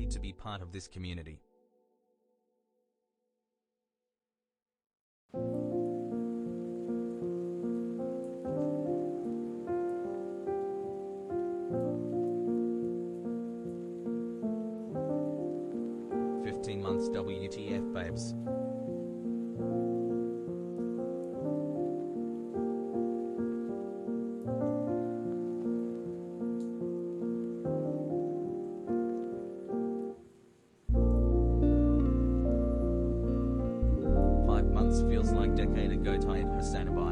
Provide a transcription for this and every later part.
to be part of this community. Months WTF, babes. Feels like a decade ago, tired HasanAbi.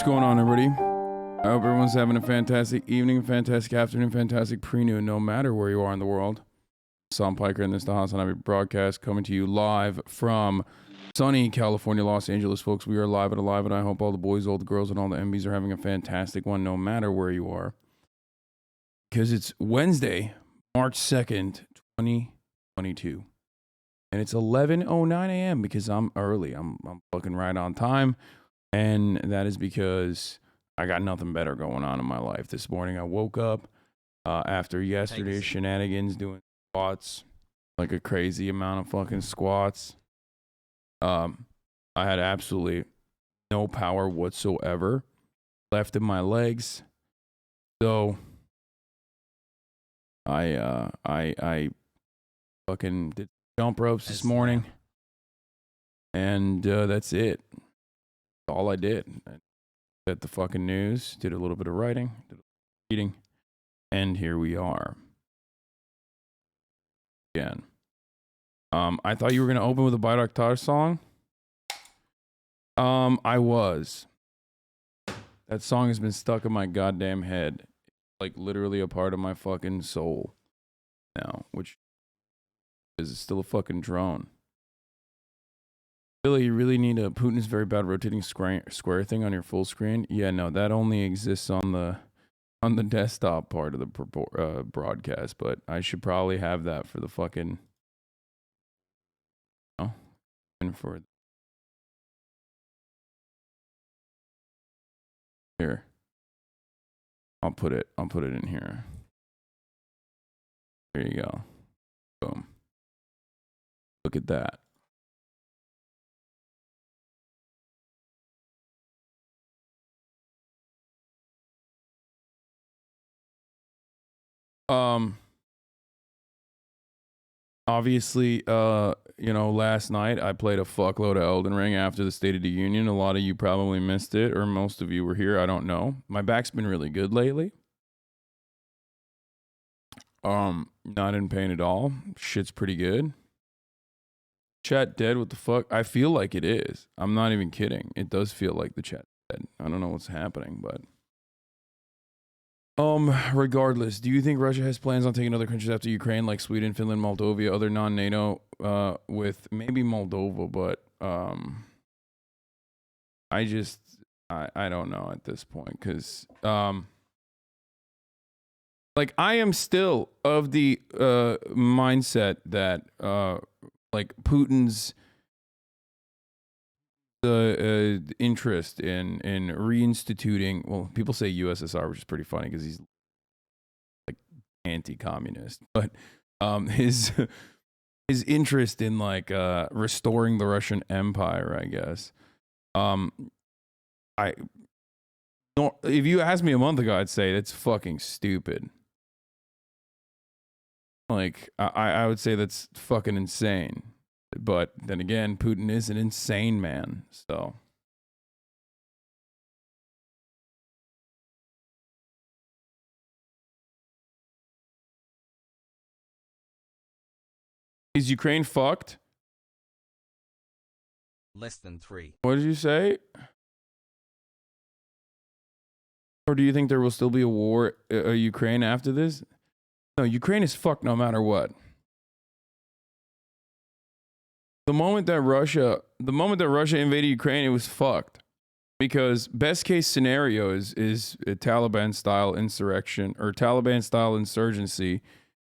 What's going on, everybody? I hope everyone's having a fantastic evening, fantastic afternoon, fantastic pre-noon, no matter where you are in the world. Sam Piker, and this is the HasanAbi broadcast coming to you live from sunny California, Los Angeles, folks. We are live and alive, and I hope all the boys, all the girls, and all the MBs are having a fantastic one, no matter where you are. Because it's Wednesday, March 2nd, 2022. And it's 11:09 a.m. because I'm early. I'm fucking right on time. And that is because I got nothing better going on in my life. This morning I woke up after yesterday's shenanigans doing squats, like a crazy amount of fucking squats. I had absolutely no power whatsoever left in my legs. So I fucking did jump ropes this morning. And that's it. That's all I did. I read the fucking news, did a little bit of writing, did a little reading, and here we are. Again. I thought you were gonna open with a Bayraktar song. I was. That song has been stuck in my goddamn head. Like literally a part of my fucking soul now, which is still a fucking drone. Billy, you really need a Putin's very bad rotating square thing on your full screen. Yeah, no, that only exists on the desktop part of the broadcast, but I should probably have that for the fucking and for here. I'll put it in here. There you go. Boom. Look at that. Obviously, last night I played a fuckload of Elden Ring after the State of the Union. A lot of you probably missed it, or most of you were here. I don't know. My back's been really good lately. Not in pain at all. Shit's pretty good. Chat dead? What the fuck? I feel like it is. I'm not even kidding. It does feel like the chat's dead. I don't know what's happening, but regardless, do you think Russia has plans on taking other countries after Ukraine, like Sweden, Finland, Moldova, other non-NATO, with maybe Moldova, but I don't know at this point, because like I am still of the mindset that like Putin's the interest in reinstituting, well, people say USSR, which is pretty funny because he's like anti-communist, but his interest in like restoring the Russian Empire, I guess. If you asked me a month ago, I'd say that's fucking stupid. Like I would say that's fucking insane. But then again, Putin is an insane man, so. Is Ukraine fucked? Less than 3. What did you say? Or do you think there will still be a war, Ukraine after this? No, Ukraine is fucked no matter what. The moment that Russia invaded Ukraine, it was fucked. Because best case scenario is a Taliban style insurrection or Taliban style insurgency,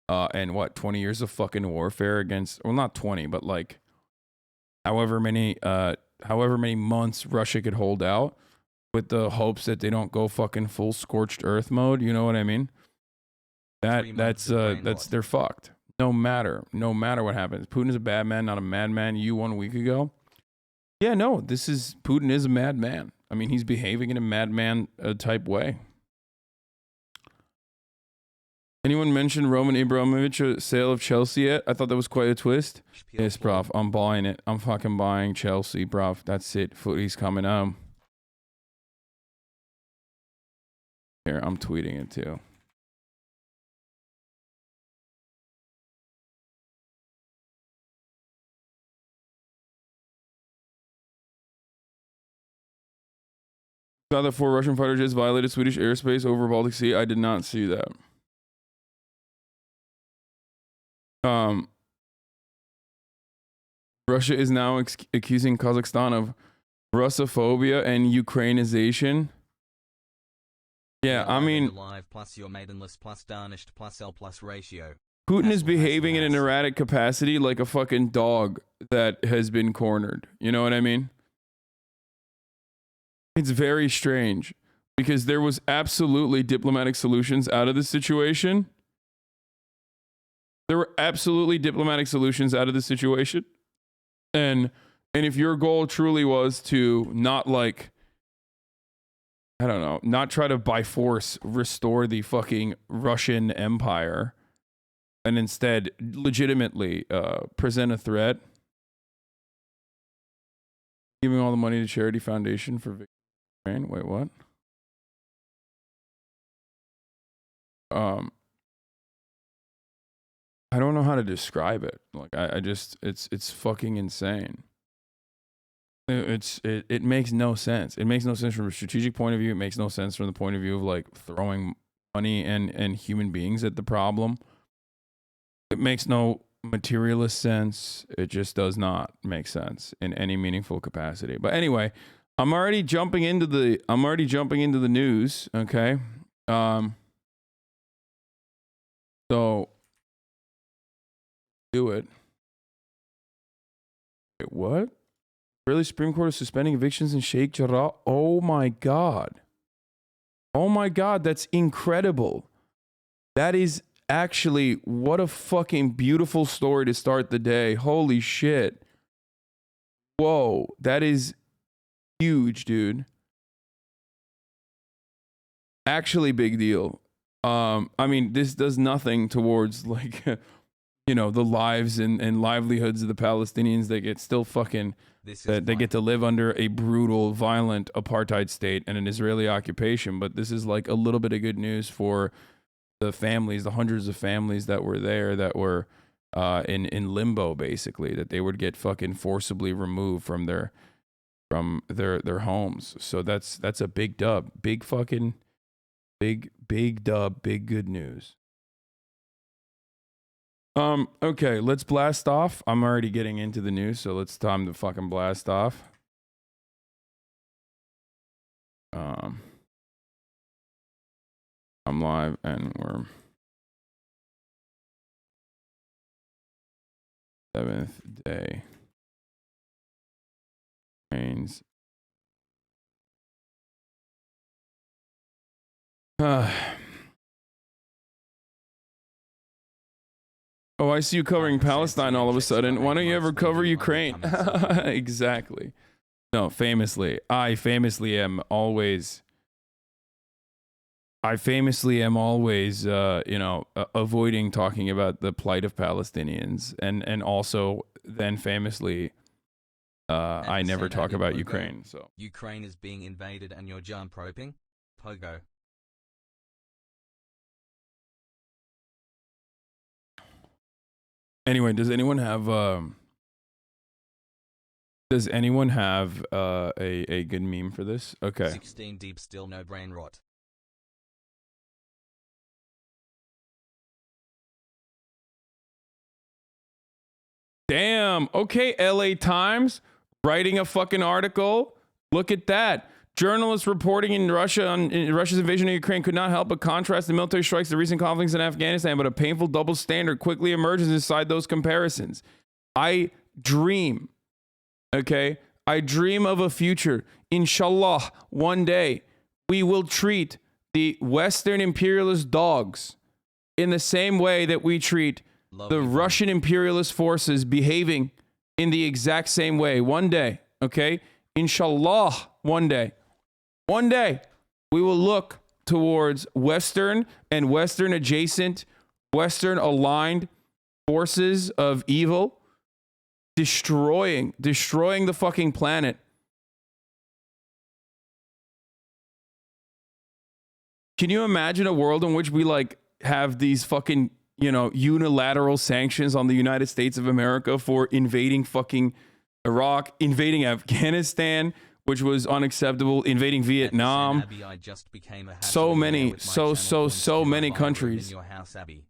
and what, 20 years of fucking warfare against, well, not 20, but like however many months Russia could hold out, with the hopes that they don't go fucking full scorched earth mode. You know what I mean? That's they're fucked. No matter what happens. Putin is a bad man, not a madman. You 1 week ago. Yeah, no, Putin is a madman. I mean, he's behaving in a madman type way. Anyone mentioned Roman Abramovich sale of Chelsea yet? I thought that was quite a twist. Yes, prof. I'm buying it. I'm fucking buying Chelsea, prof. That's it. Footy's coming home. Here, I'm tweeting it too. Saw that 4 Russian fighter jets violated Swedish airspace over Baltic Sea. I did not see that. Russia is now accusing Kazakhstan of Russophobia and Ukrainization. Yeah, I mean, live plus your maidenless plus darnished plus L plus ratio. Putin is behaving in an erratic capacity like a fucking dog that has been cornered. You know what I mean? It's very strange because there was absolutely diplomatic solutions out of this situation. There were absolutely diplomatic solutions out of the situation. And if your goal truly was to not like, I don't know, not try to by force restore the fucking Russian Empire and instead legitimately present a threat, giving all the money to Charity Foundation for Ukraine. Wait, what? I don't know how to describe it. Like I just it's fucking insane. It makes no sense. It makes no sense from a strategic point of view. It makes no sense from the point of view of like throwing money and human beings at the problem. It makes no materialist sense. It just does not make sense in any meaningful capacity. But anyway, I'm already jumping into the news, okay? So do it. Wait, what? Really, Supreme Court is suspending evictions in Sheikh Jarrah? Oh my God. Oh my God, that's incredible. That is actually, what a fucking beautiful story to start the day. Holy shit. Whoa, that is huge, dude. Actually, big deal. I mean, this does nothing towards like, you know, the lives and livelihoods of the Palestinians that get still fucking, that they get to live under a brutal, violent apartheid state and an Israeli occupation. But this is like a little bit of good news for the families, the hundreds of families that were there that were in limbo, basically, that they would get fucking forcibly removed from their homes. So that's a big dub, big fucking big dub, big good news. Okay, let's blast off. I'm already getting into the news, so it's time to fucking blast off. I'm live and we're 7th day. Rains. Oh, I see you covering Palestine all of a sudden. Why don't you ever cover Ukraine? Exactly. No, I famously am always, you know, avoiding talking about the plight of Palestinians, and also then famously, I never talk about Ukraine. So Ukraine is being invaded, and you're jump roping, pogo. Anyway, does anyone have a good meme for this? Okay. 16 deep, still no brain rot. Damn. Okay, LA Times writing a fucking article. Look at that. Journalists reporting in Russia's invasion of Ukraine could not help but contrast the military strikes, the recent conflicts in Afghanistan, but a painful double standard quickly emerges inside those comparisons. I dream, okay? I dream of a future. Inshallah, one day we will treat the Western imperialist dogs in the same way that we treat the Russian imperialist forces behaving in the exact same way. One day, okay? Inshallah, one day. One day, we will look towards Western and Western adjacent, Western aligned forces of evil destroying the fucking planet. Can you imagine a world in which we like have these fucking, you know, unilateral sanctions on the United States of America for invading fucking Iraq, invading Afghanistan, which was unacceptable. Invading Vietnam. HasanAbi, I just became a So many, with my channel so points many to my room countries. in your house, Abby.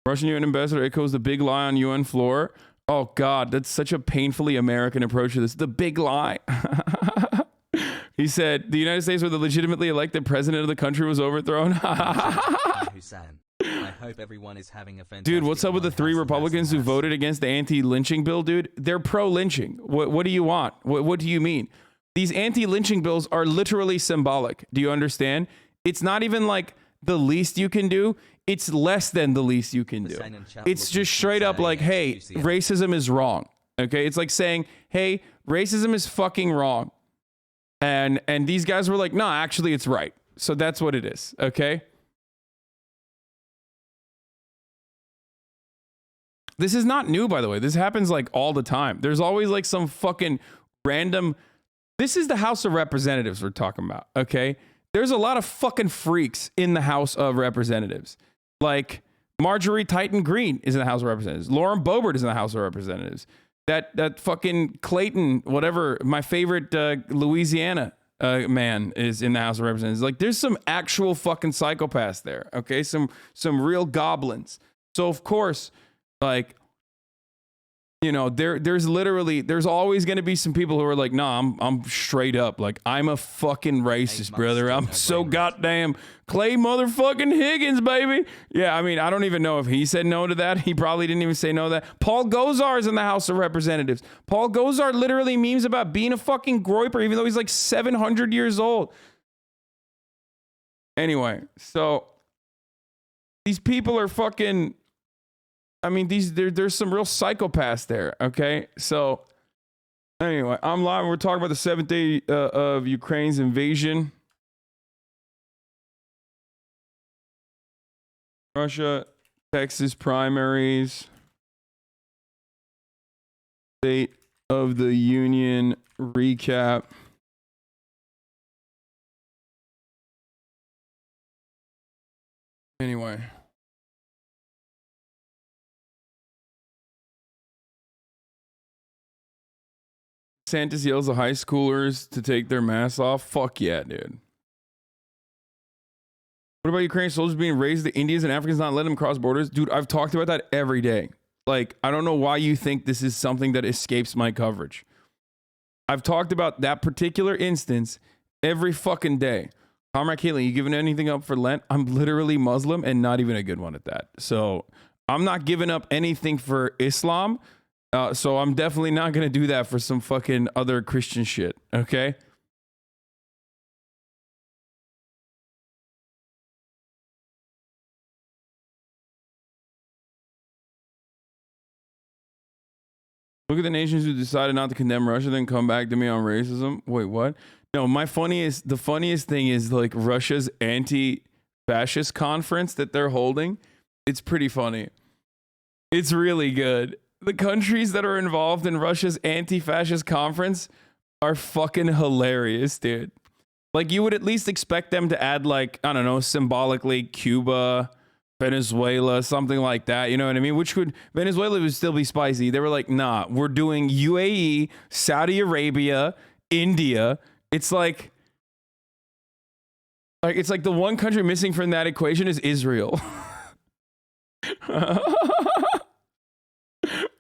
Russian UN ambassador echoes the big lie on UN floor. Oh God, that's such a painfully American approach to this. The big lie. He said the United States, where the legitimately elected president of the country was overthrown. Hasan. I hope everyone is having a fantastic Dude, what's up with the 3 Republicans who voted against the anti-lynching bill, dude? They're pro-lynching. What do you want? What do you mean? These anti-lynching bills are literally symbolic. Do you understand? It's not even like the least you can do. It's less than the least you can do. It's just straight up like, hey, racism is wrong. Okay? It's like saying, hey, racism is fucking wrong. And these guys were like, no, actually it's right. So that's what it is. Okay? This is not new, by the way. This happens like all the time. There's always like some fucking random. This is the House of Representatives we're talking about. Okay? There's a lot of fucking freaks in the House of Representatives. Like Marjorie Titan Green is in the House of Representatives. Lauren Boebert is in the House of Representatives. That fucking Clayton, whatever, my favorite Louisiana man is in the House of Representatives. Like, there's some actual fucking psychopaths there, okay? Some real goblins. So, of course, like, you know, there's always going to be some people who are like, nah, I'm straight up. Like, I'm a fucking racist, brother. I'm so goddamn Clay motherfucking Higgins, baby. Yeah, I mean, I don't even know if he said no to that. He probably didn't even say no to that. Paul Gosar is in the House of Representatives. Paul Gosar literally memes about being a fucking groiper, even though he's like 700 years old. Anyway, so these people are fucking... I mean, there's some real psychopaths there, okay? So, anyway, I'm live. We're talking about the 7th day of Ukraine's invasion. Russia, Texas primaries. State of the Union recap. Anyway. DeSantis yells at high schoolers to take their masks off. Fuck yeah, dude. What about Ukrainian soldiers being raised to Indians and Africans not letting them cross borders? Dude, I've talked about that every day. Like, I don't know why you think this is something that escapes my coverage. I've talked about that particular instance every fucking day. Comrade Caitlin, you giving anything up for Lent? I'm literally Muslim and not even a good one at that. So I'm not giving up anything for Islam. So I'm definitely not going to do that for some fucking other Christian shit, okay? Look at the nations who decided not to condemn Russia, then come back to me on racism. Wait, what? No, the funniest thing is like Russia's anti-fascist conference that they're holding. It's pretty funny. It's really good. The countries that are involved in Russia's anti-fascist conference are fucking hilarious, dude. Like, you would at least expect them to add, like, I don't know, symbolically Cuba, Venezuela, something like that. You know what I mean? Venezuela would still be spicy. They were like, nah, we're doing UAE, Saudi Arabia, India. It's like the one country missing from that equation is Israel.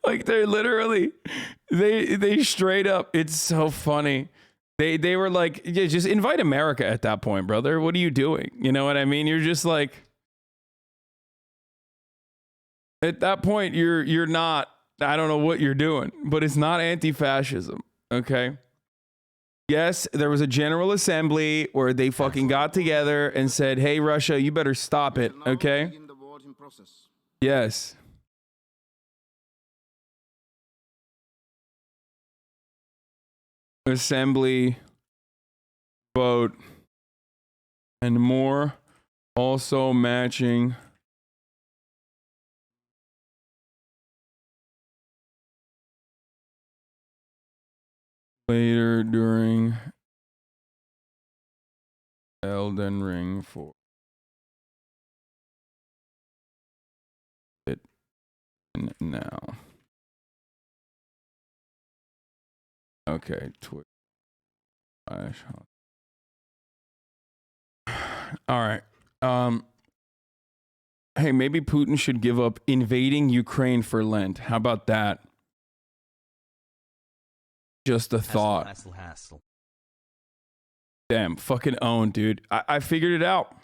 Like, they're literally, they straight up, it's so funny. They were like, yeah, just invite America at that point, brother. What are you doing? You know what I mean? You're just like, at that point, you're not, I don't know what you're doing, but it's not anti-fascism, okay? Yes, there was a General Assembly where they fucking got together and said, hey, Russia, you better stop it, okay? Yes. Assembly, vote, and more, also matching later during Elden Ring for it now. Okay, Twitch. All right. Hey, maybe Putin should give up invading Ukraine for Lent. How about that? Just a thought. Hassle. Damn, fucking own, dude. I figured it out.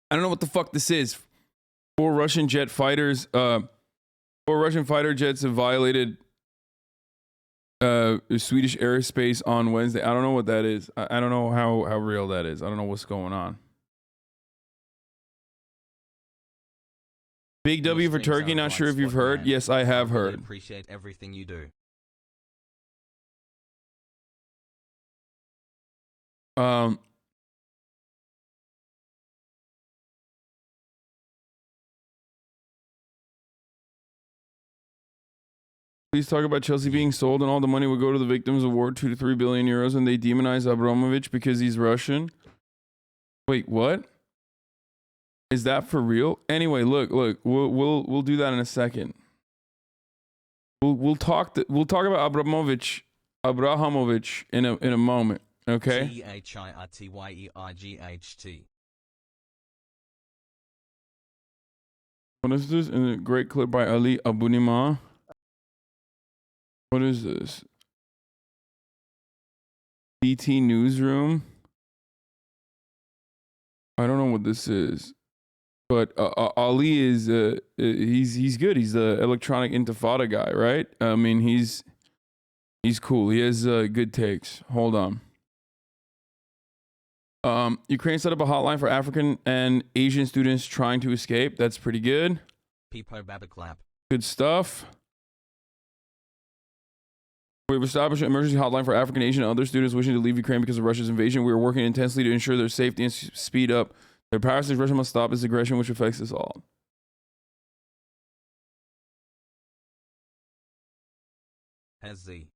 I don't know what the fuck this is. Four Russian fighter jets have violated Swedish airspace on Wednesday. I don't know what that is. I don't know how real that is. I don't know what's going on. Big W for Turkey. Not sure if you've heard. Yes, I have heard. Appreciate everything you do. Please talk about Chelsea being sold and all the money would go to the victims of war, 2 to 3 billion euros, and they demonize Abramovich because he's Russian. Wait, what? Is that for real? Anyway, look, we'll do that in a second. We'll talk about Abramovich in a moment, okay? Chirtyeight. What is this? In a great clip by Ali Abunimah. What is this? BT Newsroom. I don't know what this is, but Ali is he's good. He's the electronic intifada guy, right? I mean, he's cool. He has good takes. Hold on. Ukraine set up a hotline for African and Asian students trying to escape. That's pretty good. Peepo Babaclap. Good stuff. We've established an emergency hotline for African, Asian, and other students wishing to leave Ukraine because of Russia's invasion. We are working intensely to ensure their safety and speed up their passage. Russia must stop its aggression, which affects us all. SZ.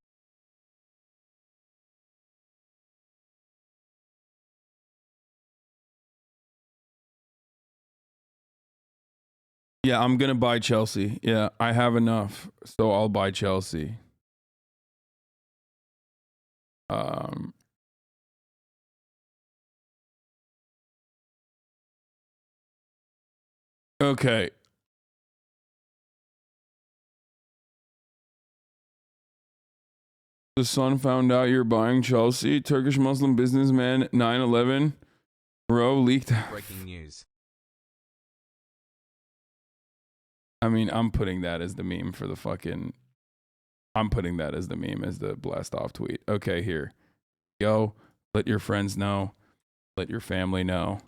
Yeah, I'm going to buy Chelsea. Yeah, I have enough, so I'll buy Chelsea. Okay. The Sun found out you're buying Chelsea. Turkish Muslim businessman 9/11 bro leaked. Breaking news. I mean, I'm putting that as the meme for the fucking. I'm putting that as the meme as the blast off tweet. Okay, here. Yo, let your friends know. Let your family know.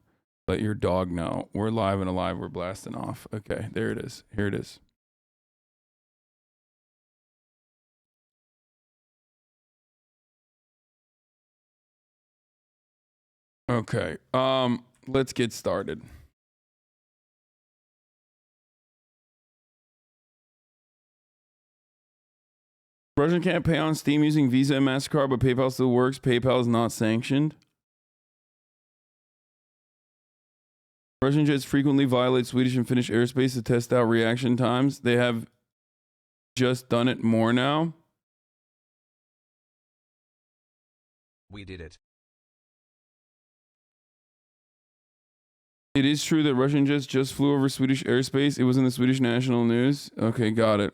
Let your dog know. We're live and alive. We're blasting off. Okay, there it is. Here it is. Okay. Let's get started. Russian can't pay on Steam using Visa and MasterCard, but PayPal still works. PayPal is not sanctioned. Russian jets frequently violate Swedish and Finnish airspace to test out reaction times. They have just done it more now. We did it. It is true that Russian jets just flew over Swedish airspace. It was in the Swedish national news. Okay, got it.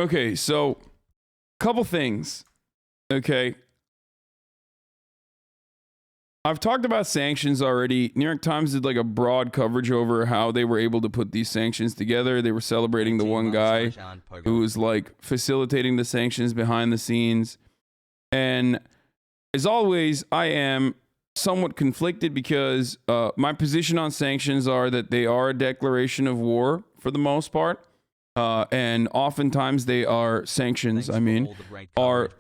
Okay, so couple things. Okay. I've talked about sanctions already. New York Times did like a broad coverage over how they were able to put these sanctions together. They were celebrating the one guy who was like facilitating the sanctions behind the scenes. And as always, I am somewhat conflicted because my position on sanctions are that they are a declaration of war for the most part. And oftentimes they are sanctions, I mean, are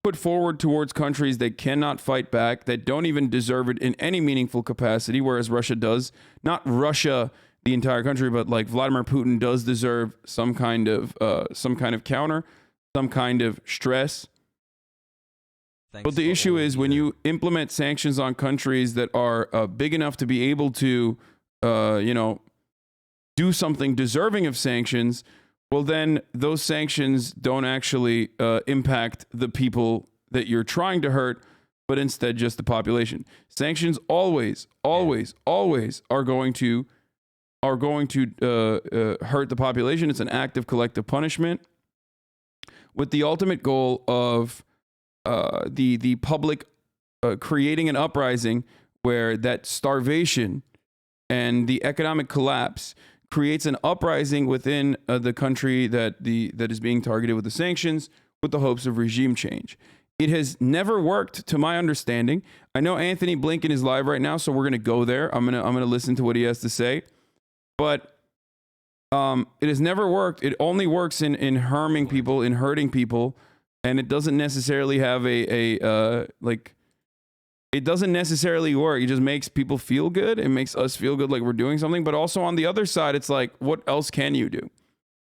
put forward towards countries that cannot fight back, that don't even deserve it in any meaningful capacity, whereas Russia does. Not Russia, the entire country, but like Vladimir Putin does deserve some kind of counter, some kind of stress. But the issue is when you implement sanctions on countries that are big enough to be able to, do something deserving of sanctions, well, then those sanctions don't actually impact the people that you're trying to hurt, but instead just the population. Sanctions always are going to hurt the population. It's an act of collective punishment with the ultimate goal of the public creating an uprising where that starvation and the economic collapse creates an uprising within the country that is being targeted with the sanctions, with the hopes of regime change. It has never worked, to my understanding. I know Anthony Blinken is live right now, so we're gonna go there. I'm gonna listen to what he has to say, but it has never worked. It only works in harming people, in hurting people, and it doesn't necessarily have it doesn't necessarily work. It just makes people feel good. It makes us feel good like we're doing something. But also on the other side, it's like, what else can you do?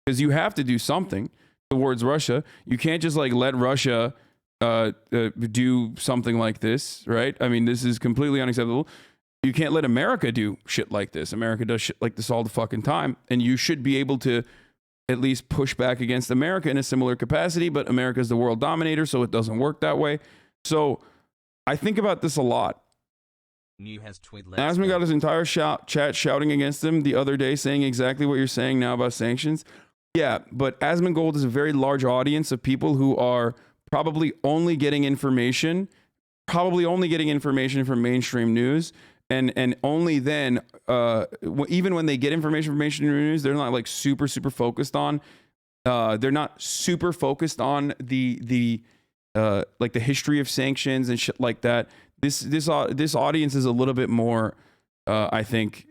Because you have to do something towards Russia. You can't just like let Russia do something like this, right? I mean, this is completely unacceptable. You can't let America do shit like this. America does shit like this all the fucking time. And you should be able to at least push back against America in a similar capacity. But America is the world dominator, so it doesn't work that way. So I think about this a lot. Asman got his entire chat shouting against him the other day, saying exactly what you're saying now about sanctions. Yeah, but Asmongold is a very large audience of people who are probably only getting information from mainstream news. And only then, even when they get information from mainstream news, they're not like super focused on. They're not super focused on the like the history of sanctions and shit like that. This audience is a little bit more, I think,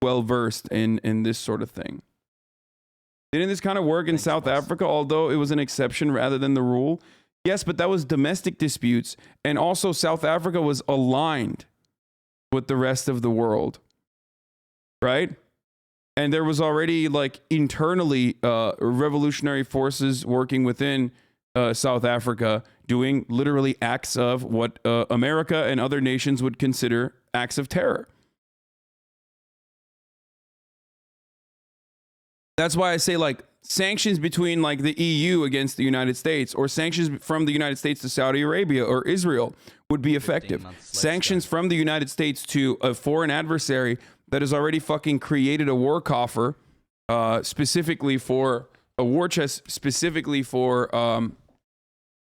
well versed in this sort of thing. Didn't this kind of work in South Africa, although it was an exception rather than the rule? Yes, but that was domestic disputes, and also South Africa was aligned with the rest of the world, right? And there was already like internally revolutionary forces working within South Africa doing literally acts of what America and other nations would consider acts of terror. That's why I say like sanctions between like the EU against the United States, or sanctions from the United States to Saudi Arabia or Israel would be effective. Sanctions from the United States to a foreign adversary that has already fucking created a war coffer, specifically for a war chest, specifically for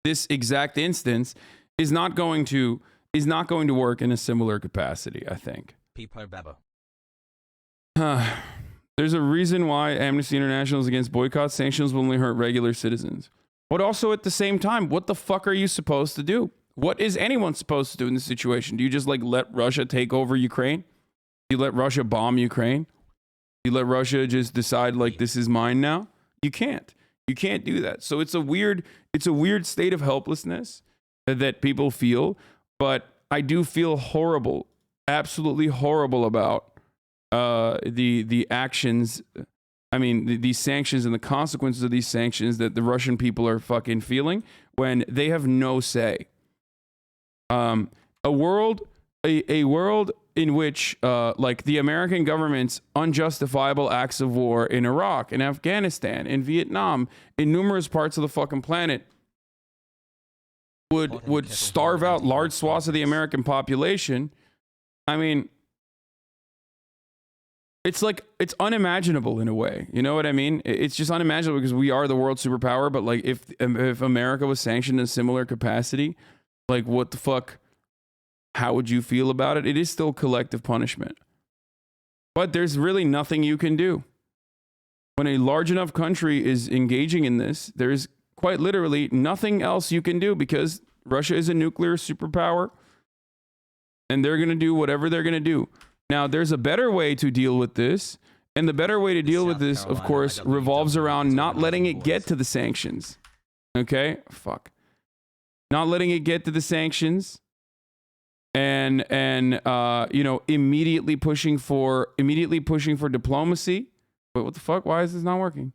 this exact instance, is not going to work in a similar capacity, I think. There's a reason why Amnesty International is against boycott. Sanctions will only hurt regular citizens. But also at the same time, what the fuck are you supposed to do? What is anyone supposed to do in this situation? Do you just like let Russia take over Ukraine? Do you let Russia bomb Ukraine? Do you let Russia just decide like this is mine now? You can't. You can't do that. So it's a weird state of helplessness that people feel, but I do feel horrible, absolutely horrible about the actions. I mean, these sanctions and the consequences of these sanctions that the Russian people are fucking feeling when they have no say. A world in which like the American government's unjustifiable acts of war in Iraq, in Afghanistan, in Vietnam, in numerous parts of the fucking planet would starve out large swaths of the American population. I mean, it's like, it's unimaginable in a way. You know what I mean? It's just unimaginable because we are the world superpower. But like, if America was sanctioned in a similar capacity, like what the fuck? How would you feel about it? It is still collective punishment. But there's really nothing you can do. When a large enough country is engaging in this, there's quite literally nothing else you can do because Russia is a nuclear superpower and they're going to do whatever they're going to do. Now, there's a better way to deal with this. And the better way to deal with this, of course, revolves around not letting it get to the sanctions. Okay? Fuck. not letting it get to the sanctions, and you know, immediately pushing for diplomacy. Wait, what the fuck? Why is this not working?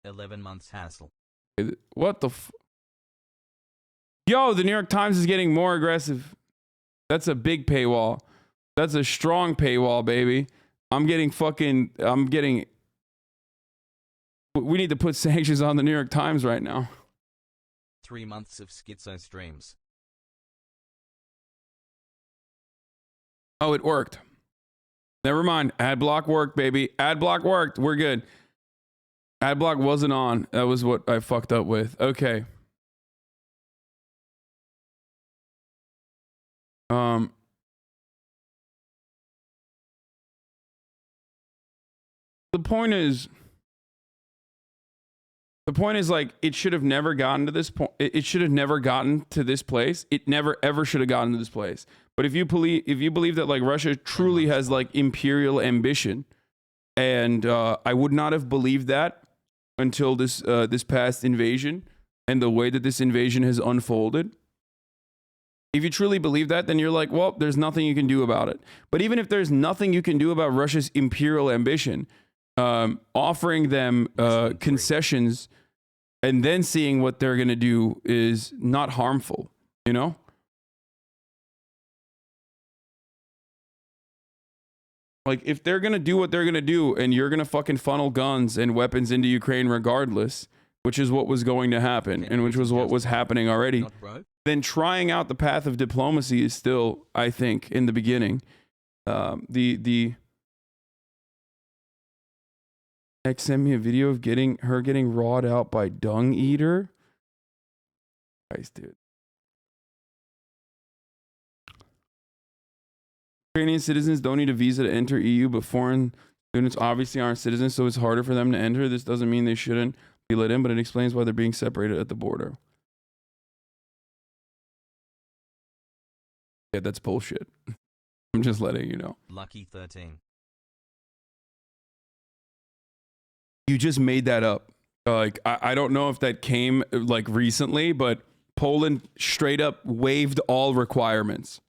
11 months hassle. What the Yo, the New York Times is getting more aggressive. That's a big paywall. That's a strong paywall, baby. We need to put sanctions on the New York Times right now. 3 months of schizo streams. Oh, it worked. Never mind. Ad block worked, baby. Ad block worked. We're good. Ad block wasn't on. That was what I fucked up with. Okay. The point is like, it should have never gotten to this point. It should have never gotten to this place. It never ever should have gotten to this place. But if you believe that like Russia truly has like imperial ambition, and I would not have believed that until this past invasion and the way that this invasion has unfolded. If you truly believe that, then you're like, well, there's nothing you can do about it. But even if there's nothing you can do about Russia's imperial ambition, offering them concessions and then seeing what they're going to do is not harmful, you know? Like, if they're going to do what they're going to do and you're going to fucking funnel guns and weapons into Ukraine regardless, which is what was going to happen and which was what was happening already, then trying out the path of diplomacy is still, I think, in the beginning. The X sent me a video of her getting rawed out by dung eater. Christ, dude. Ukrainian citizens don't need a visa to enter EU, but foreign students obviously aren't citizens, so it's harder for them to enter. This doesn't mean they shouldn't be let in, but it explains why they're being separated at the border. Yeah, that's bullshit. I'm just letting you know. Lucky 13. You just made that up. Like, I don't know if that came like recently, but Poland straight up waived all requirements.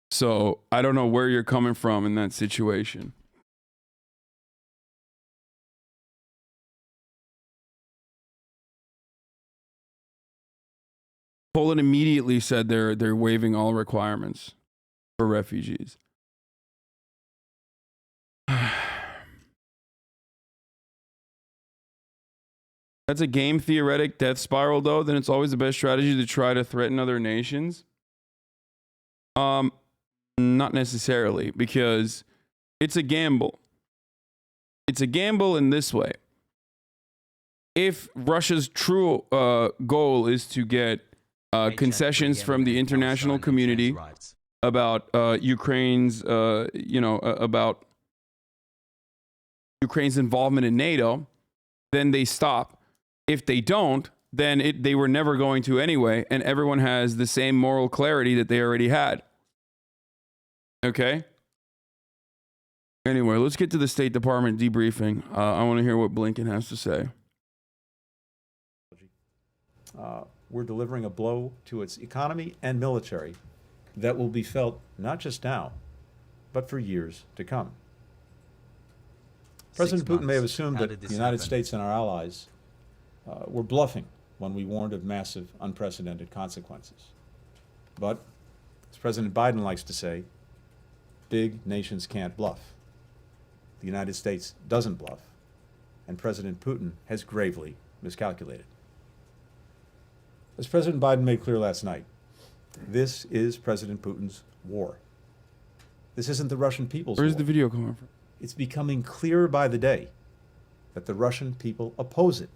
So I don't know where you're coming from in that situation. Poland immediately said they're waiving all requirements for refugees. That's a game theoretic death spiral, though. Then it's always the best strategy to try to threaten other nations. Not necessarily, because it's a gamble. It's a gamble in this way. If Russia's true goal is to get concessions from the international community about Ukraine's, about Ukraine's involvement in NATO, then they stop. If they don't, then they were never going to anyway, and everyone has the same moral clarity that they already had. Okay? Anyway, let's get to the State Department debriefing. I want to hear what Blinken has to say. We're delivering a blow to its economy and military that will be felt not just now, but for years to come. President Putin may have assumed that the United States and our allies were bluffing when we warned of massive, unprecedented consequences. But, as President Biden likes to say, big nations can't bluff. The United States doesn't bluff, and President Putin has gravely miscalculated. As President Biden made clear last night, this is President Putin's war. This isn't the Russian people's war. Where's the video coming from? It's becoming clearer by the day that the Russian people oppose it.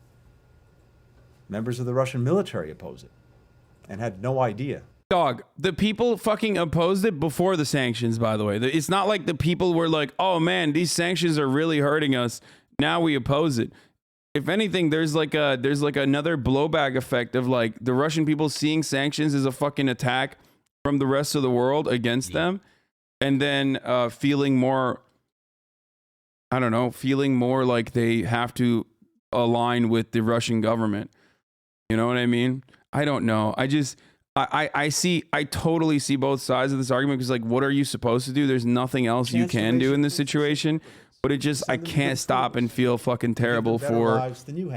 Members of the Russian military oppose it and had no idea. Dog, the people fucking opposed it before the sanctions, by the way. It's not like the people were like, oh man, these sanctions are really hurting us. Now we oppose it. If anything, there's like another blowback effect of like the Russian people seeing sanctions as a fucking attack from the rest of the world against them, and then feeling more, I don't know, feeling more like they have to align with the Russian government. You know what I mean? I don't know. I totally see both sides of this argument because, like, what are you supposed to do? There's nothing else you can do in this situation. But I can't stop and feel fucking terrible for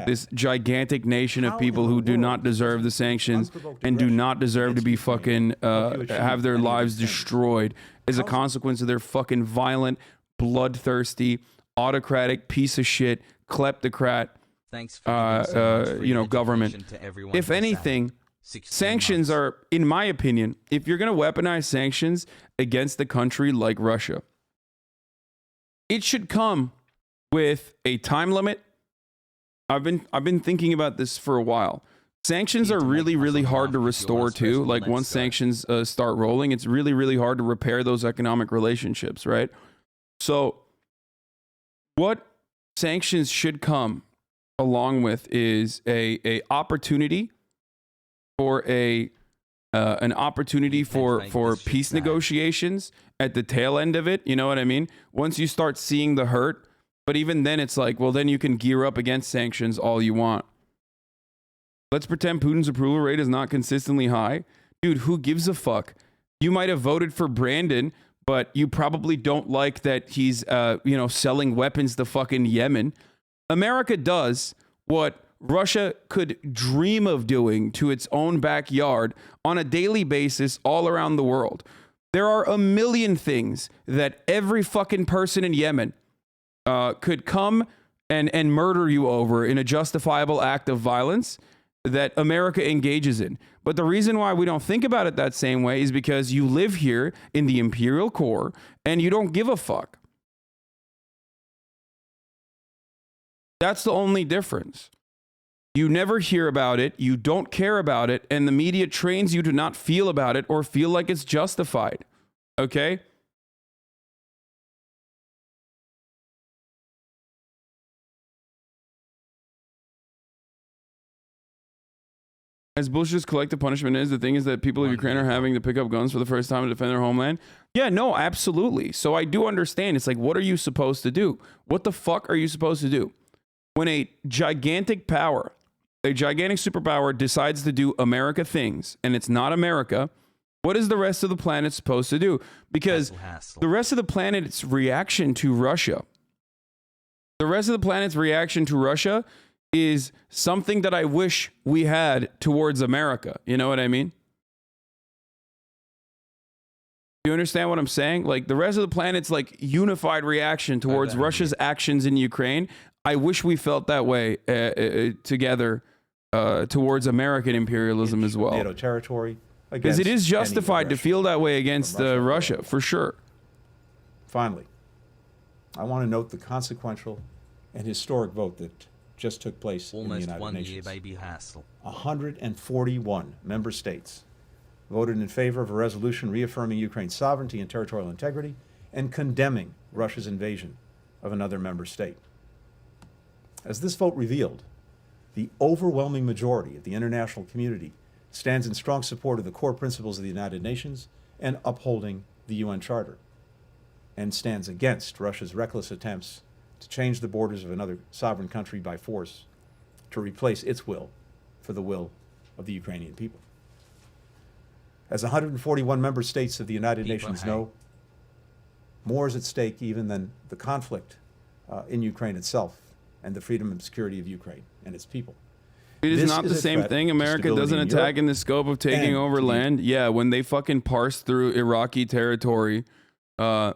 this gigantic nation of people who do not deserve the sanctions and do not deserve to be fucking, have their lives destroyed as a consequence of their fucking violent, bloodthirsty, autocratic, piece of shit, kleptocrat, government. If anything, sanctions are, in my opinion, if you're going to weaponize sanctions against a country like Russia, it should come with a time limit. I've been thinking about this for a while. Sanctions are really, really hard to restore too. Like once sanctions start rolling, it's really, really hard to repair those economic relationships, right? So what sanctions should come along with is a opportunity for an opportunity for peace negotiations at the tail end of it. You know what I mean? Once you start seeing the hurt, but even then it's like, well, then you can gear up against sanctions all you want. Let's pretend Putin's approval rate is not consistently high. Dude, who gives a fuck? You might have voted for Brandon, but you probably don't like that he's, selling weapons to fucking Yemen. America does what Russia could dream of doing to its own backyard on a daily basis all around the world. There are a million things that every fucking person in Yemen could come and murder you over in a justifiable act of violence that America engages in. But the reason why we don't think about it that same way is because you live here in the imperial core and you don't give a fuck. That's the only difference. You never hear about it, you don't care about it, and the media trains you to not feel about it or feel like it's justified. Okay? As bullshit as collective punishment is, the thing is that people of Ukraine are having to pick up guns for the first time to defend their homeland. Yeah, no, absolutely. So I do understand. It's like, what are you supposed to do? What the fuck are you supposed to do? When a gigantic power, a gigantic superpower decides to do America things, and it's not America, what is the rest of the planet supposed to do? Because the rest of the planet's reaction to Russia, is something that I wish we had towards America. You know what I mean? You understand what I'm saying? Like the rest of the planet's like unified reaction towards Russia's actions in Ukraine. I wish we felt that way together towards American imperialism as well. NATO territory. Because it is justified to feel that way against Russia, for sure. Finally, I want to note the consequential and historic vote that just took place in the United Nations. 141 member states voted in favor of a resolution reaffirming Ukraine's sovereignty and territorial integrity and condemning Russia's invasion of another member state. As this vote revealed, the overwhelming majority of the international community stands in strong support of the core principles of the United Nations and upholding the UN Charter, and stands against Russia's reckless attempts to change the borders of another sovereign country by force to replace its will for the will of the Ukrainian people. As 141 member states of the United Nations know, more is at stake even than the conflict in Ukraine itself and the freedom and security of Ukraine and its people. It is not the same thing. America doesn't attack in the scope of taking over land. Yeah, when they fucking parse through Iraqi territory to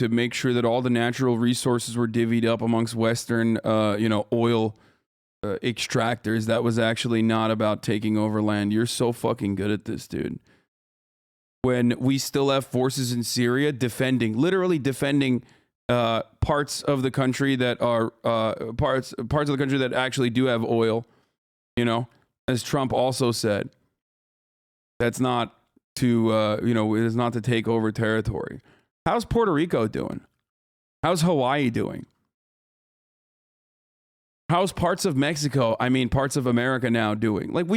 make sure that all the natural resources were divvied up amongst Western, oil extractors, that was actually not about taking over land. You're so fucking good at this, dude. When we still have forces in Syria literally defending parts of the country that are parts of the country that actually do have oil, as Trump also said, that's not to it is not to take over territory. How's Puerto Rico doing? How's Hawaii doing? How's parts of Mexico, parts of America now doing? Like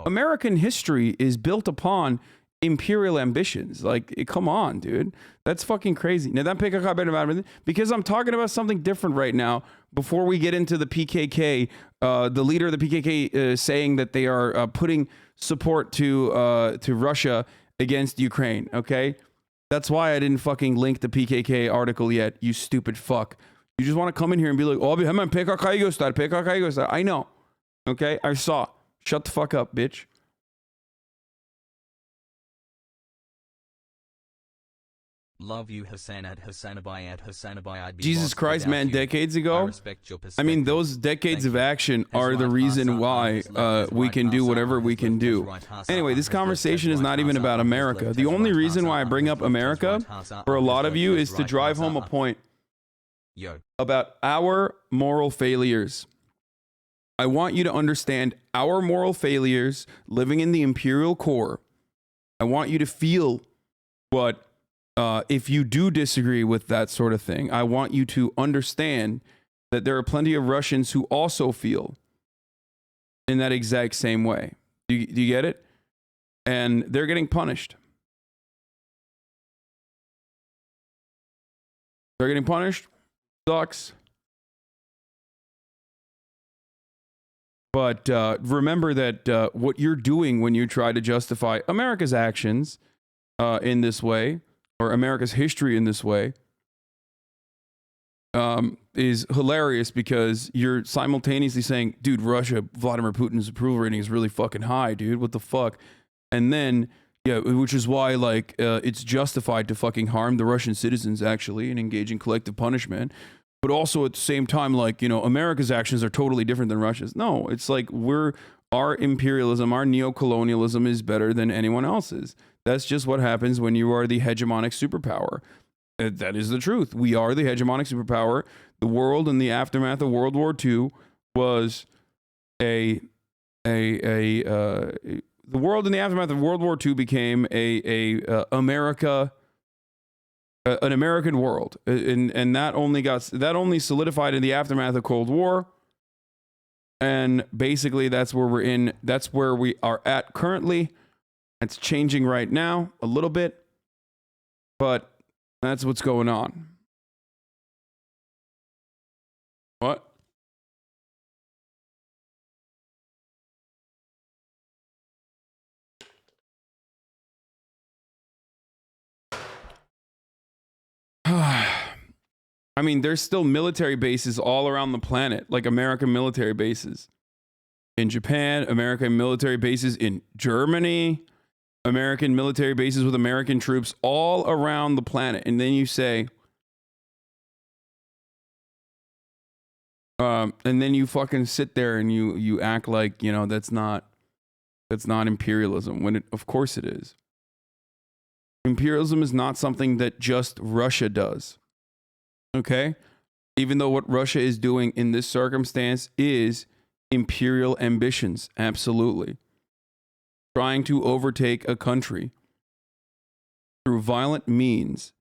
American history is built upon imperial ambitions. Like, come on, dude. That's fucking crazy. Because I'm talking about something different right now, before we get into the PKK, the leader of the PKK saying that they are putting support to Russia against Ukraine. Okay, that's why I didn't fucking link the PKK article yet. You stupid fuck. You just want to come in here and be like, "Oh, hemen PKK'yı göster, PKK'yı göster." I know. Okay, I saw. Shut the fuck up, bitch. Love you, Hasan at HasanAbi at HasanAbi. Jesus Christ, man, decades ago. I mean, those decades of action are the reason why we can do whatever we can do. Anyway, this conversation is not even about America. The only reason why I bring up America for a lot of you is to drive home a point about our moral failures. I want you to understand our moral failures living in the imperial core. I want you to feel what, if you do disagree with that sort of thing, I want you to understand that there are plenty of Russians who also feel in that exact same way. Do you get it? And they're getting punished. They're getting punished. Sucks. But remember that what you're doing when you try to justify America's actions in this way, or America's history in this way, is hilarious, because you're simultaneously saying, dude, Russia, Vladimir Putin's approval rating is really fucking high, dude. What the fuck? And then, yeah, which is why, like, it's justified to fucking harm the Russian citizens, actually, and engage in collective punishment. But also at the same time, like, you know, America's actions are totally different than Russia's. No, it's like our imperialism, our neocolonialism is better than anyone else's. That's just what happens when you are the hegemonic superpower. That is the truth. We are the hegemonic superpower. The world in the aftermath of World War II was the world in the aftermath of World War II became an American world, and that only solidified in the aftermath of Cold War. And basically, that's where we're in. That's where we are at currently. It's changing right now a little bit, but that's what's going on. What? I mean, there's still military bases all around the planet, like American military bases in Japan, American military bases in Germany, American military bases with American troops all around the planet. And then you say, and then you fucking sit there and you act like, you know, that's not imperialism, when of course it is. Imperialism is not something that just Russia does. Okay? Even though what Russia is doing in this circumstance is imperial ambitions, absolutely. Trying to overtake a country through violent means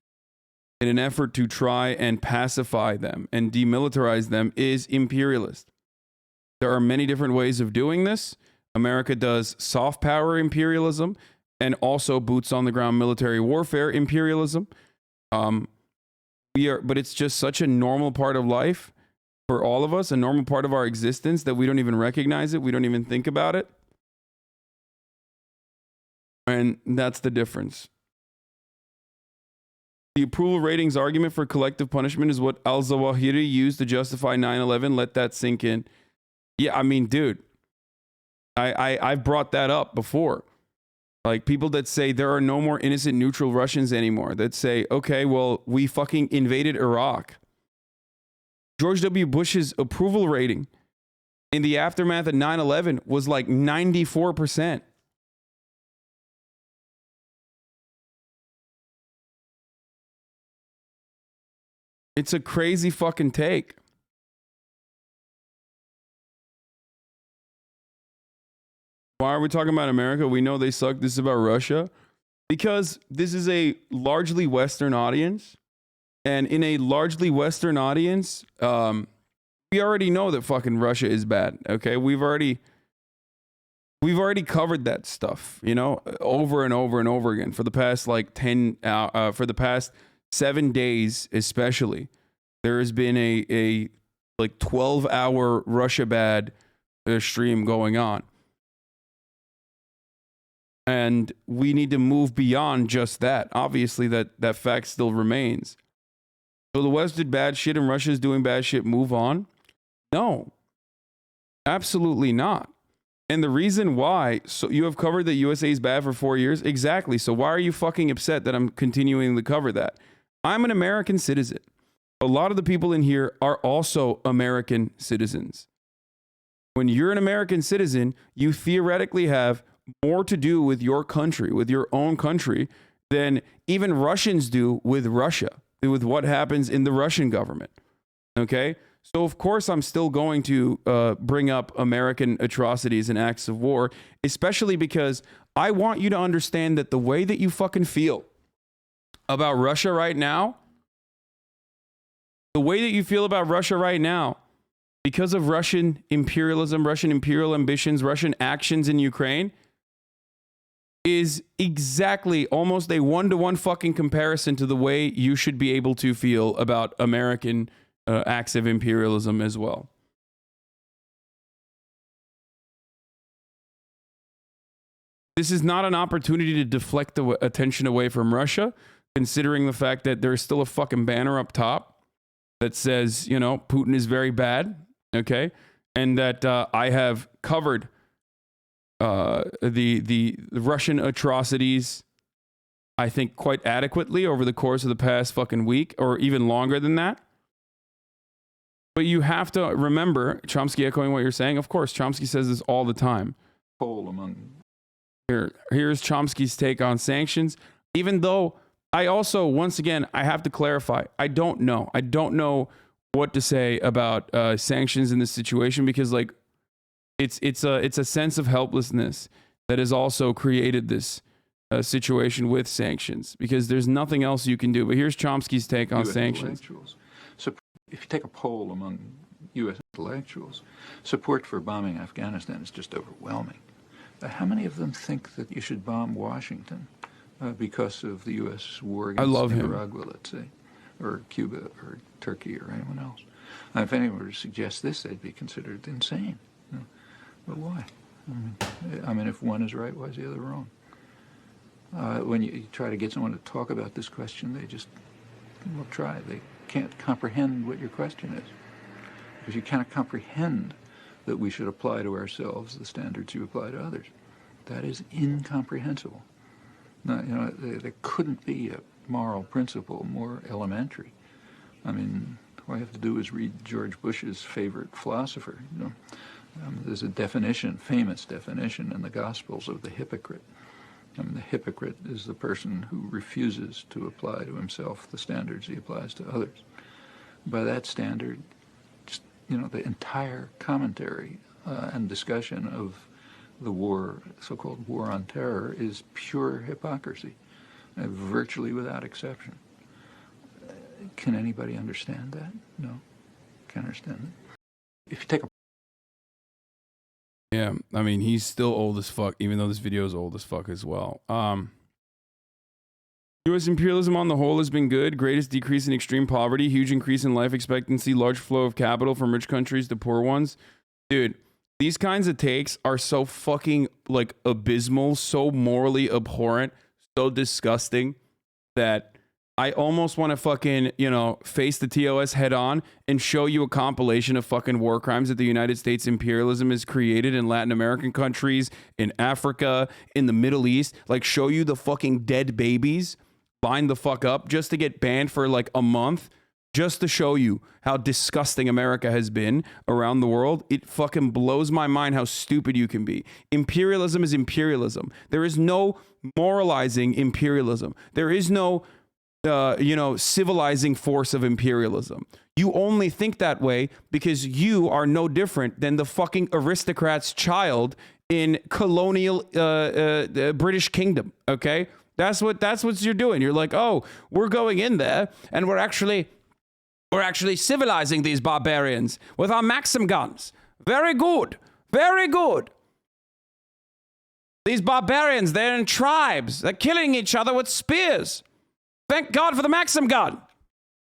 in an effort to try and pacify them and demilitarize them is imperialist. There are many different ways of doing this. America does soft power imperialism and also boots on the ground military warfare imperialism. But it's just such a normal part of life for all of us, a normal part of our existence, that we don't even recognize it. We don't even think about it. And that's the difference. The approval ratings argument for collective punishment is what al-Zawahiri used to justify 9/11. Let that sink in. Yeah, I mean, dude, I've brought that up before. Like, people that say there are no more innocent neutral Russians anymore, that say, okay, well, we fucking invaded Iraq. George W. Bush's approval rating in the aftermath of 9/11 was like 94%. It's a crazy fucking take. Why are we talking about America? We know they suck. This is about Russia. Because this is a largely Western audience. And in a largely Western audience, we already know that fucking Russia is bad. Okay? We've already covered that stuff, you know, over and over and over again for the past like 7 days, especially. There has been a like 12-hour Russia bad stream going on. And we need to move beyond just that. Obviously, that fact still remains. So the West did bad shit and Russia's doing bad shit. Move on? No. Absolutely not. And the reason why, so you have covered that USA is bad for 4 years? Exactly. So why are you fucking upset that I'm continuing to cover that? I'm an American citizen. A lot of the people in here are also American citizens. When you're an American citizen, you theoretically have more to do with your country, with your own country, than even Russians do with Russia, with what happens in the Russian government. Okay? So, of course, I'm still going to bring up American atrocities and acts of war, especially because I want you to understand that the way that you fucking feel about Russia right now, the way that you feel about Russia right now, because of Russian imperialism, Russian imperial ambitions, Russian actions in Ukraine, is exactly almost a one-to-one fucking comparison to the way you should be able to feel about American acts of imperialism as well. This is not an opportunity to deflect the attention away from Russia, considering the fact that there's still a fucking banner up top that says, you know, Putin is very bad, okay? And that I have covered the Russian atrocities, I think, quite adequately over the course of the past fucking week, or even longer than that. But you have to remember, Chomsky echoing what you're saying, of course, Chomsky says this all the time. Here's Chomsky's take on sanctions, even though I also, once again, I have to clarify, I don't know what to say about sanctions in this situation, because like it's a sense of helplessness that has also created this situation with sanctions, because there's nothing else you can do. But here's Chomsky's take on sanctions. So if you take a poll among U.S. intellectuals, support for bombing Afghanistan is just overwhelming. How many of them think that you should bomb Washington because of the U.S. war against Nicaragua, let's say, or Cuba or Turkey or anyone else? If anyone were to suggest this, they'd be considered insane. You know? But why? I mean, if one is right, why is the other wrong? When you try to get someone to talk about this question, they just will try. They can't comprehend what your question is, because you cannot comprehend that we should apply to ourselves the standards you apply to others. That is incomprehensible. Now, you know, there couldn't be a moral principle more elementary. I mean, all I have to do is read George Bush's favorite philosopher. You know, there's a definition, famous definition in the Gospels of the hypocrite. I mean, the hypocrite is the person who refuses to apply to himself the standards he applies to others. By that standard, just, you know, the entire commentary and discussion of the war, so-called war on terror, is pure hypocrisy, virtually without exception. Can anybody understand that? No, can't understand it. If you take a Yeah, I mean, he's still old as fuck, even though this video is old as fuck as well. U.S. imperialism on the whole has been good. Greatest decrease in extreme poverty, huge increase in life expectancy, large flow of capital from rich countries to poor ones. Dude, these kinds of takes are so fucking, like, abysmal, so morally abhorrent, so disgusting that I almost want to fucking, you know, face the TOS head on and show you a compilation of fucking war crimes that the United States imperialism has created in Latin American countries, in Africa, in the Middle East. Like, show you the fucking dead babies lined the fuck up just to get banned for like a month, just to show you how disgusting America has been around the world. It fucking blows my mind how stupid you can be. Imperialism is imperialism. There is no moralizing imperialism. There is no you know, civilizing force of imperialism. You only think that way because you are no different than the fucking aristocrat's child in colonial British Kingdom. Okay, that's what you're doing. You're like, oh, we're going in there and we're actually civilizing these barbarians with our Maxim guns. Very good, very good. These barbarians, they're in tribes. They're killing each other with spears. Thank God for the Maxim gun.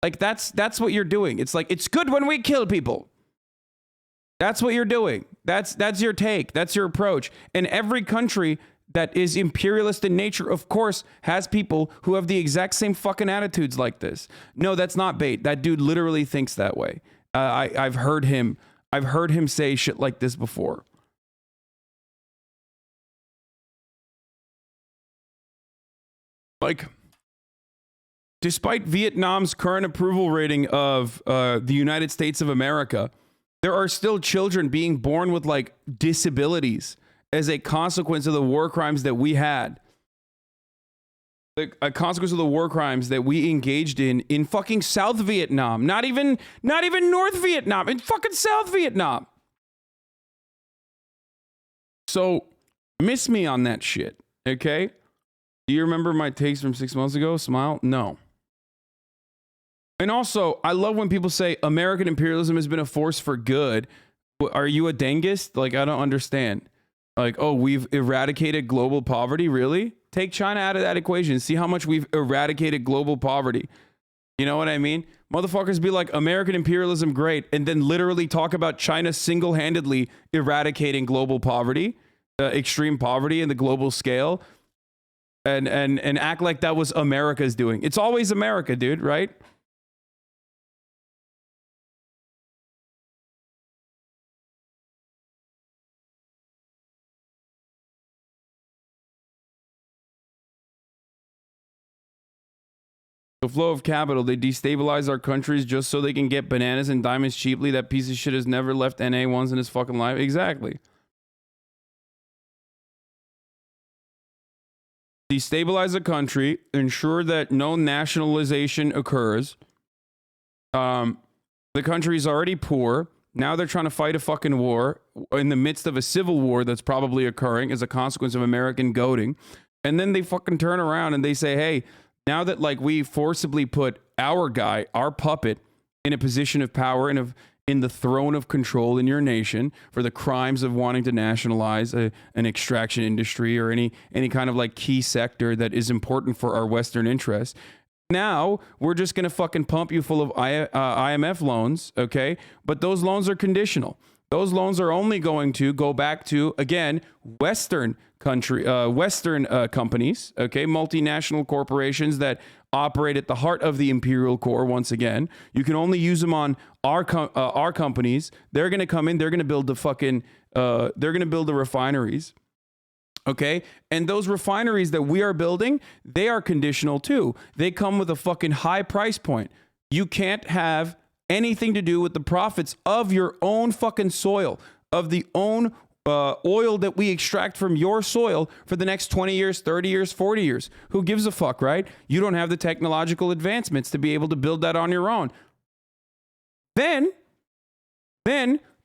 Like that's what you're doing. It's like, it's good when we kill people. That's what you're doing. That's your take. That's your approach. And every country that is imperialist in nature, of course, has people who have the exact same fucking attitudes like this. No, that's not bait. That dude literally thinks that way. I've heard him say shit like this before. Like, despite Vietnam's current approval rating of the United States of America, there are still children being born with like disabilities as a consequence of the war crimes that we had. A consequence of the war crimes that we engaged in fucking South Vietnam. Not even North Vietnam, in fucking South Vietnam. So, miss me on that shit, okay? Do you remember my takes from 6 months ago? Smile? No. And also, I love when people say American imperialism has been a force for good. Are you a dengist? Like, I don't understand. Like, oh, we've eradicated global poverty? Really? Take China out of that equation. See how much we've eradicated global poverty. You know what I mean? Motherfuckers be like, American imperialism, great. And then literally talk about China single-handedly eradicating global poverty, extreme poverty in the global scale. And act like that was America's doing. It's always America, dude, right? The flow of capital, they destabilize our countries just so they can get bananas and diamonds cheaply. That piece of shit has never left NA once in his fucking life. Exactly. Destabilize a country, ensure that no nationalization occurs. The country is already poor. Now they're trying to fight a fucking war in the midst of a civil war that's probably occurring as a consequence of American goading. And then they fucking turn around and they say, hey, now that like we forcibly put our guy, our puppet, in a position of power and in the throne of control in your nation for the crimes of wanting to nationalize an extraction industry or any kind of like key sector that is important for our Western interests. Now we're just going to fucking pump you full of IMF loans, okay? But those loans are conditional. Those loans are only going to go back to, again, Western companies, okay? Multinational corporations that operate at the heart of the imperial core. Once again, you can only use them on our companies. They're going to come in. They're going to build the fucking. They're going to build the refineries. Okay, and those refineries that we are building, they are conditional too. They come with a fucking high price point. You can't have anything to do with the profits of your own fucking soil, of the own oil that we extract from your soil for the next 20 years, 30 years, 40 years. Who gives a fuck, right? You don't have the technological advancements to be able to build that on your own. Then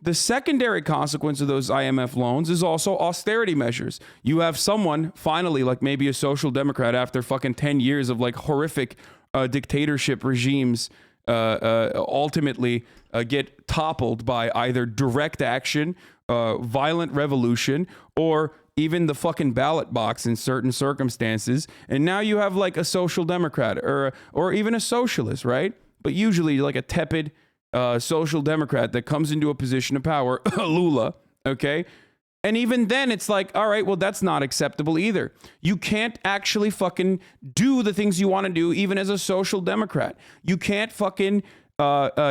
the secondary consequence of those IMF loans is also austerity measures. You have someone finally, like maybe a social democrat after fucking 10 years of like horrific dictatorship regimes, ultimately get toppled by either direct action, violent revolution, or even the fucking ballot box in certain circumstances. And now you have like a social democrat or even a socialist, right? But usually like a tepid social democrat that comes into a position of power, Lula, okay? And even then it's like, all right, well, that's not acceptable either. You can't actually fucking do the things you want to do even as a social democrat. You can't fucking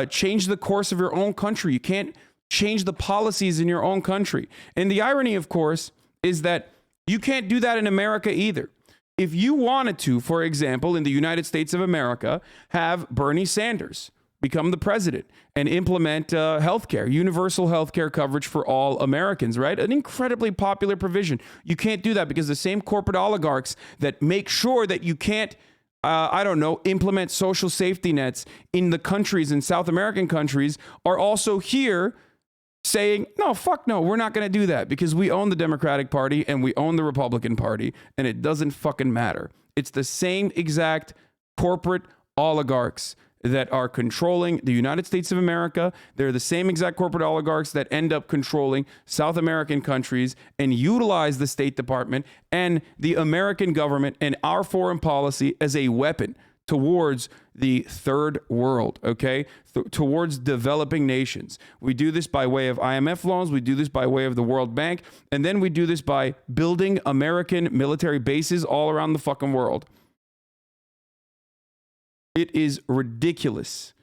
change the course of your own country. You can't change the policies in your own country. And the irony, of course, is that you can't do that in America either. If you wanted to, for example, in the United States of America, have Bernie Sanders become the president and implement healthcare, universal healthcare coverage for all Americans, right? An incredibly popular provision. You can't do that because the same corporate oligarchs that make sure that you can't, implement social safety nets in the countries, in South American countries, are also here saying, no, fuck no, we're not going to do that because we own the Democratic Party and we own the Republican Party and it doesn't fucking matter. It's the same exact corporate oligarchs that are controlling the United States of America. They're the same exact corporate oligarchs that end up controlling South American countries and utilize the State Department and the American government and our foreign policy as a weapon towards the third world, okay? Towards developing nations. We do this by way of IMF loans. We do this by way of the World Bank. And then we do this by building American military bases all around the fucking world. It is ridiculous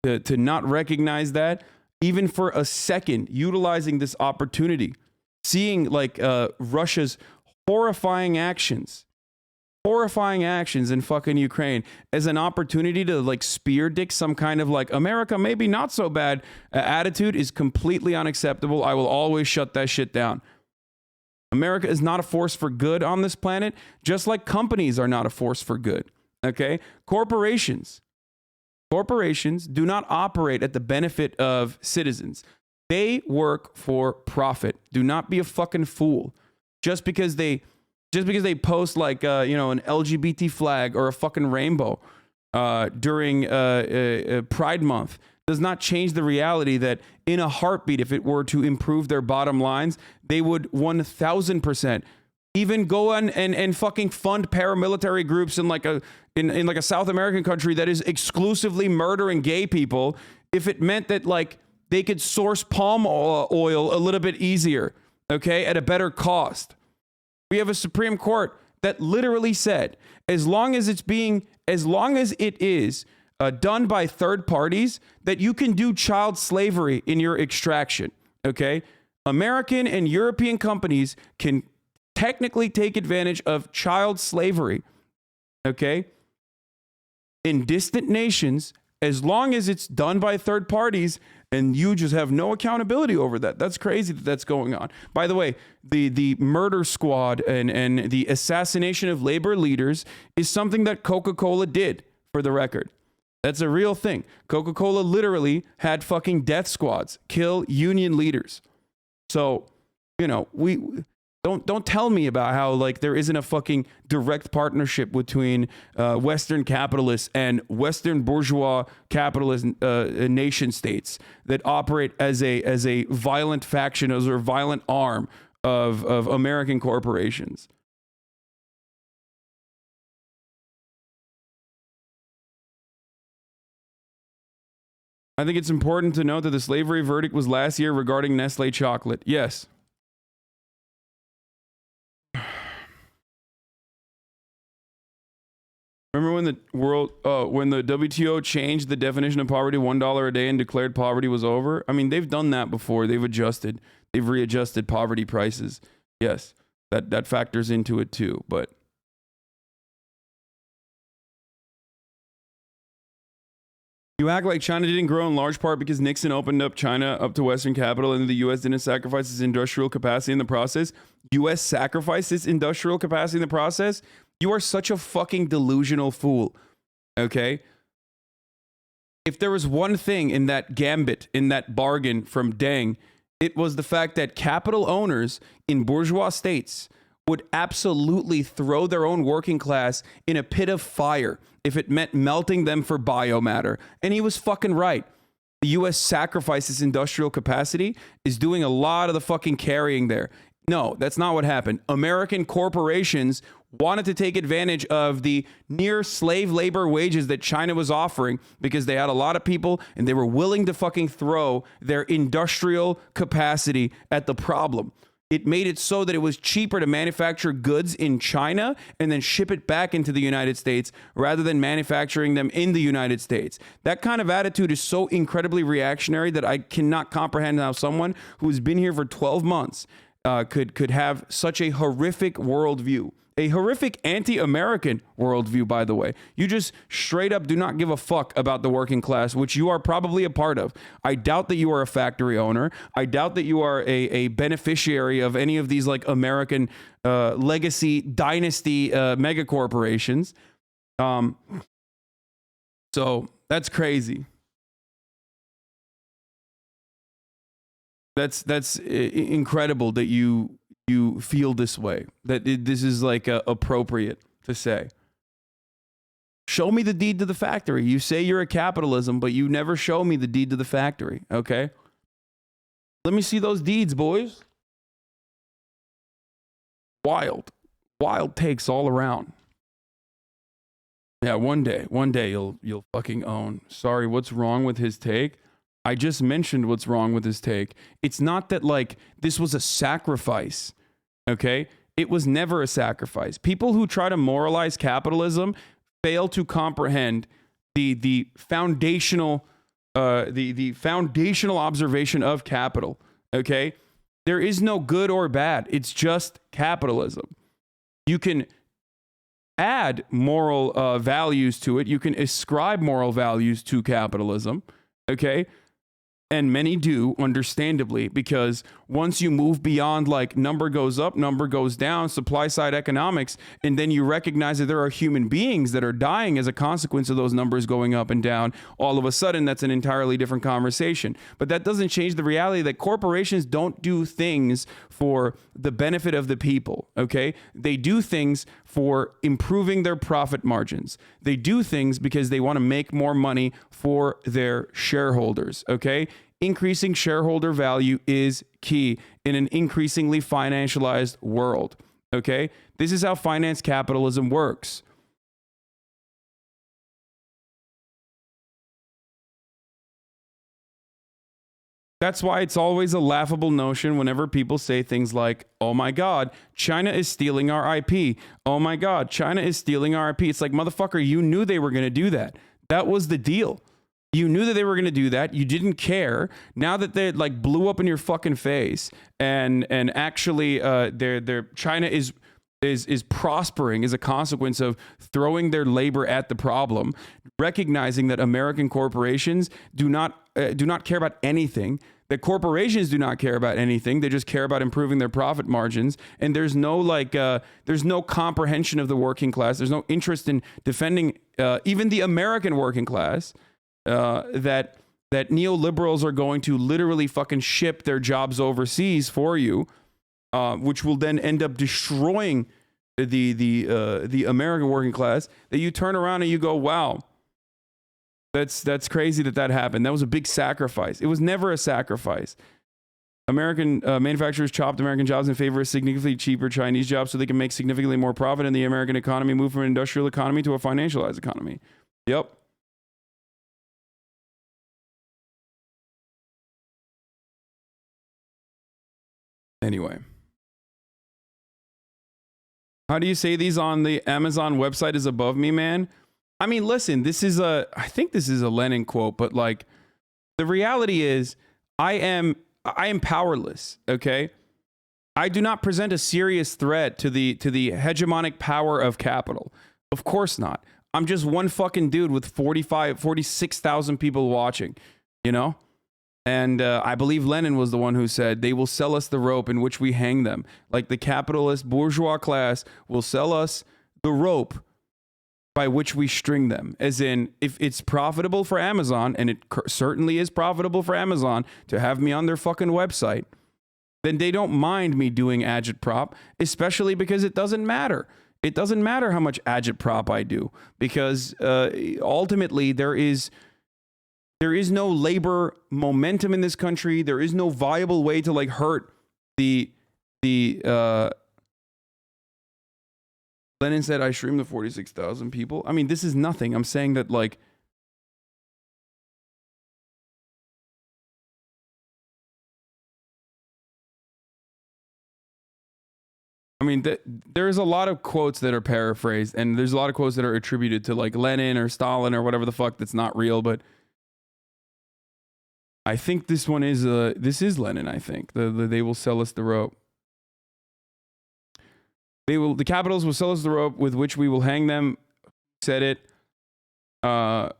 to not recognize that, even for a second, utilizing this opportunity, seeing like Russia's horrifying actions in fucking Ukraine as an opportunity to like spear dick some kind of like America maybe not so bad attitude is completely unacceptable. I will always shut that shit down. America is not a force for good on this planet, just like companies are not a force for good. Okay? Corporations do not operate at the benefit of citizens. They work for profit. Do not be a fucking fool. Just because they post like an LGBT flag or a fucking rainbow during Pride Month does not change the reality that in a heartbeat, if it were to improve their bottom lines, they would 1000% even go on and fucking fund paramilitary groups in like a South American country that is exclusively murdering gay people if it meant that like they could source palm oil a little bit easier, okay, at a better cost. We have a Supreme Court that literally said, as long as it is done by third parties, that you can do child slavery in your extraction, okay? American and European companies can technically take advantage of child slavery, okay, in distant nations, as long as it's done by third parties and you just have no accountability over that. That's crazy that that's going on. By the way, the murder squad and the assassination of labor leaders is something that Coca-Cola did, for the record. That's a real thing. Coca-Cola literally had fucking death squads kill union leaders. So, we don't tell me about how like there isn't a fucking direct partnership between Western capitalists and Western bourgeois capitalist nation states that operate as a violent faction, as a violent arm of American corporations. I think it's important to note that the slavery verdict was last year regarding Nestle chocolate. Yes. Remember when the WTO changed the definition of poverty to $1 a day and declared poverty was over? I mean, they've done that before. They've readjusted poverty prices. Yes, that factors into it too. But you act like China didn't grow in large part because Nixon opened up China up to Western capital and the U.S. didn't sacrifice its industrial capacity in the process. U.S. sacrificed its industrial capacity in the process? You are such a fucking delusional fool, okay? If there was one thing in that gambit, in that bargain from Deng, it was the fact that capital owners in bourgeois states would absolutely throw their own working class in a pit of fire if it meant melting them for biomatter. And he was fucking right. The U.S. sacrifices industrial capacity, is doing a lot of the fucking carrying there. No, that's not what happened. American corporations wanted to take advantage of the near slave labor wages that China was offering because they had a lot of people and they were willing to fucking throw their industrial capacity at the problem. It made it so that it was cheaper to manufacture goods in China and then ship it back into the United States rather than manufacturing them in the United States. That kind of attitude is so incredibly reactionary that I cannot comprehend how someone who's been here for 12 months could have such a horrific worldview. A horrific anti-American worldview, by the way. You just straight up do not give a fuck about the working class, which you are probably a part of. I doubt that you are a factory owner. I doubt that you are a beneficiary of any of these like American legacy dynasty mega corporations. So that's crazy. That's incredible that you feel this way, that this is like appropriate to say. Show me the deed to the factory. You say you're a capitalism, but you never show me the deed to the factory, okay? Let me see those deeds, boys. Wild takes all around. Yeah, one day you'll fucking own. Sorry, what's wrong with his take? I just mentioned what's wrong with his take. It's not that like this was a sacrifice, okay? It was never a sacrifice. People who try to moralize capitalism fail to comprehend the foundational the foundational observation of capital, okay? There is no good or bad. It's just capitalism. You can add moral values to it. You can ascribe moral values to capitalism, okay? And many do, understandably, because once you move beyond like number goes up, number goes down, supply side economics, and then you recognize that there are human beings that are dying as a consequence of those numbers going up and down, all of a sudden that's an entirely different conversation. But that doesn't change the reality that corporations don't do things for the benefit of the people, okay? They do things for improving their profit margins. They do things because they want to make more money for their shareholders, okay? Increasing shareholder value is key in an increasingly financialized world, okay? This is how finance capitalism works. That's why it's always a laughable notion whenever people say things like, oh my God, China is stealing our IP. Oh my God, China is stealing our IP. It's like, motherfucker, you knew they were going to do that. That was the deal. You knew that they were going to do that. You didn't care. Now that they like blew up in your fucking face and actually their China is prospering as a consequence of throwing their labor at the problem, recognizing that American corporations do not care about anything. That corporations do not care about anything. They just care about improving their profit margins. And there's no there's no comprehension of the working class. There's no interest in defending even the American working class. That neoliberals are going to literally fucking ship their jobs overseas for you, which will then end up destroying the American working class. That you turn around and you go, wow, that's crazy that happened. That was a big sacrifice. It was never a sacrifice. American manufacturers chopped American jobs in favor of significantly cheaper Chinese jobs so they can make significantly more profit, and the American economy moved from an industrial economy to a financialized economy. Yep. Anyway, how do you say these on the Amazon website is above me, man? I mean, listen, I think this is a Lenin quote, but like the reality is I am powerless, okay? I do not present a serious threat to the hegemonic power of capital. Of course not. I'm just one fucking dude with 46,000 people watching, you know? And I believe Lenin was the one who said, they will sell us the rope in which we hang them. Like the capitalist bourgeois class will sell us the rope by which we string them. As in, if it's profitable for Amazon, and it certainly is profitable for Amazon to have me on their fucking website, then they don't mind me doing agitprop, especially because it doesn't matter. It doesn't matter how much agitprop I do, because ultimately there is no labor momentum in this country. There is no viable way to like hurt the Lenin said, I streamed to 46,000 people. I mean, this is nothing. I'm saying that like, I mean, there's a lot of quotes that are paraphrased, and there's a lot of quotes that are attributed to like Lenin or Stalin or whatever the fuck that's not real, but I think this one is Lenin. I think they will sell us the rope. The capitals will sell us the rope with which we will hang them. Said it. The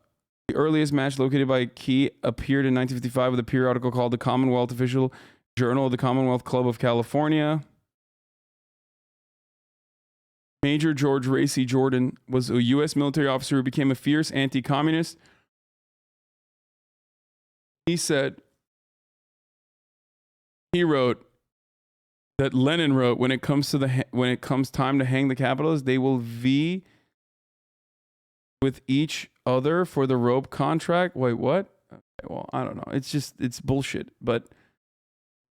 earliest match located by Key appeared in 1955 with a periodical called the Commonwealth Official Journal of the Commonwealth Club of California. Major George Racy Jordan was a U.S. military officer who became a fierce anti-communist. He wrote that Lenin wrote, when it comes time to hang the capitalists, they will vie with each other for the rope contract. Wait, what? Okay, well, I don't know. It's bullshit. But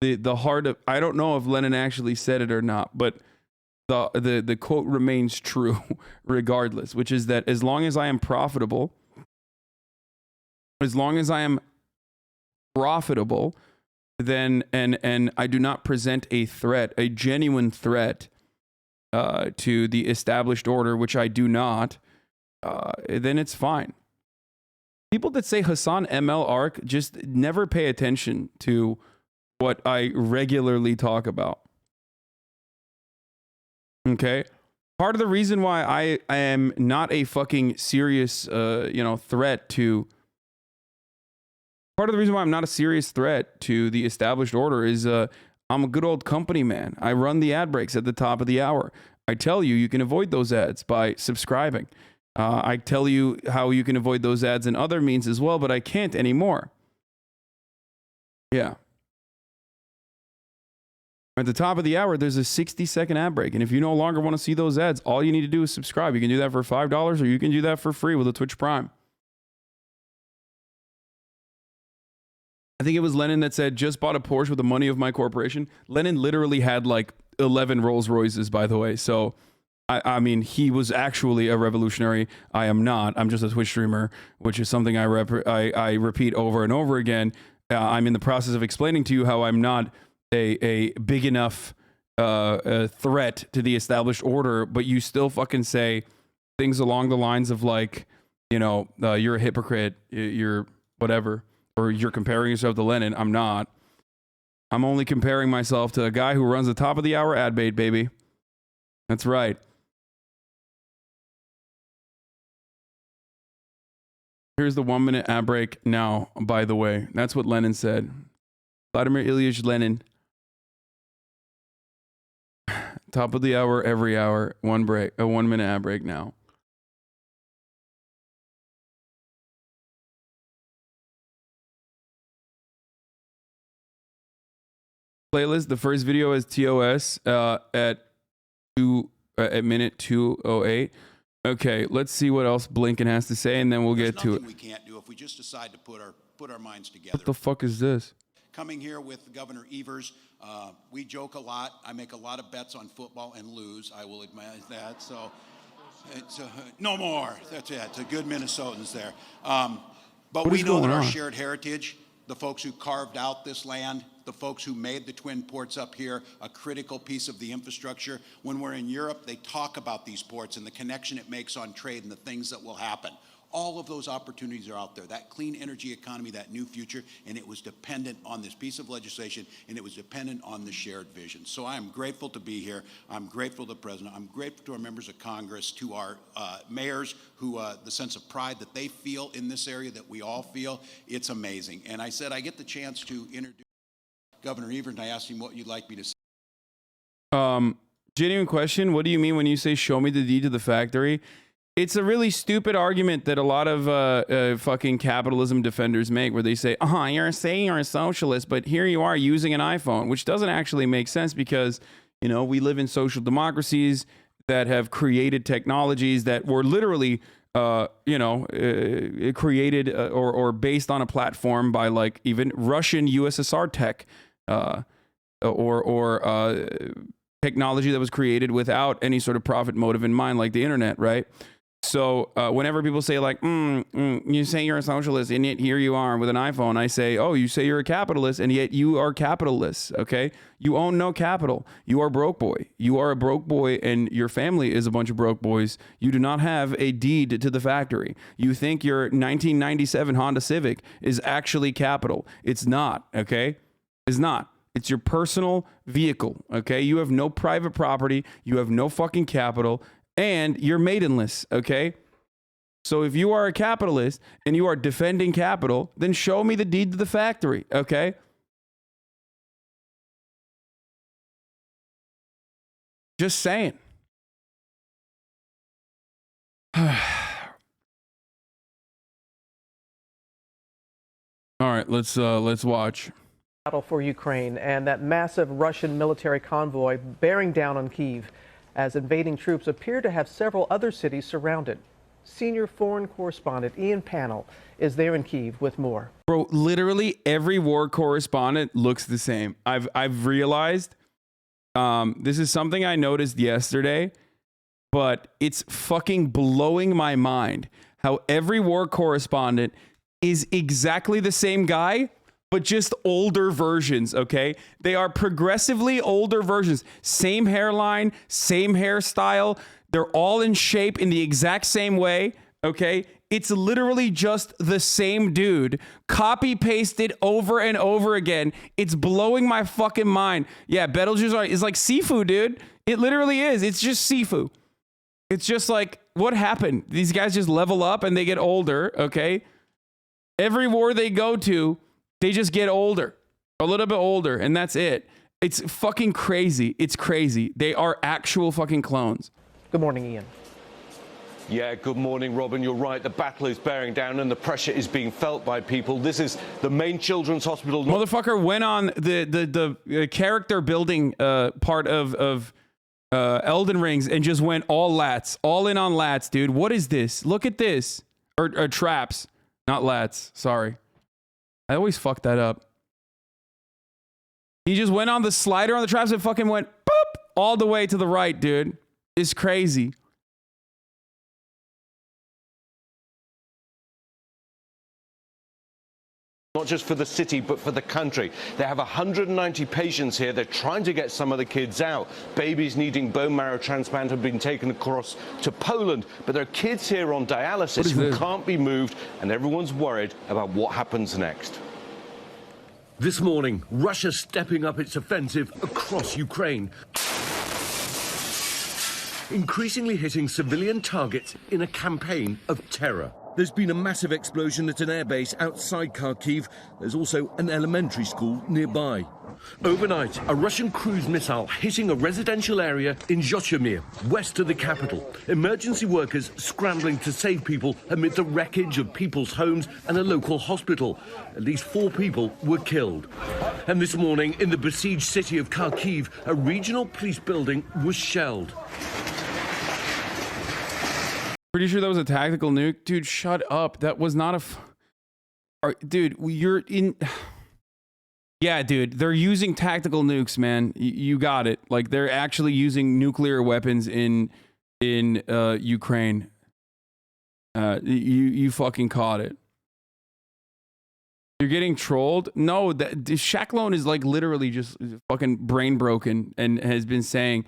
the heart of, I don't know if Lenin actually said it or not, but the quote remains true regardless, which is that as long as I am profitable, then and I do not present a threat, a genuine threat to the established order, which I do not, then it's fine. People that say Hasan ML arc just never pay attention to what I regularly talk about. Okay? Part of the reason why I am not a fucking serious, threat to... Part of the reason why I'm not a serious threat to the established order is I'm a good old company man. I run the ad breaks at the top of the hour. I tell you, you can avoid those ads by subscribing. I tell you how you can avoid those ads in other means as well, but I can't anymore. Yeah. At the top of the hour, there's a 60-second ad break. And if you no longer want to see those ads, all you need to do is subscribe. You can do that for $5 or you can do that for free with a Twitch Prime. I think it was Lenin that said, just bought a Porsche with the money of my corporation. Lenin literally had like 11 Rolls Royces, by the way. So, I mean, he was actually a revolutionary. I am not. I'm just a Twitch streamer, which is something I repeat over and over again. I'm in the process of explaining to you how I'm not a big enough threat to the established order, but you still fucking say things along the lines of like, you're a hypocrite, you're whatever, or you're comparing yourself to Lenin. I'm not. I'm only comparing myself to a guy who runs the top of the hour ad bait, baby. That's right. Here's the 1 minute ad break now, by the way. That's what Lenin said. Vladimir Ilyich Lenin. Top of the hour, every hour, 1 minute ad break now. Playlist, the first video is TOS at minute 2:08. Okay, let's see what else Blinken has to say, and then we'll get to it. We can't do if we just decide to put our minds together. What the fuck is this? Coming here with Governor Evers, we joke a lot. I make a lot of bets on football and lose. I will admit that. So, it's no more. That's it. It's a good Minnesotans there. But we know that our shared heritage, the folks who carved out this land, the folks who made the twin ports up here, a critical piece of the infrastructure. When we're in Europe, they talk about these ports and the connection it makes on trade and the things that will happen. All of those opportunities are out there, that clean energy economy, that new future, and it was dependent on this piece of legislation, and it was dependent on the shared vision. So I am grateful to be here. I'm grateful to the President. I'm grateful to our members of Congress, to our mayors, who the sense of pride that they feel in this area, that we all feel. It's amazing. And I said I get the chance to introduce Governor Evers, and I asked him what you'd like me to say. Genuine question. What do you mean when you say show me the deed to the factory? It's a really stupid argument that a lot of fucking capitalism defenders make, where they say, you're saying you're a socialist, but here you are using an iPhone, which doesn't actually make sense because, we live in social democracies that have created technologies that were literally, created or based on a platform by like even Russian USSR tech or technology that was created without any sort of profit motive in mind, like the internet, right? So whenever people say like, you say you're a socialist and yet here you are with an iPhone, I say, oh, you say you're a capitalist and yet you are capitalist, okay? You own no capital. You are broke boy. You are a broke boy and your family is a bunch of broke boys. You do not have a deed to the factory. You think your 1997 Honda Civic is actually capital. It's not, okay? It's not. It's your personal vehicle, okay? You have no private property. You have no fucking capital. And you're maidenless, okay? So if you are a capitalist and you are defending capital, then show me the deed to the factory, okay? Just saying. All right, let's watch. Battle for Ukraine and that massive Russian military convoy bearing down on Kyiv, as invading troops appear to have several other cities surrounded. Senior foreign correspondent Ian Pannell is there in Kyiv with more. Bro, literally every war correspondent looks the same. I've realized This is something I noticed yesterday, but it's fucking blowing my mind how every war correspondent is exactly the same guy, but just older versions, okay? They are progressively older versions. Same hairline, same hairstyle. They're all in shape in the exact same way, okay? It's literally just the same dude, copy pasted over and over again. It's blowing my fucking mind. Yeah, Betelgeuse is like Sifu, dude. It literally is. It's just Sifu. It's just like, what happened? These guys just level up and they get older, okay? Every war they go to, they just get older, a little bit older, and that's it. It's fucking crazy. It's crazy. They are actual fucking clones. Good morning, Ian. Yeah, good morning, Robin. You're right. The battle is bearing down and the pressure is being felt by people. This is the main children's hospital. Motherfucker went on the character building part of Elden Rings and just went all lats, all in on lats, dude. What is this? Look at this. Or traps, not lats. Sorry. I always fuck that up. He just went on the slider on the traps and fucking went boop all the way to the right, dude. It's crazy. Not just for the city, but for the country. They have 190 patients here. They're trying to get some of the kids out. Babies needing bone marrow transplant have been taken across to Poland, but there are kids here on dialysis who can't be moved, and everyone's worried about what happens next. This morning, Russia stepping up its offensive across Ukraine, increasingly hitting civilian targets in a campaign of terror. There's been a massive explosion at an airbase outside Kharkiv. There's also an elementary school nearby. Overnight, a Russian cruise missile hitting a residential area in Zhytomyr, west of the capital. Emergency workers scrambling to save people amid the wreckage of people's homes and a local hospital. At least 4 people were killed. And this morning, in the besieged city of Kharkiv, a regional police building was shelled. Pretty sure that was a tactical nuke. Dude, shut up. That was not a... Dude, you're in... Yeah, dude, they're using tactical nukes, man. You got it. Like, they're actually using nuclear weapons in Ukraine. You fucking caught it. You're getting trolled? No, Shaklone is like literally just fucking brain broken and has been saying...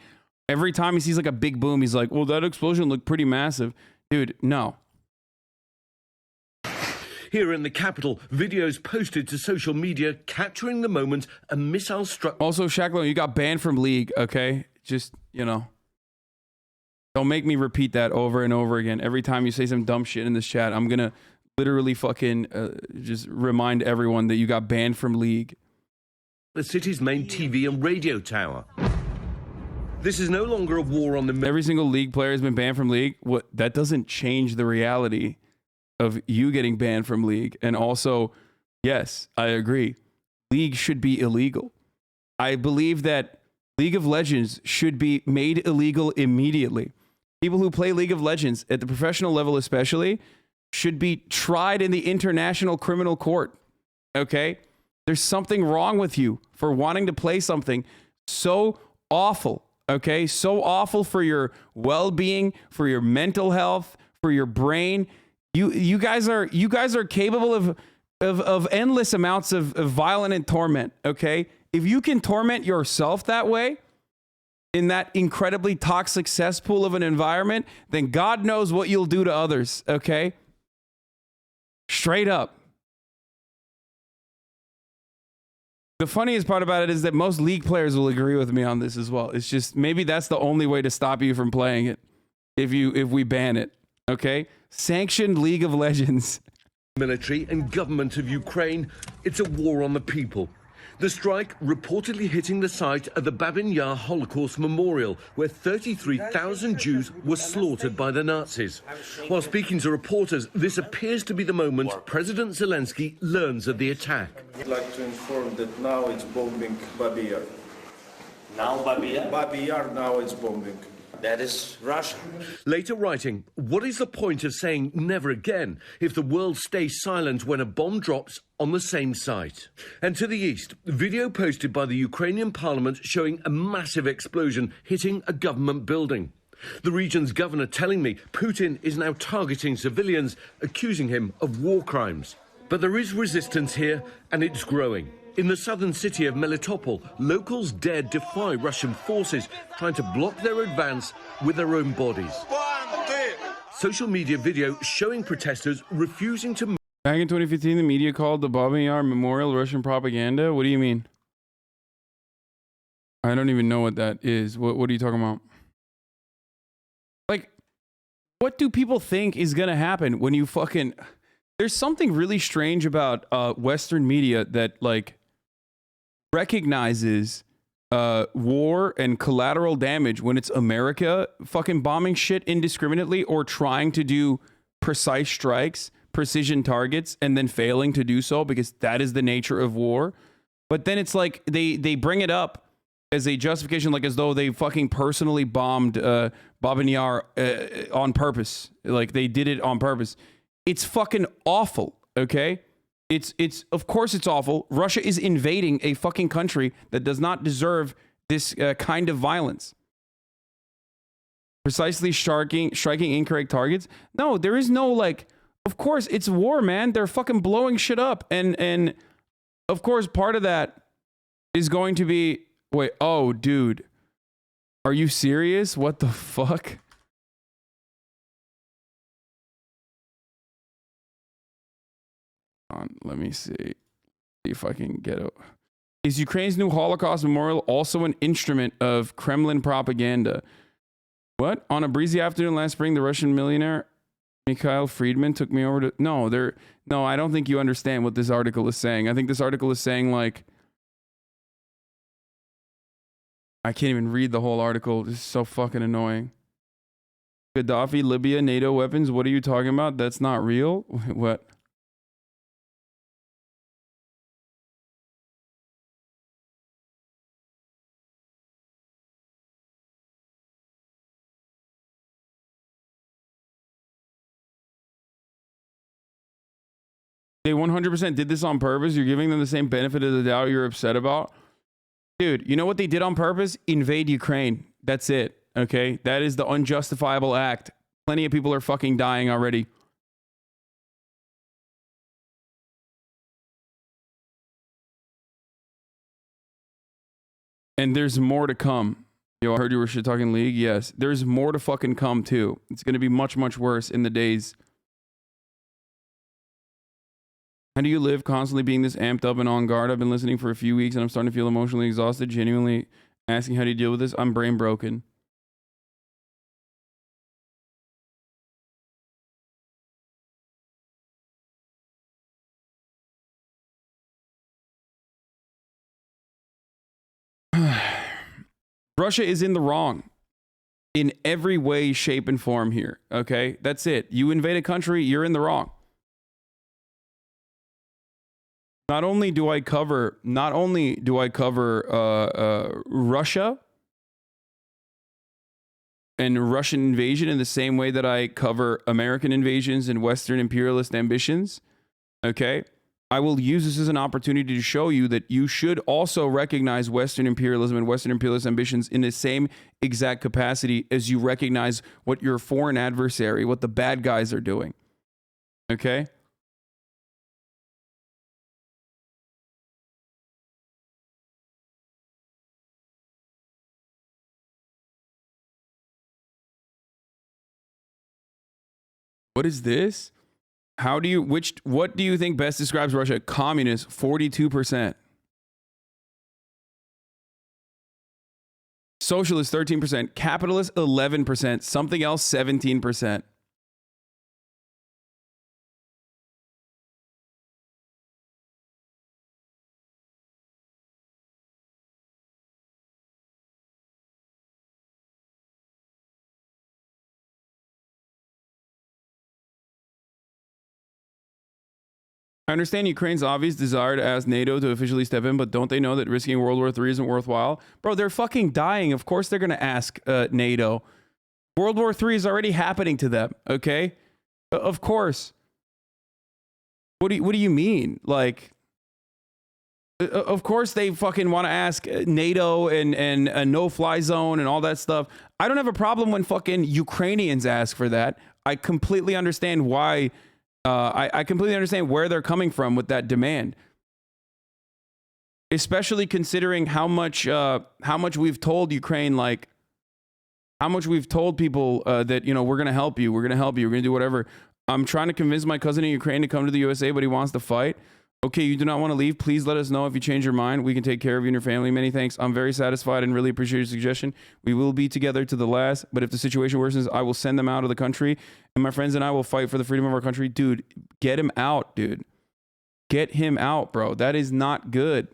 Every time he sees like a big boom, he's like, well, that explosion looked pretty massive. Dude, no. Here in the capital, videos posted to social media capturing the moment a missile struck. Also, Shaklone, you got banned from League, okay? Just, you know. Don't make me repeat that over and over again. Every time you say some dumb shit in this chat, I'm going to literally fucking just remind everyone that you got banned from League. The city's main TV and radio tower. This is no longer a war on the... Every single League player has been banned from League. What? That doesn't change the reality of you getting banned from League. And also, yes, I agree. League should be illegal. I believe that League of Legends should be made illegal immediately. People who play League of Legends, at the professional level especially, should be tried in the International Criminal Court. Okay? There's something wrong with you for wanting to play something so awful. Okay, so awful for your well-being, for your mental health, for your brain. You guys are capable of endless amounts of violent and torment. Okay, if you can torment yourself that way in that incredibly toxic cesspool of an environment, then God knows what you'll do to others. Okay, straight up. The funniest part about it is that most League players will agree with me on this as well. It's just maybe that's the only way to stop you from playing it if we ban it. Okay? Sanctioned League of Legends. Military and government of Ukraine, it's a war on the people. The strike reportedly hitting the site of the Babin Yar Holocaust Memorial, where 33,000 Jews were slaughtered by the Nazis. While speaking to reporters, this appears to be the moment President Zelensky learns of the attack. I'd like to inform that now it's bombing Babi Yar. Now Babi Yar? Babi Yar, now it's bombing. That is Russia. Later writing, what is the point of saying never again if the world stays silent when a bomb drops on the same site? And to the east, video posted by the Ukrainian parliament showing a massive explosion hitting a government building. The region's governor telling me Putin is now targeting civilians, accusing him of war crimes. But there is resistance here, and it's growing. In the southern city of Melitopol, locals dared defy Russian forces, trying to block their advance with their own bodies. Social media video showing protesters refusing to... Back in 2015, the media called the Babi Yar Memorial Russian propaganda. What do you mean? I don't even know what that is. What are you talking about? Like, what do people think is going to happen when you fucking... There's something really strange about Western media that, like, recognizes war and collateral damage when it's America fucking bombing shit indiscriminately or trying to do precise strikes, precision targets, and then failing to do so because that is the nature of war. But then it's like they bring it up as a justification, like as though they fucking personally bombed Babi Yar on purpose. Like they did it on purpose. It's fucking awful, okay? It's of course it's awful. Russia is invading a fucking country that does not deserve this kind of violence. Precisely striking incorrect targets. No, there is no, like, of course it's war, man. They're fucking blowing shit up. And of course part of that is going to be, wait, oh dude, are you serious? What the fuck? Let me see if I can get it. Is Ukraine's new Holocaust memorial also an instrument of Kremlin propaganda? What? On a breezy afternoon last spring, the Russian millionaire Mikhail Friedman took me over to... No, I don't think you understand what this article is saying. I think this article is saying, like... I can't even read the whole article. This is so fucking annoying. Gaddafi, Libya, NATO weapons. What are you talking about? That's not real? What? They 100% did this on purpose. You're giving them the same benefit of the doubt you're upset about. Dude, you know what they did on purpose? Invade Ukraine. That's it. Okay? That is the unjustifiable act. Plenty of people are fucking dying already. And there's more to come. Yo, I heard you were shit talking league. Yes. There's more to fucking come too. It's going to be much, much worse in the days. How do you live constantly being this amped up and on guard? I've been listening for a few weeks and I'm starting to feel emotionally exhausted. Genuinely asking how do you deal with this? I'm brain broken. Russia is in the wrong in every way, shape, and form here. Okay? That's it. You invade a country, you're in the wrong. Not only do I cover Russia and Russian invasion in the same way that I cover American invasions and Western imperialist ambitions, okay? I will use this as an opportunity to show you that you should also recognize Western imperialism and Western imperialist ambitions in the same exact capacity as you recognize what your foreign adversary, what the bad guys are doing, okay? What is this? What do you think best describes Russia? Communist, 42%. Socialist, 13%. Capitalist, 11%. Something else, 17%. I understand Ukraine's obvious desire to ask NATO to officially step in, but don't they know that risking World War III isn't worthwhile? Bro, they're fucking dying. Of course they're going to ask NATO World War III is already happening to them, okay? Of course. What do you mean? Like, of course they fucking want to ask NATO and a no-fly zone and all that stuff. I don't have a problem when fucking Ukrainians ask for that. I completely understand why. I completely understand where they're coming from with that demand, especially considering how much we've told Ukraine, like how much we've told people that, you know, we're gonna help you, we're gonna do whatever. I'm trying to convince my cousin in Ukraine to come to the USA, but he wants to fight. Okay, you do not want to leave. Please let us know if you change your mind. We can take care of you and your family. Many thanks. I'm very satisfied and really appreciate your suggestion. We will be together to the last, but if the situation worsens, I will send them out of the country, and my friends and I will fight for the freedom of our country. Dude, get him out, dude. Get him out, bro. That is not good.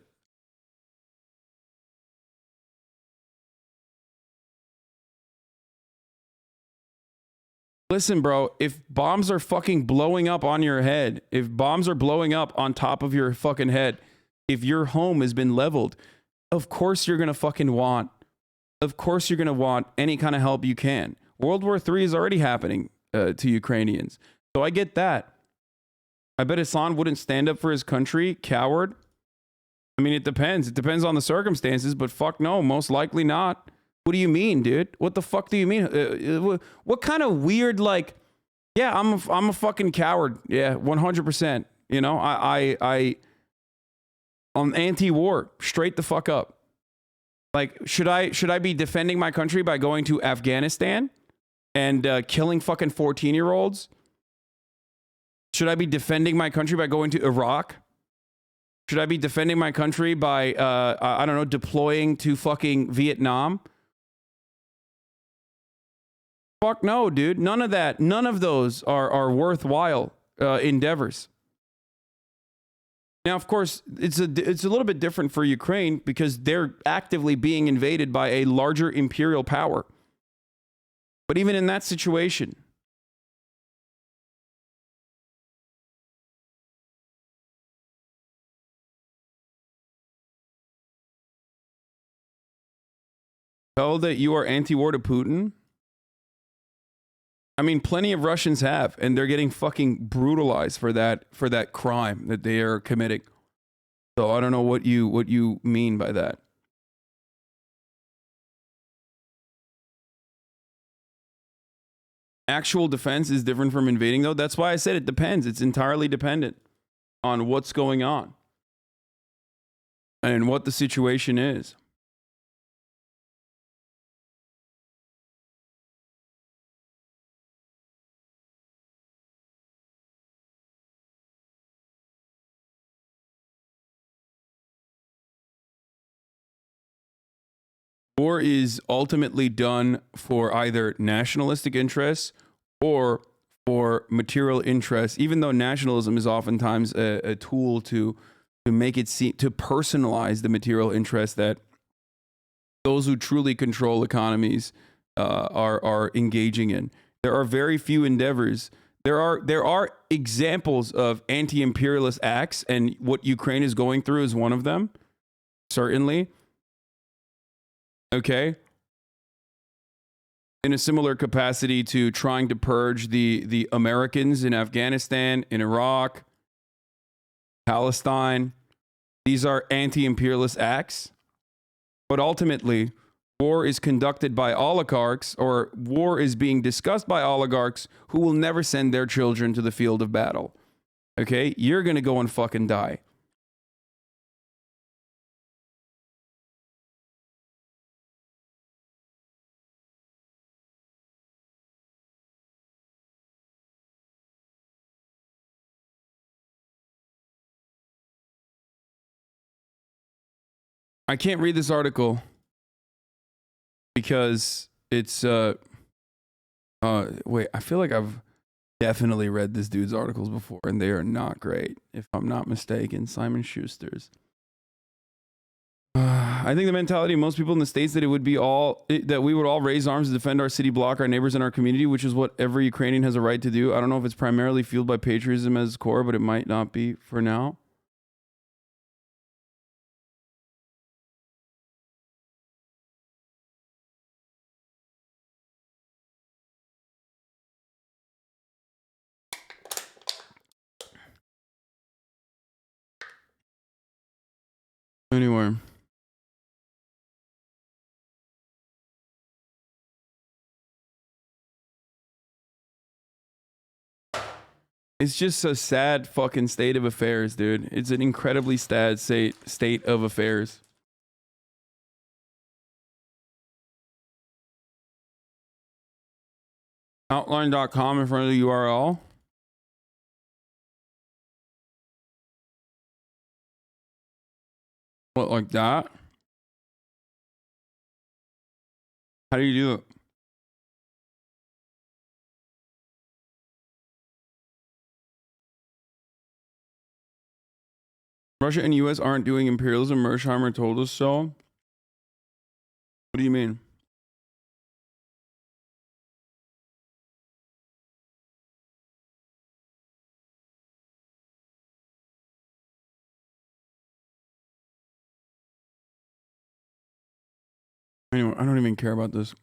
Listen, bro, if bombs are fucking blowing up on your head, if bombs are blowing up on top of your fucking head, if your home has been leveled, of course you're going to fucking want, any kind of help you can. World War III is already happening to Ukrainians. So I get that. I bet Hasan wouldn't stand up for his country, coward. I mean, it depends. It depends on the circumstances, but fuck no, most likely not. What do you mean, dude? What the fuck do you mean? What kind of weird, like, yeah, I'm a fucking coward. Yeah, 100%. You know, I'm anti-war, straight the fuck up. Like, should I be defending my country by going to Afghanistan and killing fucking 14-year-olds? Should I be defending my country by going to Iraq? Should I be defending my country by, I don't know, deploying to fucking Vietnam? Fuck no, dude. None of that. None of those are worthwhile endeavors. Now, of course, it's a little bit different for Ukraine because they're actively being invaded by a larger imperial power. But even in that situation, tell that you are anti-war to Putin. I mean, plenty of Russians have, and they're getting fucking brutalized for that crime that they are committing. So I don't know what you mean by that. Actual defense is different from invading, though. That's why I said it depends. It's entirely dependent on what's going on and what the situation is. War is ultimately done for either nationalistic interests or for material interests, even though nationalism is oftentimes a tool to make it seem, to personalize the material interests that those who truly control economies are engaging in. There are very few endeavors. There are examples of anti-imperialist acts, and what Ukraine is going through is one of them, certainly. Okay, in a similar capacity to trying to purge the Americans in Afghanistan, in Iraq, Palestine. These are anti-imperialist acts. But ultimately, war is conducted by oligarchs, or war is being discussed by oligarchs who will never send their children to the field of battle. Okay, you're going to go and fucking die. I can't read this article because it's wait, I feel like I've definitely read this dude's articles before and they are not great, if I'm not mistaken. Simon Schuster's. I think the mentality of most people in the States that that we would all raise arms to defend our city block, our neighbors, and our community, which is what every Ukrainian has a right to do. I don't know if it's primarily fueled by patriotism as its core, but it might not be for now. It's just a sad fucking state of affairs, dude. It's an incredibly sad state of affairs. Outline.com in front of the URL. What, like that? How do you do it? Russia and US aren't doing imperialism. Mearsheimer told us so. What do you mean? Anyway, I don't even care about this.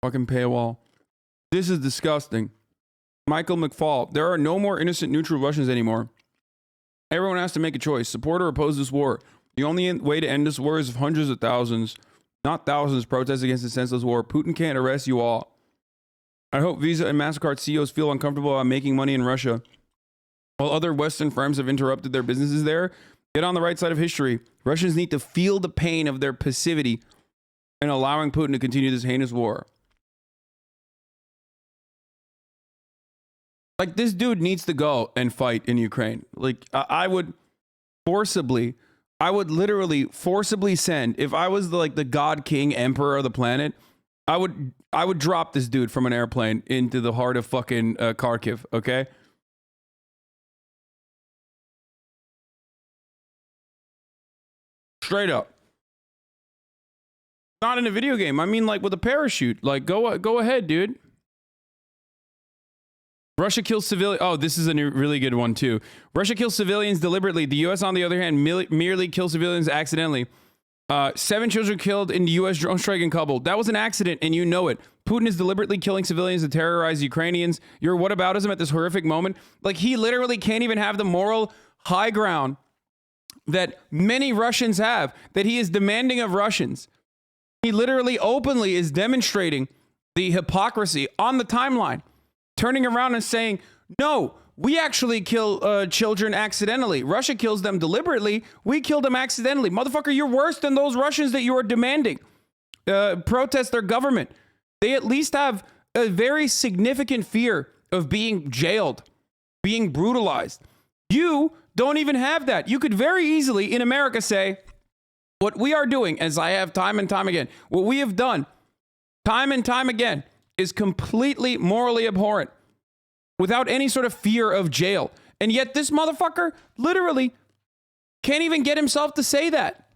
Fucking paywall. This is disgusting. Michael McFaul. There are no more innocent neutral Russians anymore. Everyone has to make a choice. Support or oppose this war. The only way to end this war is if hundreds of thousands, not thousands, protest against the senseless war. Putin can't arrest you all. I hope Visa and MasterCard CEOs feel uncomfortable about making money in Russia. While other Western firms have interrupted their businesses there, get on the right side of history. Russians need to feel the pain of their passivity and allowing Putin to continue this heinous war. Like, this dude needs to go and fight in Ukraine. Like, I would literally forcibly send, if I was the God King Emperor of the planet, I would drop this dude from an airplane into the heart of fucking Kharkiv, okay? Straight up. Not in a video game. I mean, like, with a parachute. Like, go ahead, dude. Russia kills civilians. Oh, this is a really good one, too. Russia kills civilians deliberately. The U.S., on the other hand, merely kills civilians accidentally. 7 children killed in the U.S. drone strike in Kabul. That was an accident, and you know it. Putin is deliberately killing civilians to terrorize Ukrainians. Your whataboutism at this horrific moment. Like, he literally can't even have the moral high ground that many Russians have, that he is demanding of Russians. He literally openly is demonstrating the hypocrisy on the timeline. Turning around and saying, no, we actually kill children accidentally. Russia kills them deliberately. We kill them accidentally. Motherfucker, you're worse than those Russians that you are demanding. Protest their government. They at least have a very significant fear of being jailed, being brutalized. You don't even have that. You could very easily in America say, what we are doing, as I have time and time again, what we have done time and time again is completely morally abhorrent without any sort of fear of jail. And yet this motherfucker literally can't even get himself to say that.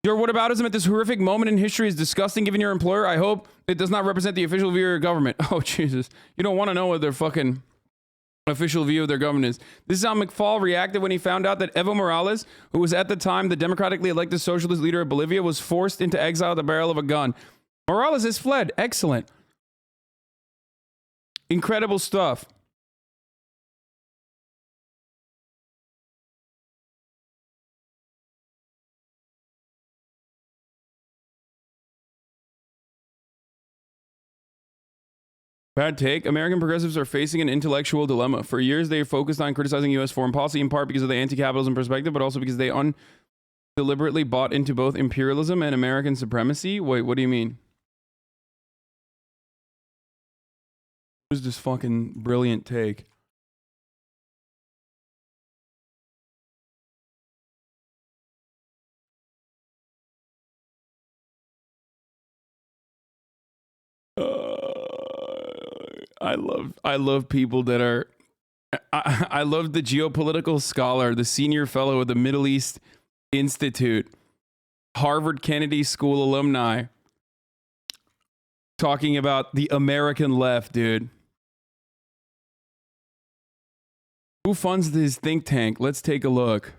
Your whataboutism at this horrific moment in history is disgusting given your employer. I hope it does not represent the official view of your government. Oh, Jesus. You don't want to know what their fucking official view of their government is. This is how McFaul reacted when he found out that Evo Morales, who was at the time the democratically elected socialist leader of Bolivia, was forced into exile at the barrel of a gun. Morales has fled. Excellent. Incredible stuff. Bad take. American progressives are facing an intellectual dilemma. For years, they focused on criticizing U.S. foreign policy, in part because of the anti-capitalism perspective, but also because they deliberately bought into both imperialism and American supremacy. Wait, what do you mean? Who's this fucking brilliant take? I love people that are. I love the geopolitical scholar, the senior fellow at the Middle East Institute, Harvard Kennedy School alumni, talking about the American left, dude. Who funds this think tank? Let's take a look.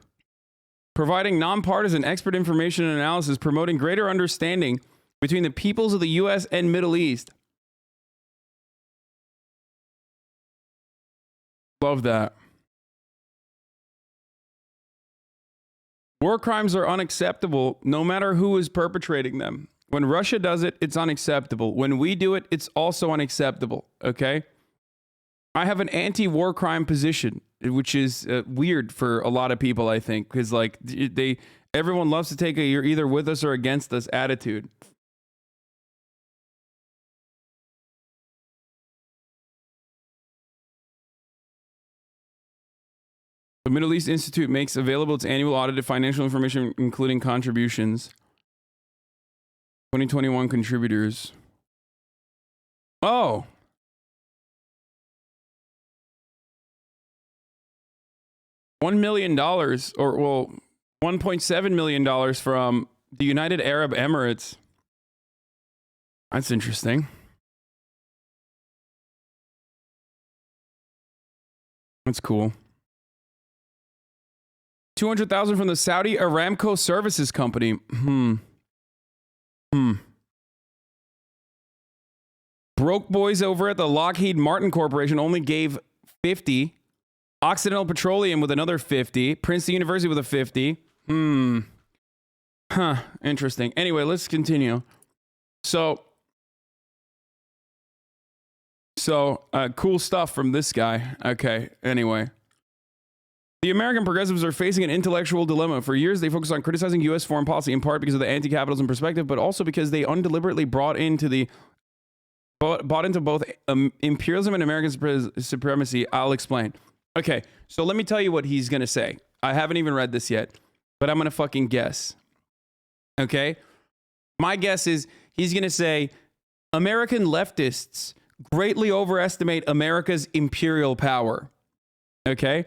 Providing nonpartisan expert information and analysis, promoting greater understanding between the peoples of the U.S. and Middle East. Love that. War crimes are unacceptable no matter who is perpetrating them. When Russia does it, it's unacceptable. When we do it, it's also unacceptable. Okay? I have an anti-war crime position, which is weird for a lot of people, I think, because like everyone loves to take a "you're either with us or against us" attitude. The Middle East Institute makes available its annual audited financial information, including contributions. 2021 contributors. Oh. $1 million, or well, $1.7 million from the United Arab Emirates. That's interesting. That's cool. 200,000 from the Saudi Aramco Services Company. Broke boys over at the Lockheed Martin Corporation only gave 50. Occidental Petroleum with another 50. Princeton University with a 50. Interesting. Anyway, let's continue. So cool stuff from this guy. Okay, anyway. The American progressives are facing an intellectual dilemma. For years, they focused on criticizing U.S. foreign policy, in part because of the anti-capitalism perspective, but also because they undeliberately bought into both imperialism and American supremacy. I'll explain. Okay, so let me tell you what he's going to say. I haven't even read this yet, but I'm going to fucking guess. Okay? My guess is he's going to say American leftists greatly overestimate America's imperial power. Okay?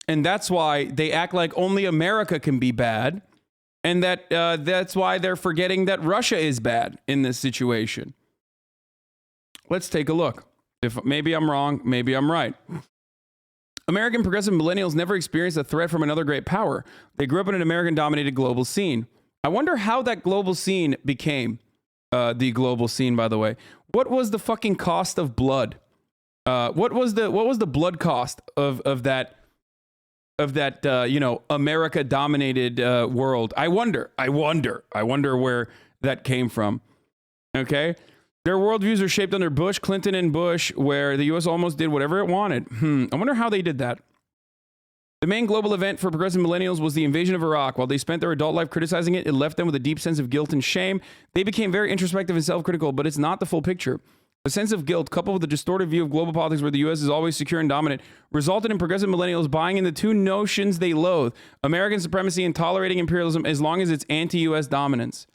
And that's why they act like only America can be bad. And that's why they're forgetting that Russia is bad in this situation. Let's take a look. If maybe I'm wrong, maybe I'm right. American progressive millennials never experienced a threat from another great power. They grew up in an American-dominated global scene. I wonder how that global scene became the global scene, by the way. What was the fucking cost of blood? What was the blood cost of that America-dominated world? I wonder where that came from. Okay? Their worldviews are shaped under Bush, Clinton, and Bush, where the U.S. almost did whatever it wanted. I wonder how they did that. The main global event for progressive millennials was the invasion of Iraq. While they spent their adult life criticizing it, it left them with a deep sense of guilt and shame. They became very introspective and self-critical, but it's not the full picture. The sense of guilt, coupled with a distorted view of global politics where the U.S. is always secure and dominant, resulted in progressive millennials buying into two notions they loathe: American supremacy and tolerating imperialism as long as it's anti-U.S. dominance.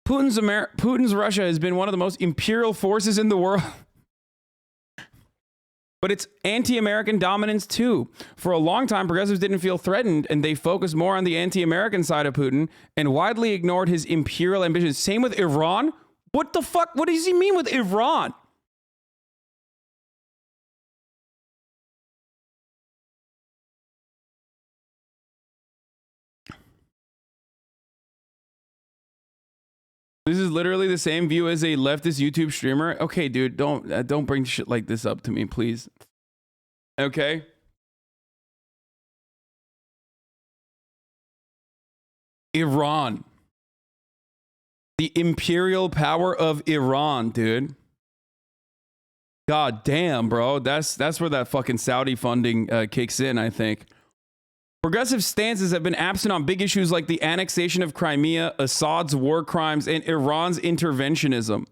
Putin's Russia has been one of the most imperial forces in the world. But it's anti-American dominance too. For a long time, progressives didn't feel threatened, and they focused more on the anti-American side of Putin and widely ignored his imperial ambitions. Same with Iran. What the fuck? What does he mean with Iran? This is literally the same view as a leftist YouTube streamer. Okay, dude, don't bring shit like this up to me, please. Okay? Iran. The imperial power of Iran, dude. God damn, bro. That's where that fucking Saudi funding kicks in, I think. Progressive stances have been absent on big issues like the annexation of Crimea, Assad's war crimes, and Iran's interventionism.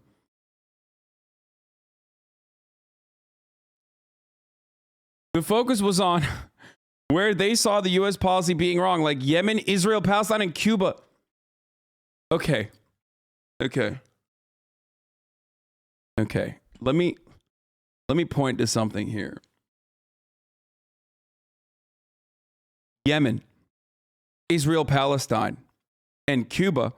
The focus was on where they saw the U.S. policy being wrong, like Yemen, Israel, Palestine, and Cuba. Okay. Let me point to something here. Yemen, Israel, Palestine, and Cuba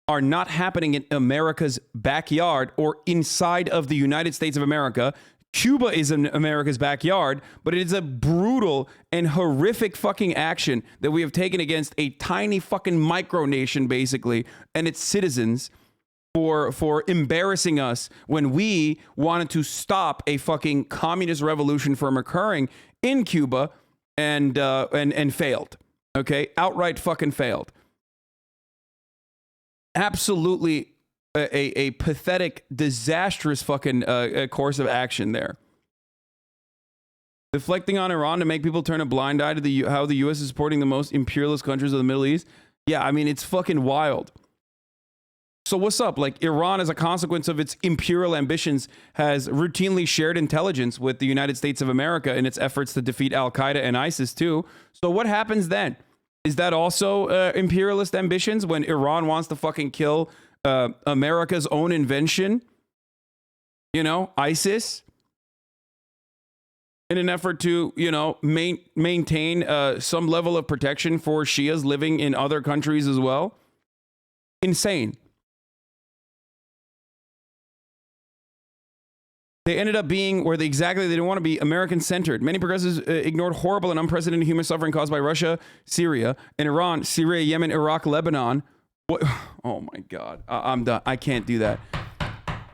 are not happening in America's backyard or inside of the United States of America. Cuba is in America's backyard, but it is a brutal and horrific fucking action that we have taken against a tiny fucking micronation, basically, and its citizens for embarrassing us when we wanted to stop a fucking communist revolution from occurring in Cuba and failed. Okay? Outright fucking failed. Absolutely a pathetic, disastrous fucking course of action there. Deflecting on Iran to make people turn a blind eye to how the U.S. is supporting the most imperialist countries of the Middle East. Yeah, I mean, it's fucking wild. So what's up? Like, Iran, as a consequence of its imperial ambitions, has routinely shared intelligence with the United States of America in its efforts to defeat Al-Qaeda and ISIS too. So what happens then? Is that also imperialist ambitions when Iran wants to fucking kill America's own invention? You know, ISIS? In an effort to, you know, maintain some level of protection for Shias living in other countries as well? Insane. They ended up being where they didn't want to be, American-centered. Many progressives ignored horrible and unprecedented human suffering caused by Russia, Syria, and Iran, Syria, Yemen, Iraq, Lebanon. What? Oh my God. I'm done. I can't do that.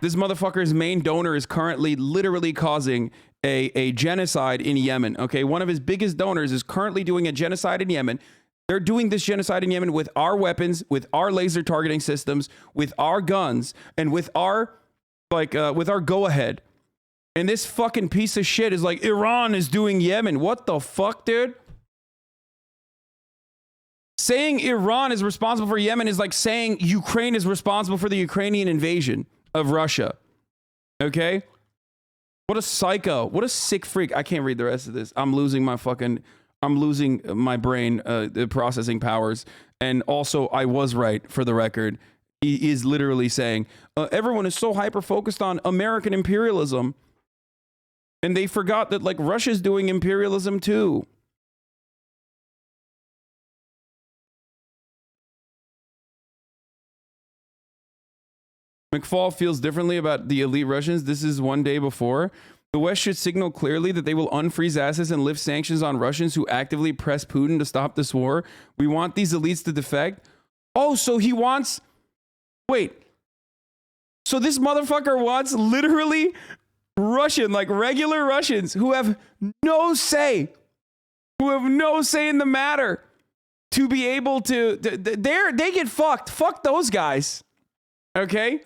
This motherfucker's main donor is currently literally causing a genocide in Yemen. Okay, one of his biggest donors is currently doing a genocide in Yemen. They're doing this genocide in Yemen with our weapons, with our laser targeting systems, with our guns, and with our go-ahead. And this fucking piece of shit is like, Iran is doing Yemen. What the fuck, dude? Saying Iran is responsible for Yemen is like saying Ukraine is responsible for the Ukrainian invasion of Russia. Okay? What a psycho. What a sick freak. I can't read the rest of this. I'm losing my brain, the processing powers. And also, I was right, for the record. He is literally saying, everyone is so hyper-focused on American imperialism. And they forgot that, like, Russia's doing imperialism too. McFaul feels differently about the elite Russians. This is one day before. The West should signal clearly that they will unfreeze assets and lift sanctions on Russians who actively press Putin to stop this war. We want these elites to defect. Oh, so he wants... Wait. So this motherfucker wants literally... Russian, like regular Russians who have no say in the matter to be able to, they get fucked. Fuck those guys. Okay?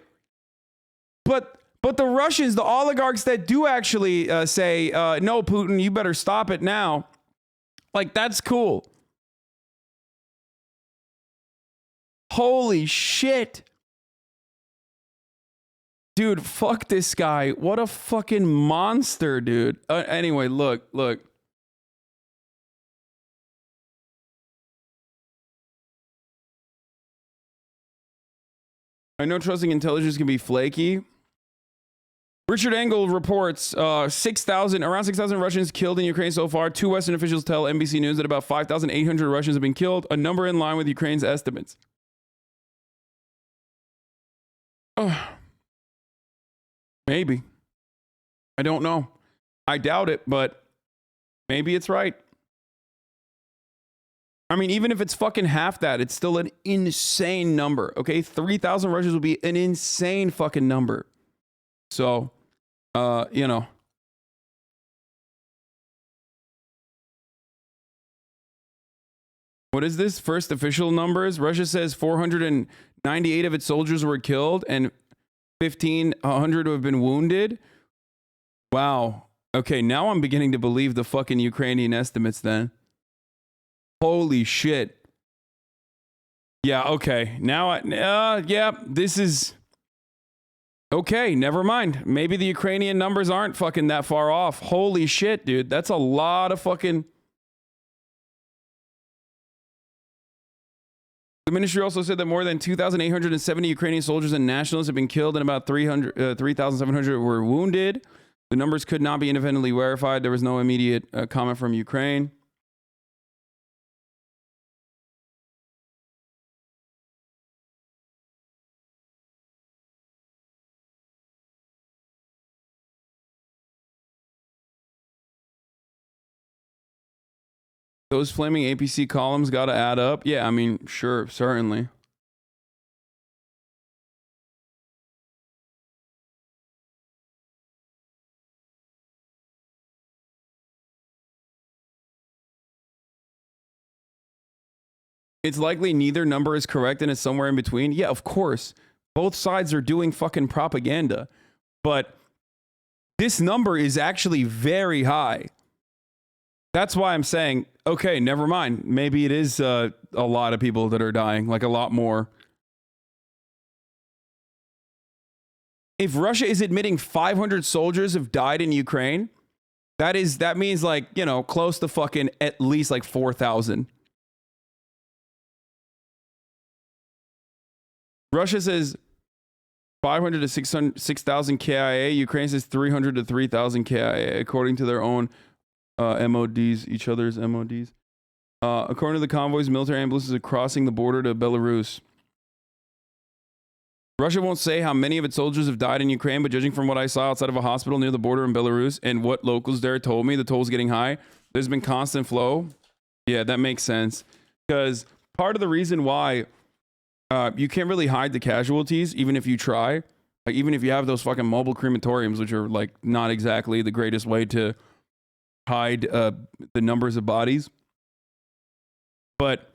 But the Russians, the oligarchs that do actually say, no, Putin, you better stop it now. Like, that's cool. Holy shit. Dude, fuck this guy. What a fucking monster, dude. Anyway, look. I know trusting intelligence can be flaky. Richard Engel reports around 6,000 Russians killed in Ukraine so far. 2 Western officials tell NBC News that about 5,800 Russians have been killed, a number in line with Ukraine's estimates. Maybe. I don't know. I doubt it, but maybe it's right. I mean, even if it's fucking half that, it's still an insane number, okay? 3,000 Russians would be an insane fucking number. So, you know. What is this? First official numbers. Russia says 498 of its soldiers were killed and 1,500 have been wounded. Wow. Okay, now I'm beginning to believe the fucking Ukrainian estimates then. Holy shit. Yeah, okay. Now, yeah, this is... Okay, never mind. Maybe the Ukrainian numbers aren't fucking that far off. Holy shit, dude. That's a lot of fucking... The ministry also said that more than 2,870 Ukrainian soldiers and nationalists have been killed and about 3,700 were wounded. The numbers could not be independently verified. There was no immediate comment from Ukraine. Those flaming APC columns got to add up. Yeah, I mean, sure, certainly. It's likely neither number is correct and it's somewhere in between. Yeah, of course. Both sides are doing fucking propaganda. But this number is actually very high. That's why I'm saying, okay, never mind. Maybe it is a lot of people that are dying, like a lot more. If Russia is admitting 500 soldiers have died in Ukraine, that means like, you know, close to fucking at least like 4,000. Russia says 500 to 6,000 KIA. Ukraine says 300 to 3,000 KIA, according to their own MODs, each other's MODs. According to the convoys, military ambulances are crossing the border to Belarus. Russia won't say how many of its soldiers have died in Ukraine, but judging from what I saw outside of a hospital near the border in Belarus and what locals there told me, the toll's getting high. There's been constant flow. Yeah, that makes sense. Because part of the reason why you can't really hide the casualties, even if you try. Like, even if you have those fucking mobile crematoriums, which are like not exactly the greatest way to hide the numbers of bodies. But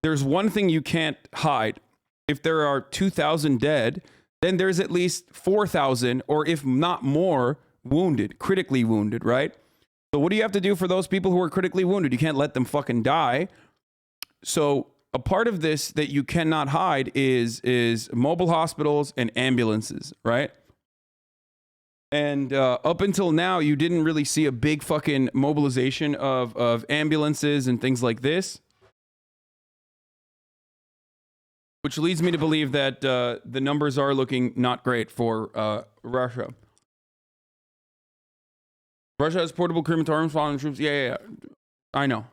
there's one thing you can't hide. If there are 2,000 dead, then there's at least 4,000, or if not more, wounded, critically wounded, right? So what do you have to do for those people who are critically wounded? You can't let them fucking die. So a part of this that you cannot hide is mobile hospitals and ambulances, right? And up until now, you didn't really see a big fucking mobilization of ambulances and things like this. Which leads me to believe that the numbers are looking not great for Russia. Russia has portable crematoriums following troops. Yeah. I know.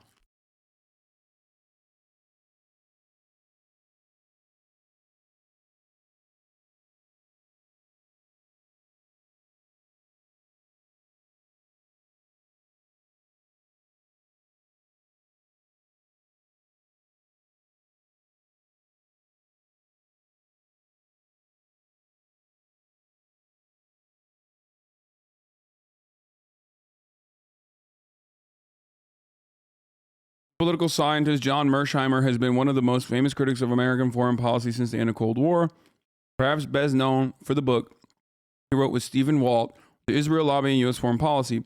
Political scientist John Mearsheimer has been one of the most famous critics of American foreign policy since the end of Cold War, perhaps best known for the book he wrote with Stephen Walt, The Israel Lobby in U.S. Foreign Policy.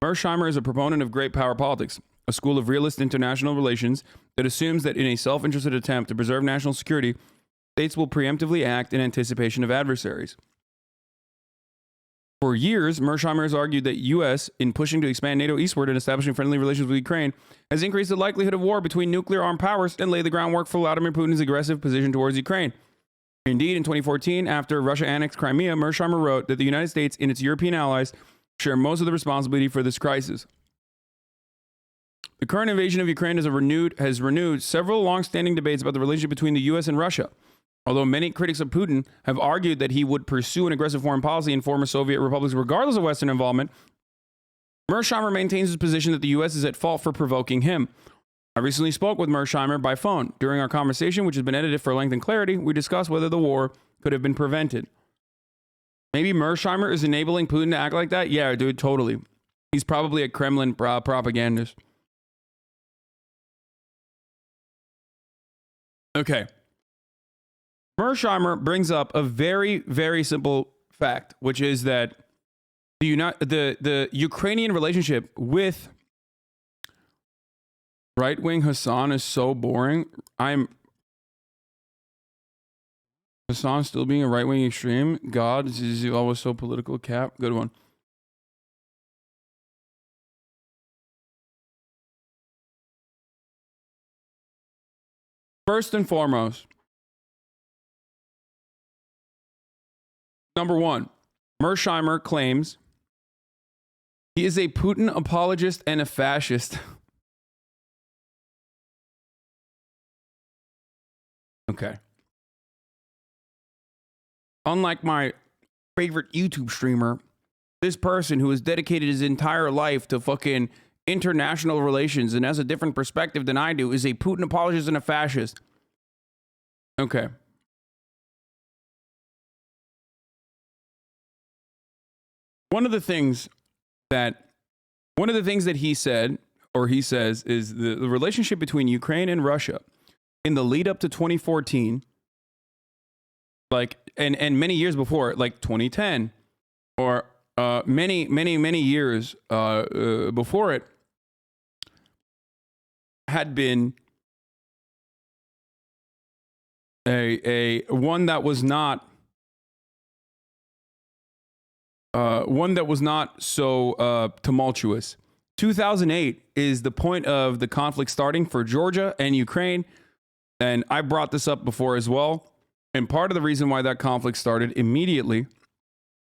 Mearsheimer is a proponent of great power politics, a school of realist international relations that assumes that in a self-interested attempt to preserve national security, states will preemptively act in anticipation of adversaries. For years, Mearsheimer has argued that U.S., in pushing to expand NATO eastward and establishing friendly relations with Ukraine, has increased the likelihood of war between nuclear-armed powers and laid the groundwork for Vladimir Putin's aggressive position towards Ukraine. Indeed, in 2014, after Russia annexed Crimea, Mearsheimer wrote that the United States and its European allies share most of the responsibility for this crisis. The current invasion of Ukraine has renewed several long-standing debates about the relationship between the U.S. and Russia. Although many critics of Putin have argued that he would pursue an aggressive foreign policy in former Soviet republics regardless of Western involvement, Mearsheimer maintains his position that the U.S. is at fault for provoking him. I recently spoke with Mearsheimer by phone. During our conversation, which has been edited for length and clarity, we discussed whether the war could have been prevented. Maybe Mearsheimer is enabling Putin to act like that? Yeah, dude, totally. He's probably a Kremlin propagandist. Okay. Mearsheimer brings up a very, very simple fact, which is that the Ukrainian relationship with right-wing Hasan is so boring. Hasan still being a right-wing extreme. God, is he always so political? Cap, good one. First and foremost, number one, Mearsheimer claims he is a Putin apologist and a fascist. Okay. Unlike my favorite YouTube streamer, this person who has dedicated his entire life to fucking international relations and has a different perspective than I do is a Putin apologist and a fascist. Okay. One of the things that he said, or he says, is the relationship between Ukraine and Russia in the lead up to 2014, like, and many years before, like 2010, or many years before it, had been a one that was not so tumultuous. 2008 is the point of the conflict starting for Georgia and Ukraine, and I brought this up before as well. And part of the reason why that conflict started immediately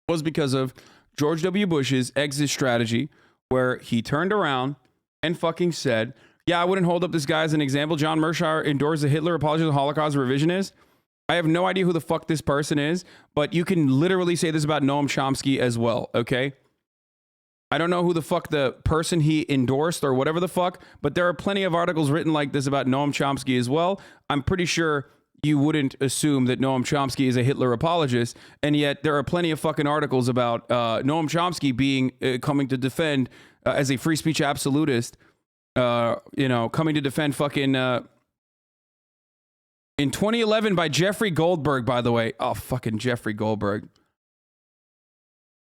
was because of George W. Bush's exit strategy, where he turned around and fucking said, yeah, I wouldn't hold up this guy as an example. John Mearsheimer endorsed the Hitler apology to the Holocaust revisionist. I have no idea who the fuck this person is, but you can literally say this about Noam Chomsky as well, okay? I don't know who the fuck the person he endorsed or whatever the fuck, but there are plenty of articles written like this about Noam Chomsky as well. I'm pretty sure you wouldn't assume that Noam Chomsky is a Hitler apologist, and yet there are plenty of fucking articles about Noam Chomsky being coming to defend as a free speech absolutist, coming to defend fucking in 2011 by Jeffrey Goldberg, by the way. Oh, fucking Jeffrey Goldberg.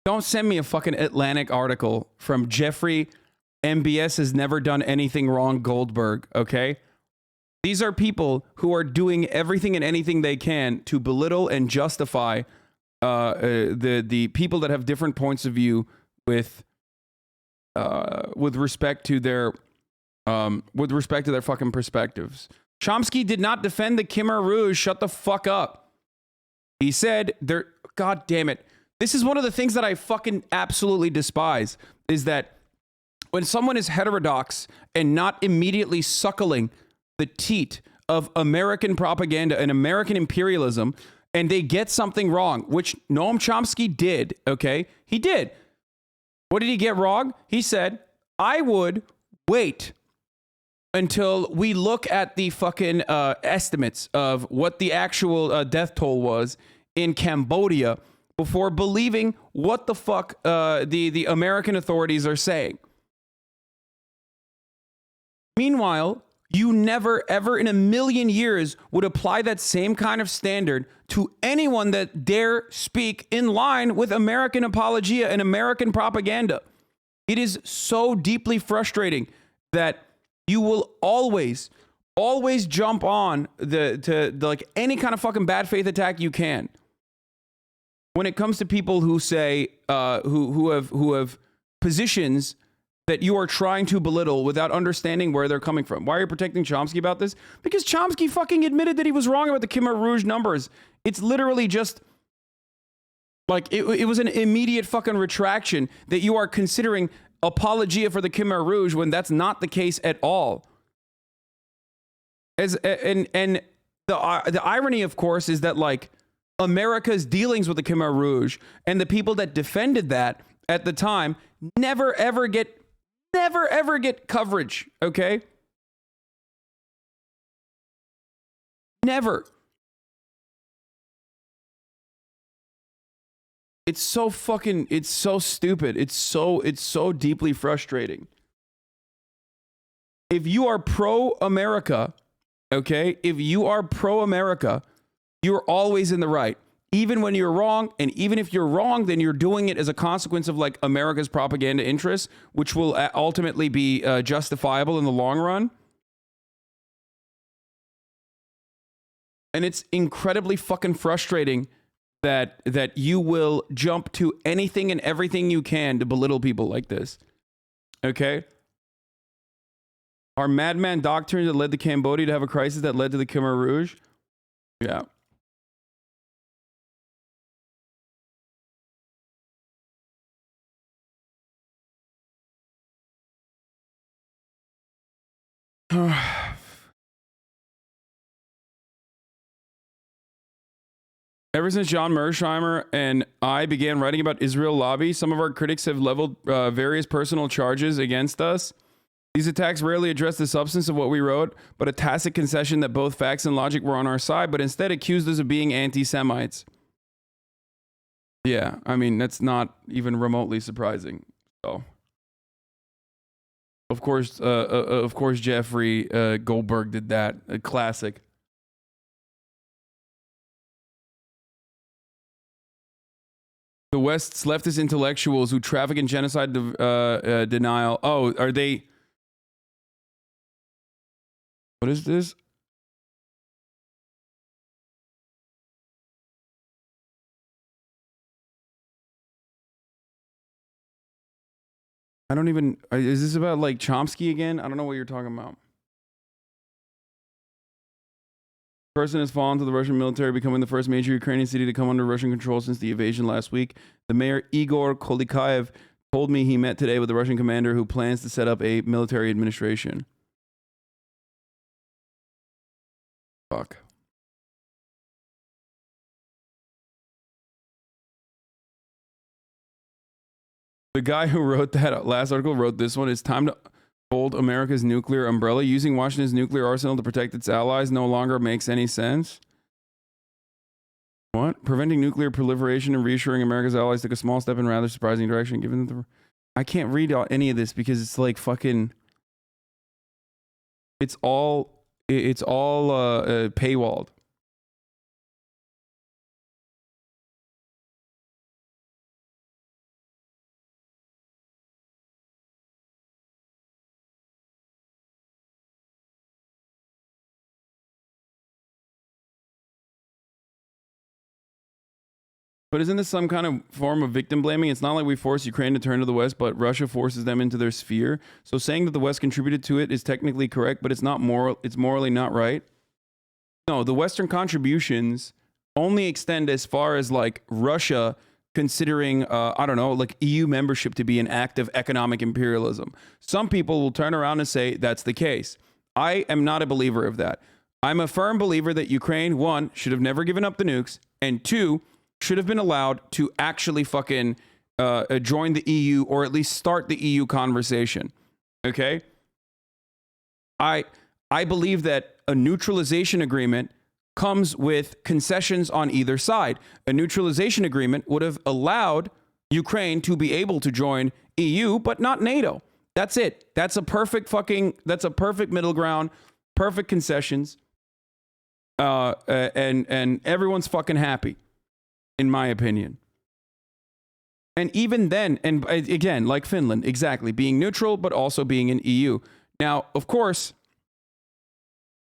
Don't send me a fucking Atlantic article from Jeffrey MBS has never done anything wrong Goldberg, okay? These are people who are doing everything and anything they can to belittle and justify the people that have different points of view with respect to their fucking perspectives. Chomsky did not defend the Khmer Rouge. Shut the fuck up. He said God damn it. This is one of the things that I fucking absolutely despise, is that when someone is heterodox and not immediately suckling the teat of American propaganda and American imperialism, and they get something wrong, which Noam Chomsky did, okay? He did. What did he get wrong? He said, I would wait until we look at the fucking estimates of what the actual death toll was in Cambodia before believing what the fuck the American authorities are saying. Meanwhile, you never, ever in a million years would apply that same kind of standard to anyone that dare speak in line with American apologia and American propaganda. It is so deeply frustrating that you will always jump on the like any kind of fucking bad faith attack you can when it comes to people who say who have positions that you are trying to belittle without understanding where they're coming from. Why are you protecting Chomsky about this? Because Chomsky fucking admitted that he was wrong about the Khmer Rouge numbers. It's literally just like it was an immediate fucking retraction that you are considering apologia for the Khmer Rouge when that's not the case at all. And the irony, of course, is that like America's dealings with the Khmer Rouge and the people that defended that at the time never ever get coverage, okay? Never. It's so stupid. It's so deeply frustrating. If you are pro-America, okay? If you are pro-America, you're always in the right. Even when you're wrong, and even if you're wrong, then you're doing it as a consequence of like America's propaganda interests, which will ultimately be justifiable in the long run. And it's incredibly fucking frustrating that you will jump to anything and everything you can to belittle people like this. Okay? Are madman doctrines that led to Cambodia to have a crisis that led to the Khmer Rouge? Yeah. Ever since John Mearsheimer and I began writing about Israel lobby, some of our critics have leveled various personal charges against us. These attacks rarely address the substance of what we wrote, but a tacit concession that both facts and logic were on our side, but instead accused us of being anti-Semites. Yeah, I mean, that's not even remotely surprising. So Of course, Jeffrey Goldberg did that. A classic. The West's leftist intellectuals who traffic in genocide denial. Oh, are they? What is this? I don't even. Is this about like Chomsky again? I don't know what you're talking about. Person has fallen to the Russian military, becoming the first major Ukrainian city to come under Russian control since the invasion last week. The mayor, Igor Kolikayev, told me he met today with the Russian commander who plans to set up a military administration. Fuck. The guy who wrote that last article wrote this one. It's time to hold America's nuclear umbrella. Using Washington's nuclear arsenal to protect its allies no longer makes any sense. What? Preventing nuclear proliferation and reassuring America's allies took a small step in a rather surprising direction. Given the, I can't read any of this because it's like fucking. It's all paywalled. But isn't this some kind of form of victim blaming? It's not like we force Ukraine to turn to the West, but Russia forces them into their sphere. So saying that the West contributed to it is technically correct, but it's not moral. It's morally not right. No, the Western contributions only extend as far as like Russia considering, I don't know, like EU membership to be an act of economic imperialism. Some people will turn around and say that's the case. I am not a believer of that. I'm a firm believer that Ukraine, one, should have never given up the nukes, and two, should have been allowed to actually fucking join the EU or at least start the EU conversation. Okay? I believe that a neutralization agreement comes with concessions on either side. A neutralization agreement would have allowed Ukraine to be able to join EU, but not NATO. That's it. That's a perfect middle ground, perfect concessions. And everyone's fucking happy, in my opinion. And even then, and again, like Finland, exactly, being neutral, but also being in EU. Now, of course,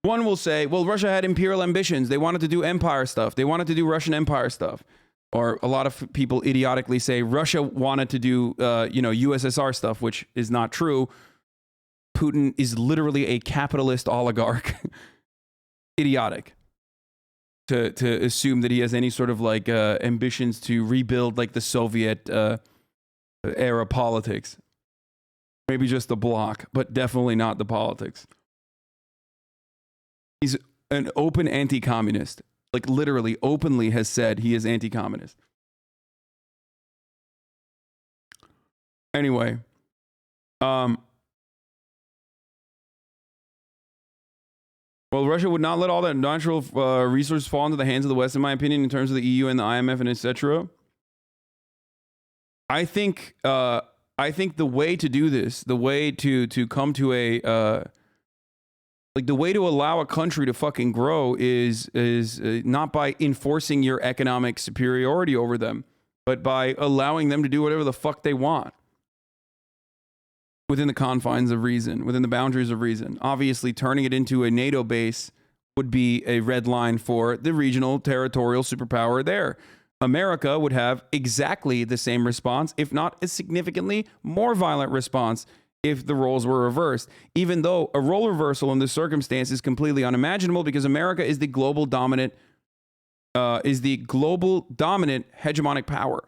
one will say, well, Russia had imperial ambitions. They wanted to do empire stuff. They wanted to do Russian empire stuff. Or a lot of people idiotically say Russia wanted to do, USSR stuff, which is not true. Putin is literally a capitalist oligarch. Idiotic. To assume that he has any sort of like ambitions to rebuild like the Soviet era politics. Maybe just the bloc, but definitely not the politics. He's an open anti-communist. Like literally openly has said he is anti-communist. Anyway, well, Russia would not let all that natural resources fall into the hands of the West, in my opinion, in terms of the EU and the IMF and etc. I think the way to do this, the way to come to a the way to allow a country to fucking grow is not by enforcing your economic superiority over them, but by allowing them to do whatever the fuck they want. Within the confines of reason, within the boundaries of reason. Obviously, turning it into a NATO base would be a red line for the regional territorial superpower there. America would have exactly the same response, if not a significantly more violent response, if the roles were reversed. Even though a role reversal in this circumstance is completely unimaginable, because America is the global dominant, hegemonic power.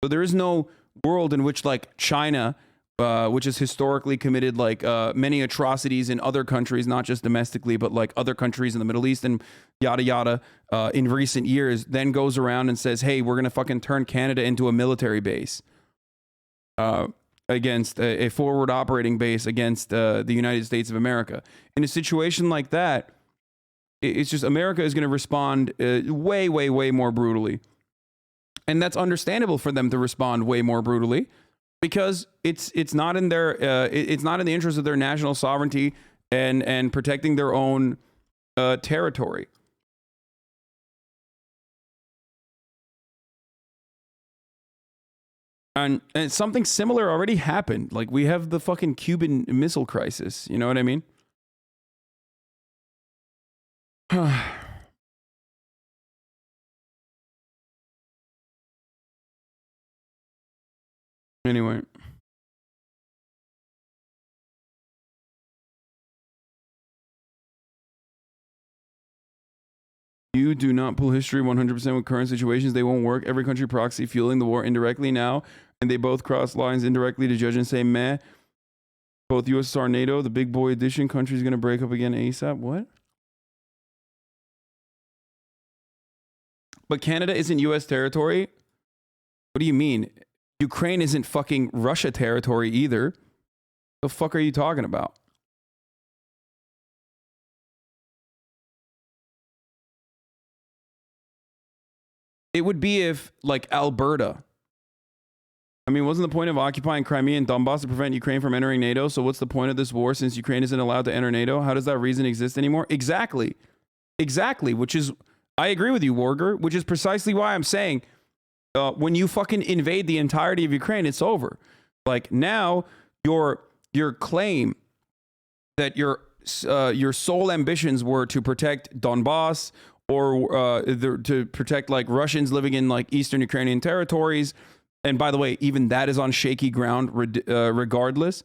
So there is no world in which like China, which has historically committed like many atrocities in other countries, not just domestically, but like other countries in the Middle East and yada yada, in recent years, then goes around and says, hey, we're going to fucking turn Canada into a military base against a forward operating base against the United States of America. In a situation like that, it's just America is going to respond way, way, way more brutally. And that's understandable for them to respond way more brutally. because it's not in their it's not in the interest of their national sovereignty and protecting their own territory. And something similar already happened. Like, we have the fucking Cuban Missile Crisis. You know what I mean? Anyway. You do not pull history 100% with current situations. They won't work. Every country proxy fueling the war indirectly now, and they both cross lines indirectly to judge and say, meh. Both USSR, NATO, the big boy edition country's going to break up again ASAP. What? But Canada isn't US territory? What do you mean? Ukraine isn't fucking Russia territory either. The fuck are you talking about? It would be if, like, Alberta. I mean, wasn't the point of occupying Crimea and Donbass to prevent Ukraine from entering NATO? So what's the point of this war since Ukraine isn't allowed to enter NATO? How does that reason exist anymore? Exactly. Exactly. Which is, I agree with you, Warger, which is precisely why I'm saying when you fucking invade the entirety of Ukraine, it's over. Like, now your claim that your sole ambitions were to protect Donbass or to protect, like, Russians living in, like, eastern Ukrainian territories, and by the way, even that is on shaky ground regardless,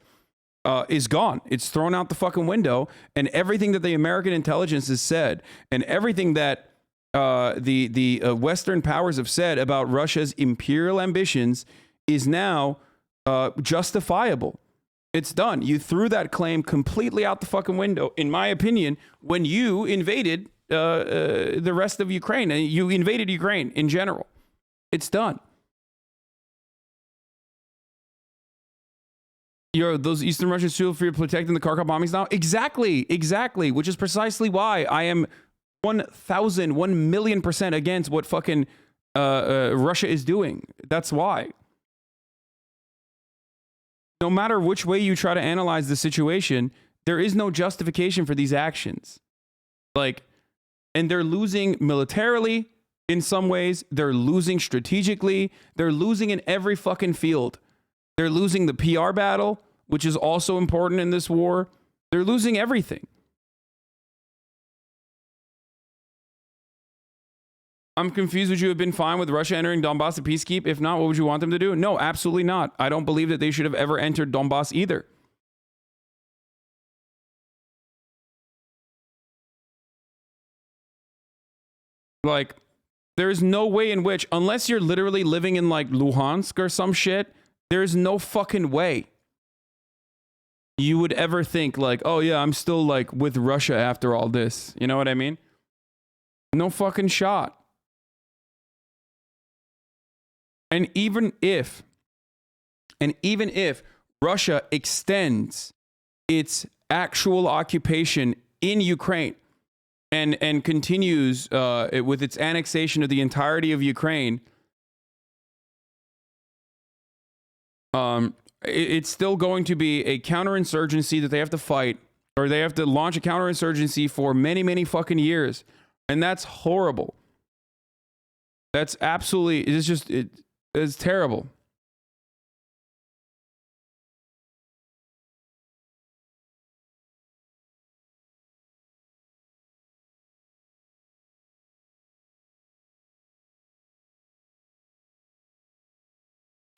is gone. It's thrown out the fucking window, and everything that the American intelligence has said, and everything that the Western powers have said about Russia's imperial ambitions is now justifiable. It's done. You threw that claim completely out the fucking window, in my opinion, when you invaded the rest of Ukraine, and you invaded Ukraine in general. It's done. Those Eastern Russian still for protecting the Kharkov bombings now? Exactly, which is precisely why I am 1,000,000% against what fucking Russia is doing. That's why. No matter which way you try to analyze the situation, there is no justification for these actions. Like, and they're losing militarily in some ways. They're losing strategically. They're losing in every fucking field. They're losing the PR battle, which is also important in this war. They're losing everything. I'm confused. Would you have been fine with Russia entering Donbass to peacekeep? If not, what would you want them to do? No, absolutely not. I don't believe that they should have ever entered Donbass either. Like, there's no way in which, unless you're literally living in, like, Luhansk or some shit, there's no fucking way you would ever think, like, oh yeah, I'm still, like, with Russia after all this. You know what I mean? No fucking shot. And even if Russia extends its actual occupation in Ukraine and continues with its annexation of the entirety of Ukraine, it's still going to be a counterinsurgency that they have to fight, or they have to launch a counterinsurgency for many, many fucking years. And that's horrible. That's absolutely, it's terrible.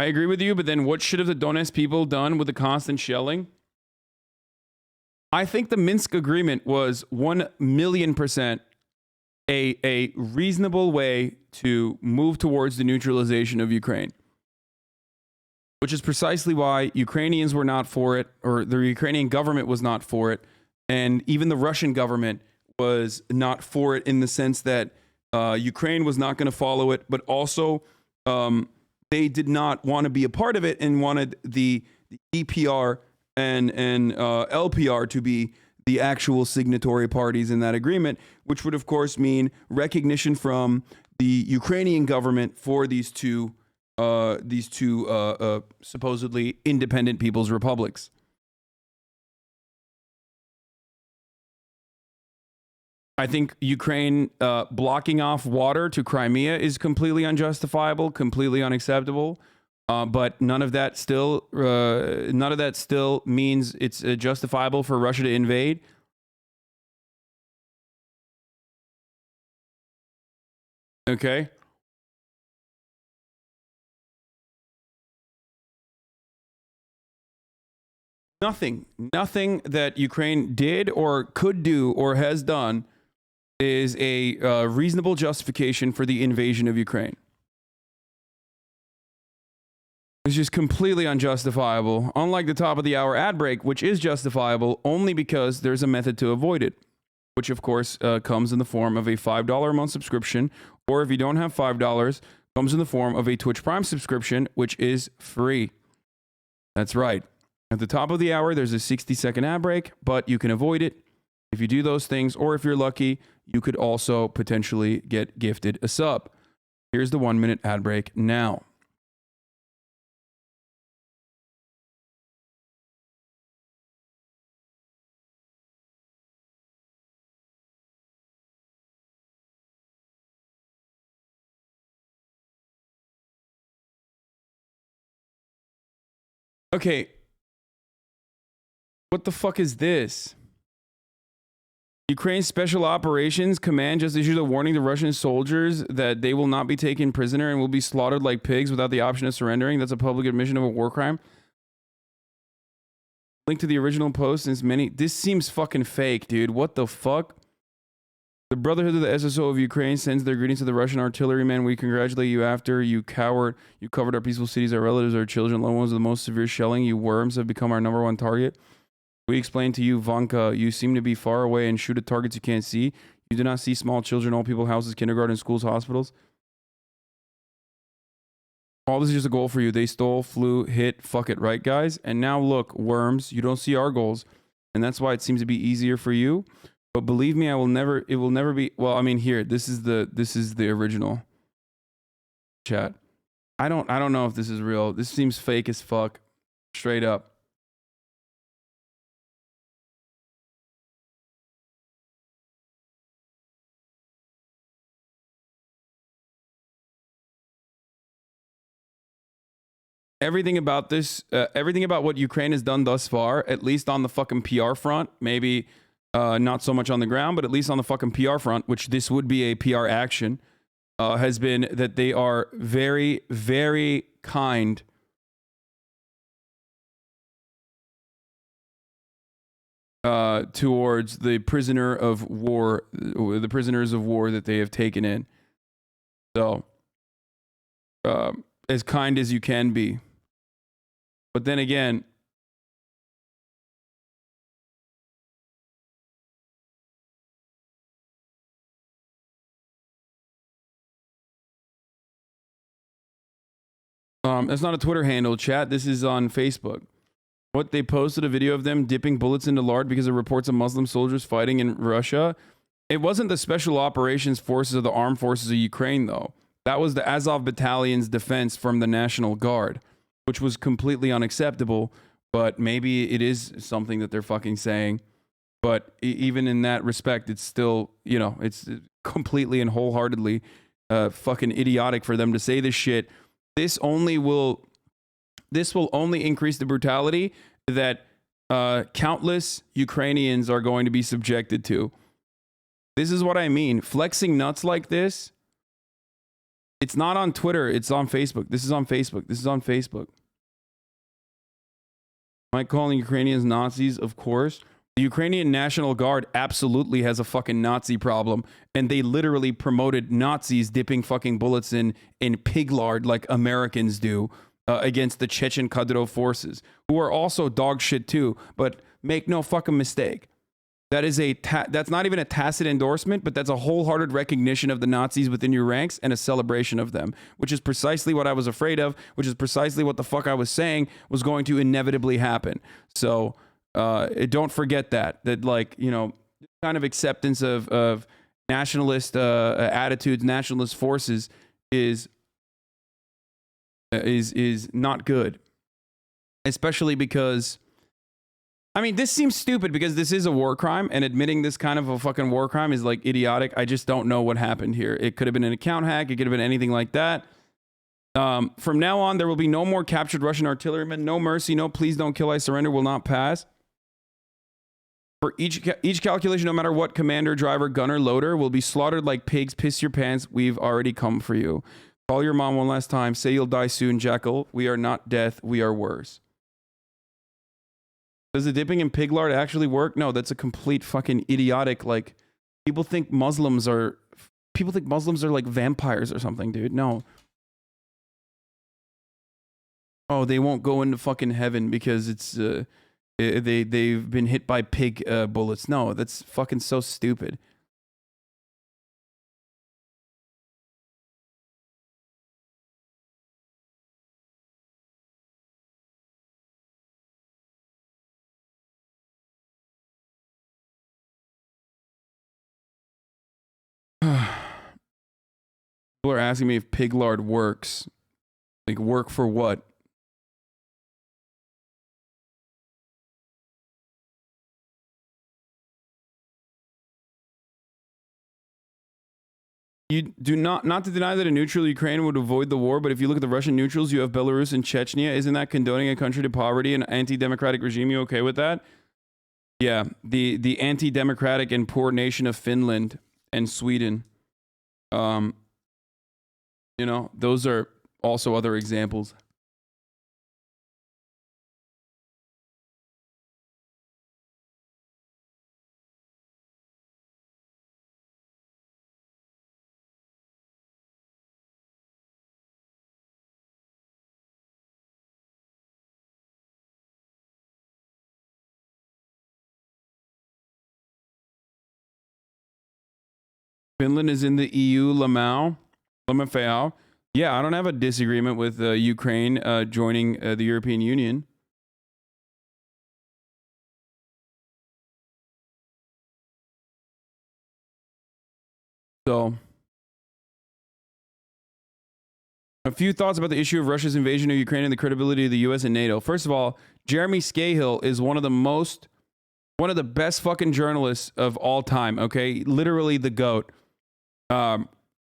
I agree with you, but then what should have the Donetsk people done with the constant shelling? I think the Minsk agreement was 1,000,000% a reasonable way to move towards the neutralization of Ukraine, which is precisely why Ukrainians were not for it, or the Ukrainian government was not for it, and even the Russian government was not for it, in the sense that Ukraine was not going to follow it, but also they did not want to be a part of it and wanted the EPR and LPR to be the actual signatory parties in that agreement, which would of course mean recognition from the Ukrainian government for these two these two supposedly independent people's republics. I think Ukraine blocking off water to Crimea is completely unjustifiable, completely unacceptable. But none of that still means it's justifiable for Russia to invade. Okay. Nothing that Ukraine did or could do or has done is a reasonable justification for the invasion of Ukraine. It's just completely unjustifiable, unlike the top of the hour ad break, which is justifiable only because there's a method to avoid it, which of course comes in the form of a $5 a month subscription, or if you don't have $5, comes in the form of a Twitch Prime subscription, which is free. That's right. At the top of the hour, there's a 60-second ad break, but you can avoid it if you do those things, or if you're lucky, you could also potentially get gifted a sub. Here's the 1-minute ad break now. Okay. What the fuck is this? Ukraine's Special Operations Command just issued a warning to Russian soldiers that they will not be taken prisoner and will be slaughtered like pigs without the option of surrendering. That's a public admission of a war crime. Link to the original post is many. This seems fucking fake, dude. What the fuck? The Brotherhood of the SSO of Ukraine sends their greetings to the Russian artillerymen. We congratulate you after you coward. You covered our peaceful cities, our relatives, our children, loved ones of the most severe shelling. You worms have become our #1 target. We explain to you, Vanka, you seem to be far away and shoot at targets you can't see. You do not see small children, old people, houses, kindergarten, schools, hospitals. All this is just a goal for you. They stole, flew, hit, fuck it, right, guys? And now look, worms, you don't see our goals. And that's why it seems to be easier for you. But believe me, it will never be. Well, I mean, here, this is the original chat. I don't know if this is real. This seems fake as fuck. Straight up. Everything about this, everything about what Ukraine has done thus far, at least on the fucking PR front, maybe not so much on the ground, but at least on the fucking PR front, which this would be a PR action, has been that they are very, very kind towards the prisoners of war that they have taken in. So, as kind as you can be. But then again, that's not a Twitter handle, chat. This is on Facebook. What, they posted a video of them dipping bullets into lard because of reports of Muslim soldiers fighting in Russia. It wasn't the Special Operations Forces of the Armed Forces of Ukraine, though. That was the Azov Battalion's defense from the National Guard, which was completely unacceptable, but maybe it is something that they're fucking saying. But even in that respect, it's still, you know, it's completely and wholeheartedly fucking idiotic for them to say this shit. This will only increase the brutality that countless Ukrainians are going to be subjected to. This is what I mean. Flexing nuts like this. It's not on Twitter. It's on Facebook. This is on Facebook. This is on Facebook. Am I calling Ukrainians Nazis? Of course. The Ukrainian National Guard absolutely has a fucking Nazi problem. And they literally promoted Nazis dipping fucking bullets in pig lard like Americans do against the Chechen Kadyrov forces, who are also dog shit too. But make no fucking mistake. That is that's not even a tacit endorsement, but that's a wholehearted recognition of the Nazis within your ranks and a celebration of them, which is precisely what I was afraid of, which is precisely what the fuck I was saying was going to inevitably happen. So don't forget that like, you know, kind of acceptance of nationalist attitudes, nationalist forces is is not good. Especially because, I mean, this seems stupid because this is a war crime, and admitting this kind of a fucking war crime is like idiotic. I just don't know what happened here. It could have been an account hack. It could have been anything like that. From now on, there will be no more captured Russian artillerymen. No mercy. No please don't kill, I surrender will not pass. For each calculation, no matter what commander, driver, gunner, loader, will be slaughtered like pigs. Piss your pants. We've already come for you. Call your mom one last time. Say you'll die soon, Jackal. We are not death. We are worse. Does the dipping in pig lard actually work? No, that's a complete fucking idiotic, like, people think Muslims are like vampires or something, dude. No. Oh, they won't go into fucking heaven because it's they've been hit by pig bullets. No, that's fucking so stupid. People are asking me if pig lard works. Like, work for what? You do not to deny that a neutral Ukraine would avoid the war, but if you look at the Russian neutrals, you have Belarus and Chechnya. Isn't that condoning a country to poverty and anti-democratic regime? You okay with that? Yeah, the anti-democratic and poor nation of Finland and Sweden. You know, those are also other examples. Finland is in the EU, McFaul. Yeah, I don't have a disagreement with Ukraine joining the European Union. So, a few thoughts about the issue of Russia's invasion of Ukraine and the credibility of the U.S. and NATO. First of all, Jeremy Scahill is one of the best fucking journalists of all time, okay? Literally the GOAT.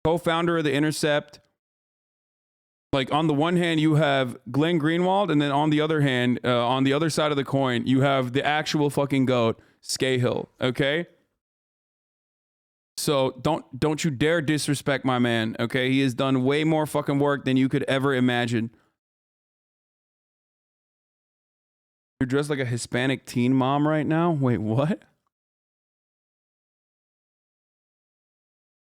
Co-founder of the Intercept. Like, on the one hand, you have Glenn Greenwald, and then on the other hand, on the other side of the coin, you have the actual fucking GOAT, Scahill, okay? So don't you dare disrespect my man, okay? He has done way more fucking work than you could ever imagine. You're dressed like a Hispanic teen mom right now? Wait, what?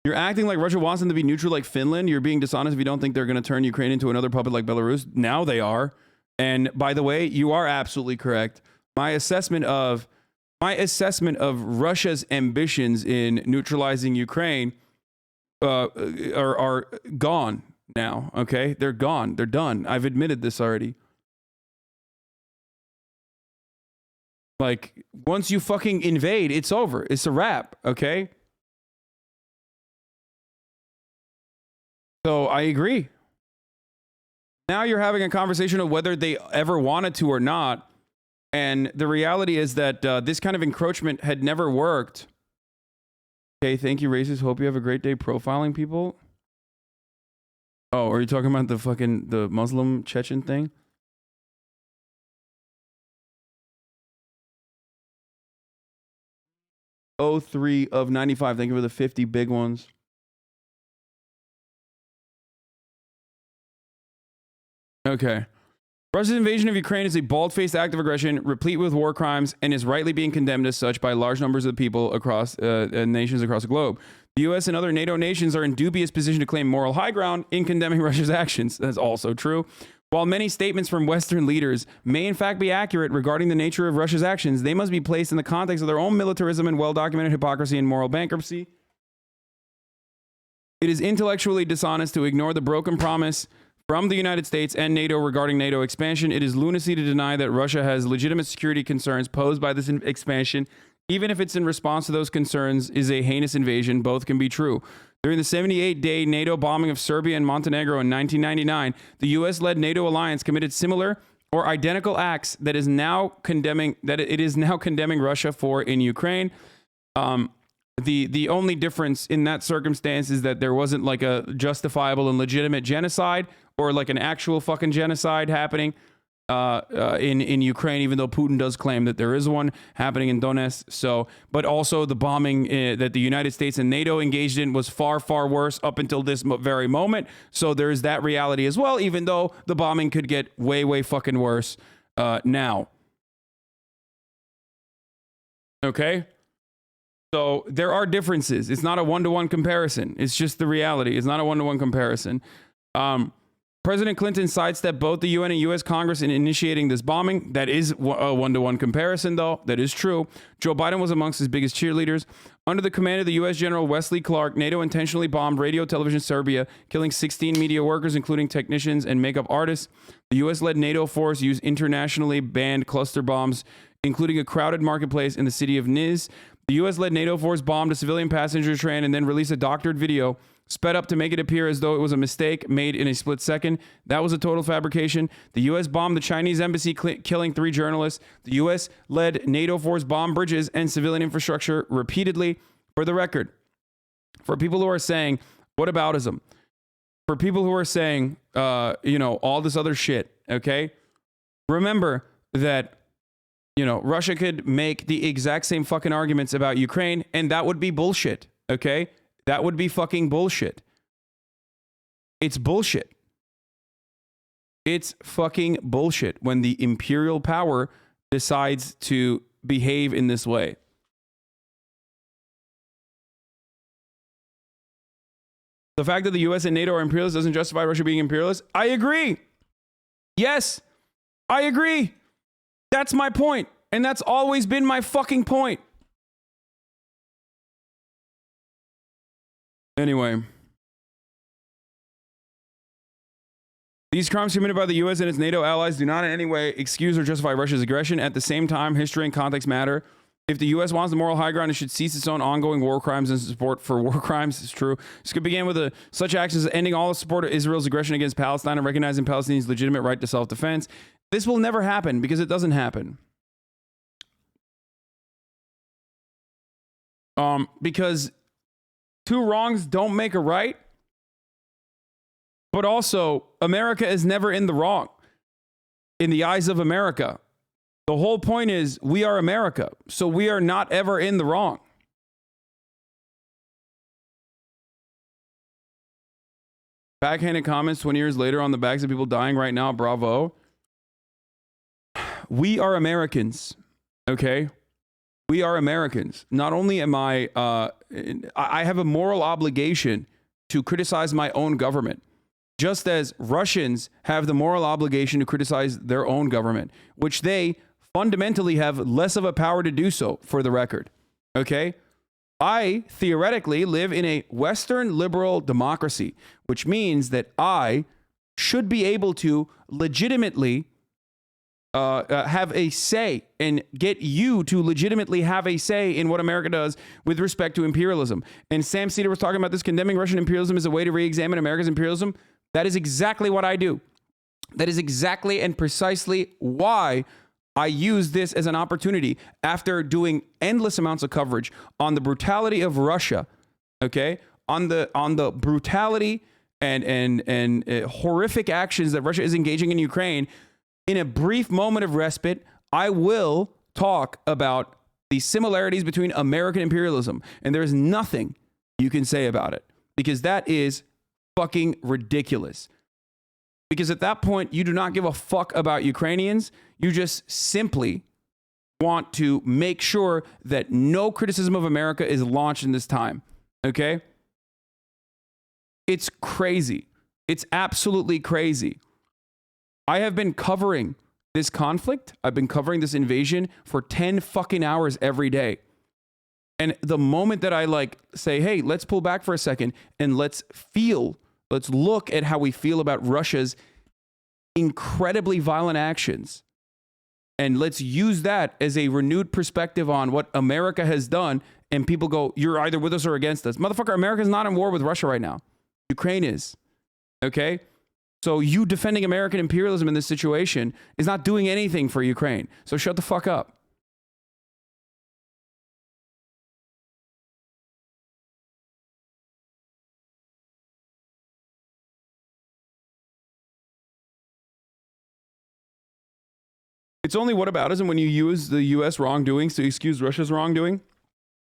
You're acting like Russia wants them to be neutral like Finland. You're being dishonest if you don't think they're going to turn Ukraine into another puppet like Belarus. Now they are. And by the way, you are absolutely correct. My assessment of Russia's ambitions in neutralizing Ukraine are gone now, okay? They're gone. They're done. I've admitted this already. Like, once you fucking invade, it's over. It's a wrap, okay? So I agree. Now you're having a conversation of whether they ever wanted to or not. And the reality is that this kind of encroachment had never worked. Okay, thank you, racist. Hope you have a great day profiling people. Oh, are you talking about the Muslim Chechen thing? Oh, 3 of 95. Thank you for the 50 big ones. Okay. Russia's invasion of Ukraine is a bald-faced act of aggression, replete with war crimes, and is rightly being condemned as such by large numbers of people across nations across the globe. The U.S. and other NATO nations are in dubious position to claim moral high ground in condemning Russia's actions. That's also true. While many statements from Western leaders may in fact be accurate regarding the nature of Russia's actions, they must be placed in the context of their own militarism and well-documented hypocrisy and moral bankruptcy. It is intellectually dishonest to ignore the broken promise from the United States and NATO regarding NATO expansion. It is lunacy to deny that Russia has legitimate security concerns posed by this expansion, even if it's in response to those concerns is a heinous invasion. Both can be true. During the 78-day NATO bombing of Serbia and Montenegro in 1999, the U.S.-led NATO alliance committed similar or identical acts that it is now condemning Russia for in Ukraine. The only difference in that circumstance is that there wasn't like a justifiable and legitimate genocide or like an actual fucking genocide happening in Ukraine, even though Putin does claim that there is one happening in DONOS. So, but also the bombing that the United States and NATO engaged in was far, far worse up until this very moment. So there's that reality as well, even though the bombing could get way, way fucking worse now. Okay? So there are differences. It's not a one-to-one comparison. It's just the reality. It's not a one-to-one comparison. President Clinton sidestepped both the UN and U.S. Congress in initiating this bombing. That is a one-to-one comparison, though. That is true. Joe Biden was amongst his biggest cheerleaders. Under the command of the U.S. General Wesley Clark, NATO intentionally bombed Radio Television Serbia, killing 16 media workers, including technicians and makeup artists. The U.S.-led NATO force used internationally banned cluster bombs, including a crowded marketplace in the city of Niš. The U.S.-led NATO force bombed a civilian passenger train and then released a doctored video sped up to make it appear as though it was a mistake made in a split second. That was a total fabrication. The U.S. bombed the Chinese embassy, killing 3 journalists. The U.S.-led NATO force bombed bridges and civilian infrastructure repeatedly. For the record, for people who are saying, whataboutism? For people who are saying, all this other shit, okay? Remember that, Russia could make the exact same fucking arguments about Ukraine, and that would be bullshit, okay? That would be fucking bullshit. It's bullshit. It's fucking bullshit when the imperial power decides to behave in this way. The fact that the US and NATO are imperialist doesn't justify Russia being imperialist. I agree. Yes, I agree. That's my point. And that's always been my fucking point. Anyway, these crimes committed by the U.S. and its NATO allies do not in any way excuse or justify Russia's aggression. At the same time, history and context matter. If the U.S. wants the moral high ground, it should cease its own ongoing war crimes and support for war crimes. It's true. This could begin with such actions as ending all support of Israel's aggression against Palestine and recognizing Palestinians' legitimate right to self-defense. This will never happen because it doesn't happen. Because 2 wrongs don't make a right, but also America is never in the wrong in the eyes of America. The whole point is we are America, so we are not ever in the wrong. Backhanded comments 20 years later on the backs of people dying right now. Bravo. We are Americans, okay? We are Americans. Not only am I have a moral obligation to criticize my own government, just as Russians have the moral obligation to criticize their own government, which they fundamentally have less of a power to do so, for the record. Okay? I theoretically live in a Western liberal democracy, which means that I should be able to legitimately have a say and get you to legitimately have a say in what America does with respect to imperialism. And Sam Cedar was talking about this, condemning Russian imperialism as a way to re-examine America's imperialism. That is exactly what I do. That is exactly and precisely why I use this as an opportunity after doing endless amounts of coverage on the brutality of Russia, okay? On the brutality and horrific actions that Russia is engaging in Ukraine. In a brief moment of respite, I will talk about the similarities between American imperialism, and there is nothing you can say about it, because that is fucking ridiculous. Because at that point, you do not give a fuck about Ukrainians. You just simply want to make sure that no criticism of America is launched in this time, okay? It's crazy. It's absolutely crazy. I have been covering this conflict. I've been covering this invasion for 10 fucking hours every day. And the moment that I say, hey, let's pull back for a second and let's look at how we feel about Russia's incredibly violent actions. And let's use that as a renewed perspective on what America has done. And people go, you're either with us or against us. Motherfucker, America's not in war with Russia right now. Ukraine is. Okay? So you defending American imperialism in this situation is not doing anything for Ukraine. So shut the fuck up. It's only whataboutism when you use the U.S. wrongdoings to excuse Russia's wrongdoing.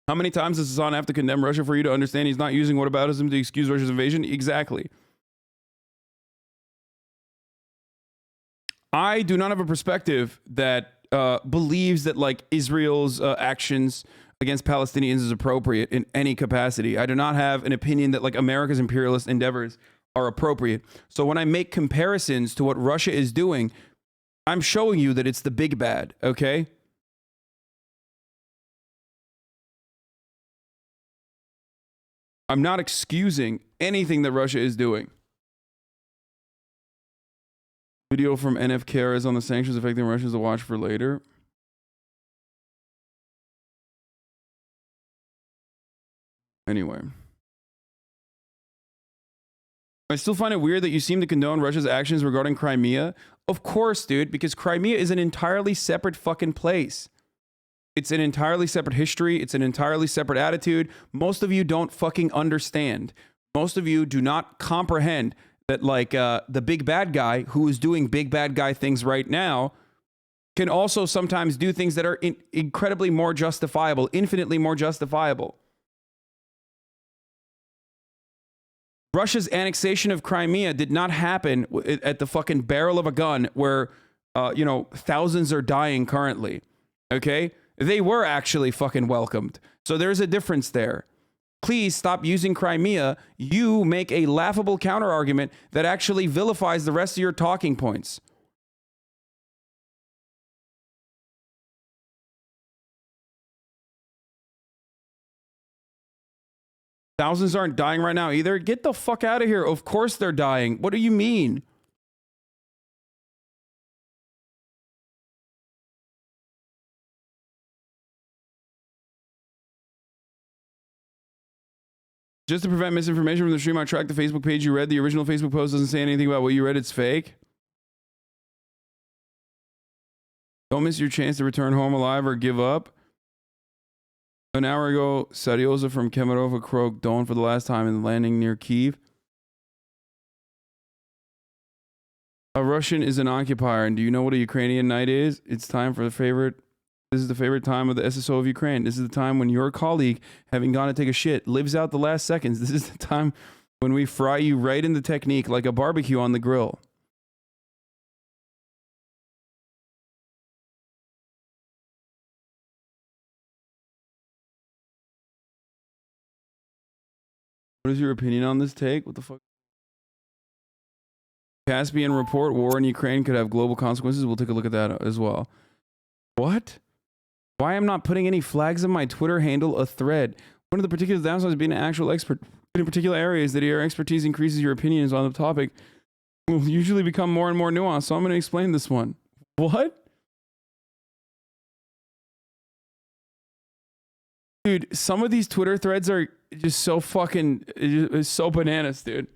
How many times does Hasan have to condemn Russia for you to understand he's not using whataboutism to excuse Russia's invasion? Exactly. I do not have a perspective that believes that like Israel's actions against Palestinians is appropriate in any capacity. I do not have an opinion that like America's imperialist endeavors are appropriate. So when I make comparisons to what Russia is doing, I'm showing you that it's the big bad, okay? I'm not excusing anything that Russia is doing. Video from NFKRZ on the sanctions affecting Russians to watch for later. Anyway. I still find it weird that you seem to condone Russia's actions regarding Crimea. Of course, dude, because Crimea is an entirely separate fucking place. It's an entirely separate history. It's an entirely separate attitude. Most of you don't fucking understand. Most of you do not comprehend that, like, the big bad guy who is doing big bad guy things right now can also sometimes do things that are incredibly more justifiable, infinitely more justifiable. Russia's annexation of Crimea did not happen at the fucking barrel of a gun where, you know, thousands are dying currently. Okay? They were actually fucking welcomed. So there's a difference there. Please stop using Crimea. You make a laughable counter-argument that actually vilifies the rest of your talking points. Thousands aren't dying right now either. Get the fuck out of here. Of course they're dying. What do you mean? Just to prevent misinformation from the stream, I tracked the Facebook page you read. The original Facebook post doesn't say anything about what you read. It's fake. Don't miss your chance to return home alive or give up. An hour ago, Sadioza from Kemerova croaked Don for the last time in the landing near Kyiv. A Russian is an occupier, and do you know what a Ukrainian night is? It's time for the favorite. This is the favorite time of the SSO of Ukraine. This is the time when your colleague, having gone to take a shit, lives out the last seconds. This is the time when we fry you right in the technique like a barbecue on the grill. What is your opinion on this take? What the fuck? Caspian report, war in Ukraine could have global consequences. We'll take a look at that as well. What? Why I'm not putting any flags in my Twitter handle a thread? One of the particular downsides of being an actual expert in a particular area is that your expertise increases your opinions on the topic will usually become more and more nuanced. So I'm going to explain this one. What? Dude, some of these Twitter threads are just so fucking, it's so bananas, dude.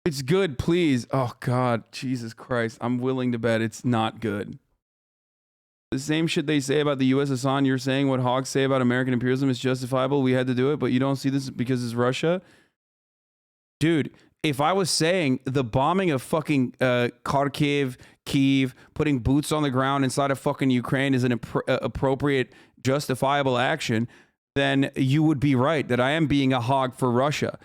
It's good, please. Oh, God. Jesus Christ. I'm willing to bet it's not good. The same shit they say about the U.S. Hasan, you're saying what hogs say about American imperialism is justifiable. We had to do it, but you don't see this because it's Russia? Dude, if I was saying the bombing of fucking Kharkiv, Kyiv, putting boots on the ground inside of fucking Ukraine is an appropriate, justifiable action, then you would be right that I am being a hog for Russia.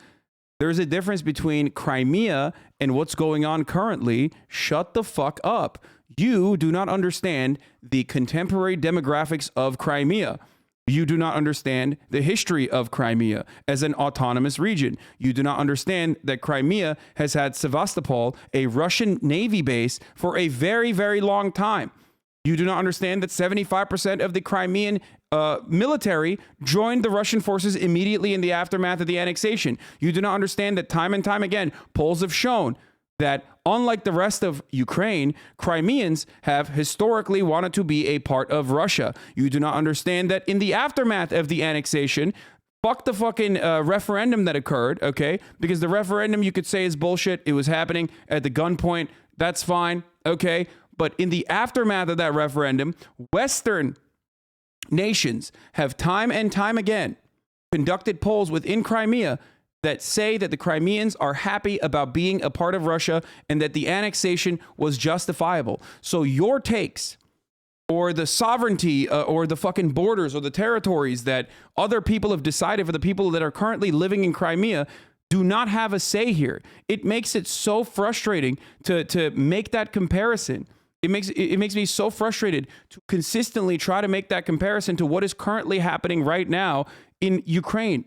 There's a difference between Crimea and what's going on currently. Shut the fuck up. You do not understand the contemporary demographics of Crimea. You do not understand the history of Crimea as an autonomous region. You do not understand that Crimea has had Sevastopol, a Russian Navy base, for a very, very long time. You do not understand that 75% of the Crimean military joined the Russian forces immediately in the aftermath of the annexation. You do not understand that time and time again, polls have shown that unlike the rest of Ukraine, Crimeans have historically wanted to be a part of Russia. You do not understand that in the aftermath of the annexation, fuck the fucking referendum that occurred, okay? Because the referendum you could say is bullshit. It was happening at the gunpoint. That's fine, okay? But in the aftermath of that referendum, Western nations have time and time again conducted polls within Crimea that say that the Crimeans are happy about being a part of Russia and that the annexation was justifiable. So your takes or the sovereignty or the fucking borders or the territories that other people have decided for the people that are currently living in Crimea do not have a say here. It makes it so frustrating to make that comparison. It makes me so frustrated to consistently try to make that comparison to what is currently happening right now in Ukraine.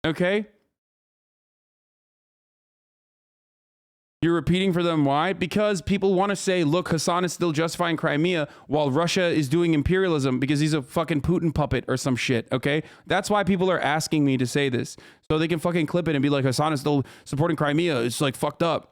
Okay? You're repeating for them why? Because people want to say, look, Hasan is still justifying Crimea while Russia is doing imperialism because he's a fucking Putin puppet or some shit, okay? That's why people are asking me to say this. So they can fucking clip it and be like, Hasan is still supporting Crimea. It's like fucked up.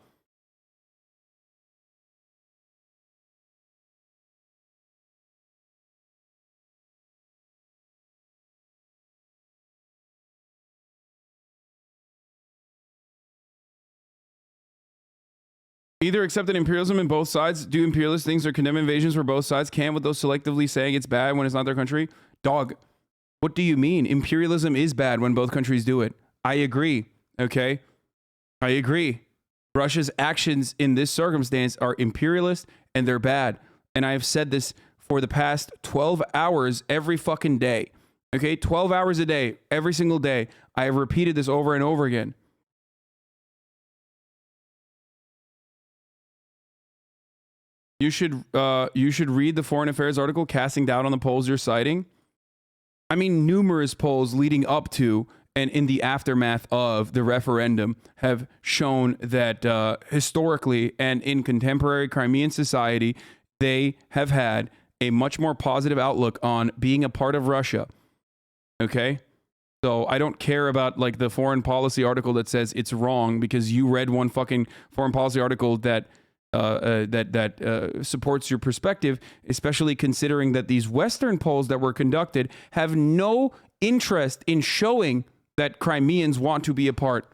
Either accepted imperialism in both sides, do imperialist things, or condemn invasions for both sides. Can with those selectively saying it's bad when it's not their country. Dog, what do you mean? Imperialism is bad when both countries do it. I agree, okay? I agree. Russia's actions in this circumstance are imperialist and they're bad. And I have said this for the past 12 hours every fucking day. Okay, 12 hours a day, every single day. I have repeated this over and over again. You should read the Foreign Affairs article casting doubt on the polls you're citing. I mean, numerous polls leading up to and in the aftermath of the referendum have shown that historically and in contemporary Crimean society, they have had a much more positive outlook on being a part of Russia. Okay? So I don't care about like the foreign policy article that says it's wrong because you read one fucking foreign policy article that supports your perspective, especially considering that these Western polls that were conducted have no interest in showing that Crimeans want to be a part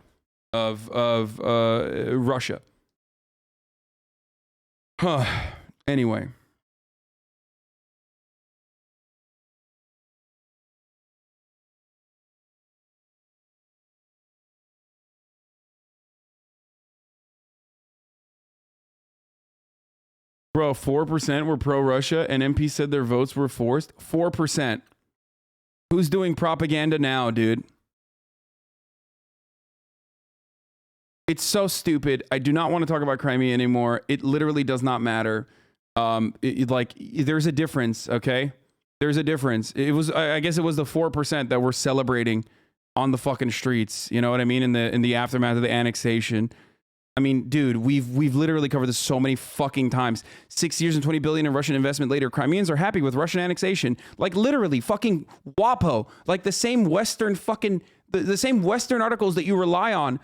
of Russia. Anyway. Bro, 4% were pro-Russia and MP said their votes were forced. 4%. Who's doing propaganda now, dude? It's so stupid. I do not want to talk about Crimea anymore. It literally does not matter. There's a difference, okay? There's a difference. I guess it was the 4% that were celebrating on the fucking streets. You know what I mean? In the aftermath of the annexation. I mean, dude, we've literally covered this so many fucking times. 6 years and 20 billion in Russian investment later, Crimeans are happy with Russian annexation. Like literally, fucking WAPO. Like the same Western fucking the same Western articles that you rely on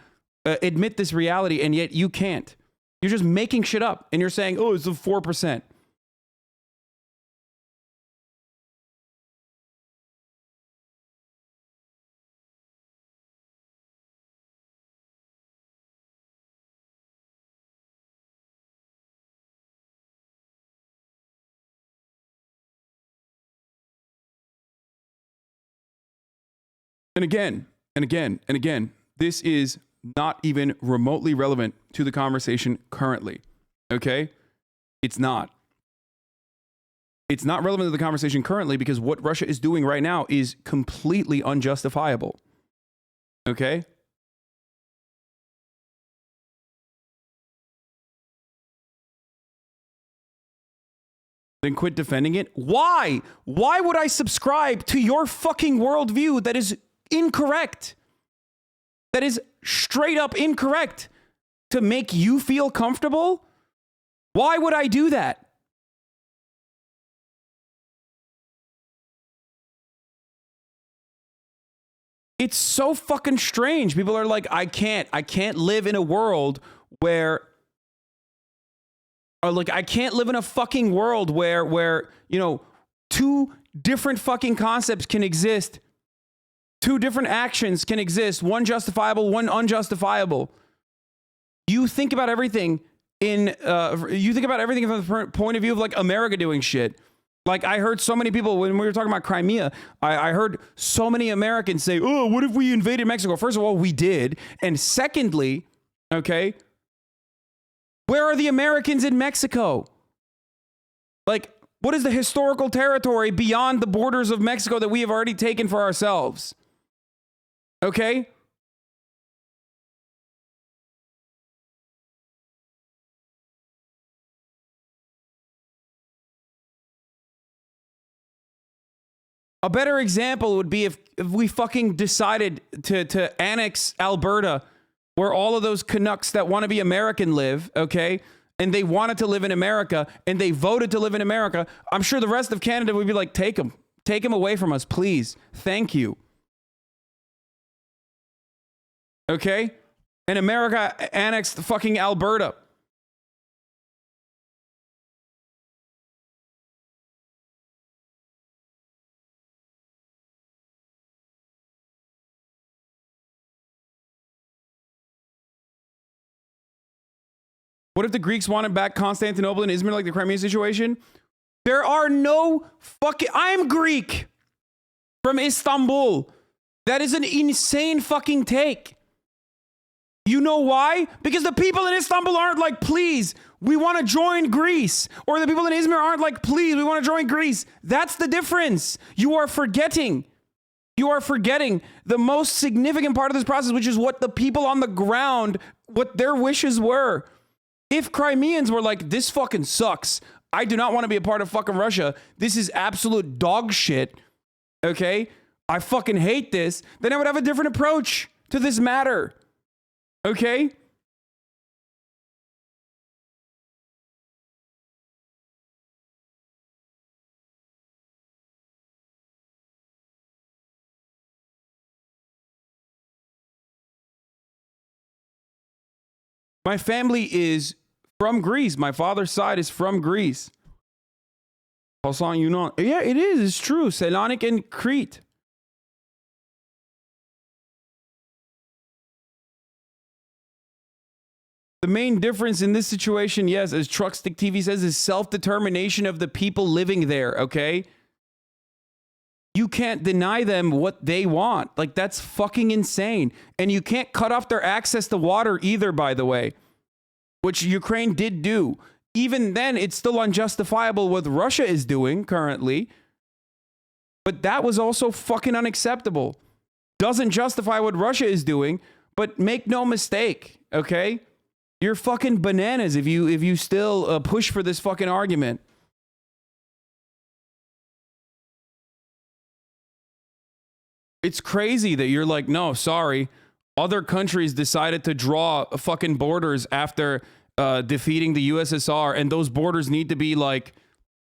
admit this reality, and yet you can't. You're just making shit up, and you're saying, "Oh, it's a 4%." And again, this is not even remotely relevant to the conversation currently. Okay? It's not. It's not relevant to the conversation currently because what Russia is doing right now is completely unjustifiable. Okay? Then quit defending it. Why? Why would I subscribe to your fucking worldview that is incorrect? That is straight up incorrect to make you feel comfortable? Why would I do that? It's so fucking strange. People are like, I can't live in a world where like, I can't live in a fucking world where, you know, two different fucking concepts can exist. Two different actions can exist. One justifiable, one unjustifiable. You think about everything from the point of view of like America doing shit. Like, I heard so many people when we were talking about Crimea, I heard so many Americans say, oh, what if we invaded Mexico? First of all, we did. And secondly, okay, where are the Americans in Mexico? Like, what is the historical territory beyond the borders of Mexico that we have already taken for ourselves? Okay? A better example would be if we fucking decided to annex Alberta, where all of those Canucks that want to be American live, okay? And they wanted to live in America, and they voted to live in America. I'm sure the rest of Canada would be like, take them. Take them away from us, please. Thank you. Okay? And America annexed fucking Alberta. What if the Greeks wanted back Constantinople and Izmir like the Crimea situation? There are no fucking... I'm Greek from Istanbul. That is an insane fucking take. You know why? Because the people in Istanbul aren't like, please, we want to join Greece. Or the people in Izmir aren't like, please, we want to join Greece. That's the difference. You are forgetting the most significant part of this process, which is what the people on the ground, what their wishes were. If Crimeans were like, this fucking sucks, I do not want to be a part of fucking Russia, this is absolute dog shit, okay? I fucking hate this, then I would have a different approach to this matter, okay? My family is from Greece. My father's side is from Greece. Hasan, you know. Yeah, it is. It's true. Selanik and Crete. The main difference in this situation, yes, as Truckstick TV says, is self-determination of the people living there, okay? You can't deny them what they want. Like, that's fucking insane. And you can't cut off their access to water either, by the way, which Ukraine did do. Even then, it's still unjustifiable what Russia is doing currently. But that was also fucking unacceptable. Doesn't justify what Russia is doing, but make no mistake, okay? You're fucking bananas if you still push for this fucking argument. It's crazy that you're like, no, sorry. Other countries decided to draw fucking borders after defeating the USSR, and those borders need to be like,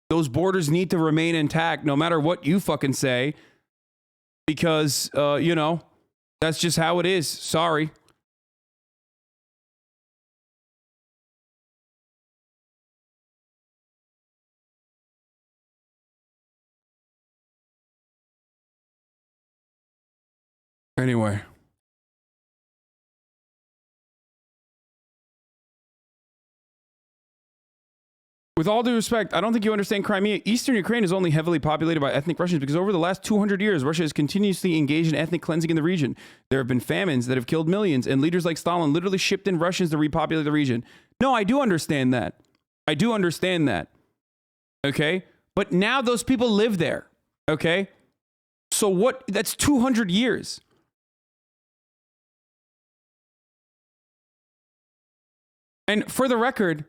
those borders need to remain intact no matter what you fucking say, because, you know, that's just how it is. Sorry. Anyway. With all due respect, I don't think you understand Crimea. Eastern Ukraine is only heavily populated by ethnic Russians because over the last 200 years, Russia has continuously engaged in ethnic cleansing in the region. There have been famines that have killed millions, and leaders like Stalin literally shipped in Russians to repopulate the region. No, I do understand that. I do understand that. Okay? But now those people live there. Okay? So what? That's 200 years. And for the record,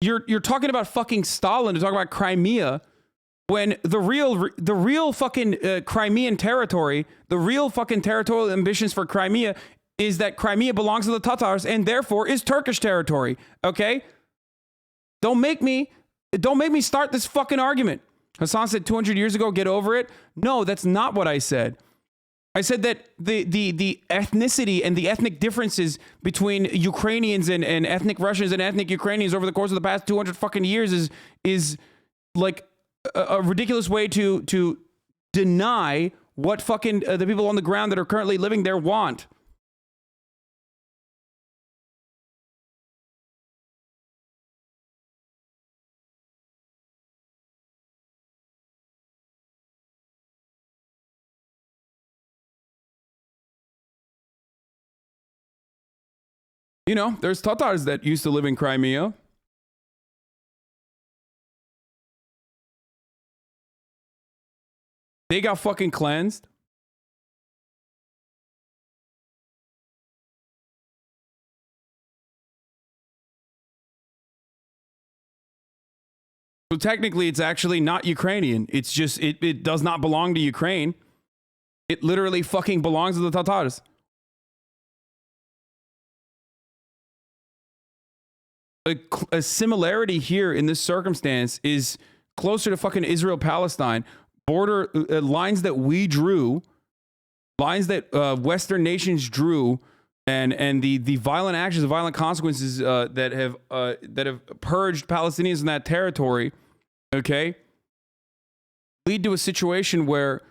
you're talking about fucking Stalin to talk about Crimea when the real fucking Crimean territory, the real fucking territorial ambitions for Crimea is that Crimea belongs to the Tatars and therefore is Turkish territory. Okay? Don't make me start this fucking argument. Hasan said 200 years ago, get over it. No, that's not what I said. I said that the ethnicity and the ethnic differences between Ukrainians and ethnic Russians and ethnic Ukrainians over the course of the past 200 fucking years is like a ridiculous way to deny what fucking the people on the ground that are currently living there want. You know, there's Tatars that used to live in Crimea. They got fucking cleansed. So technically, it's actually not Ukrainian. It's just, it does not belong to Ukraine. It literally fucking belongs to the Tatars. A similarity here in this circumstance is closer to fucking Israel-Palestine. Border lines that we drew, lines that Western nations drew, and the violent actions, the violent consequences that have purged Palestinians in that territory, okay, lead to a situation where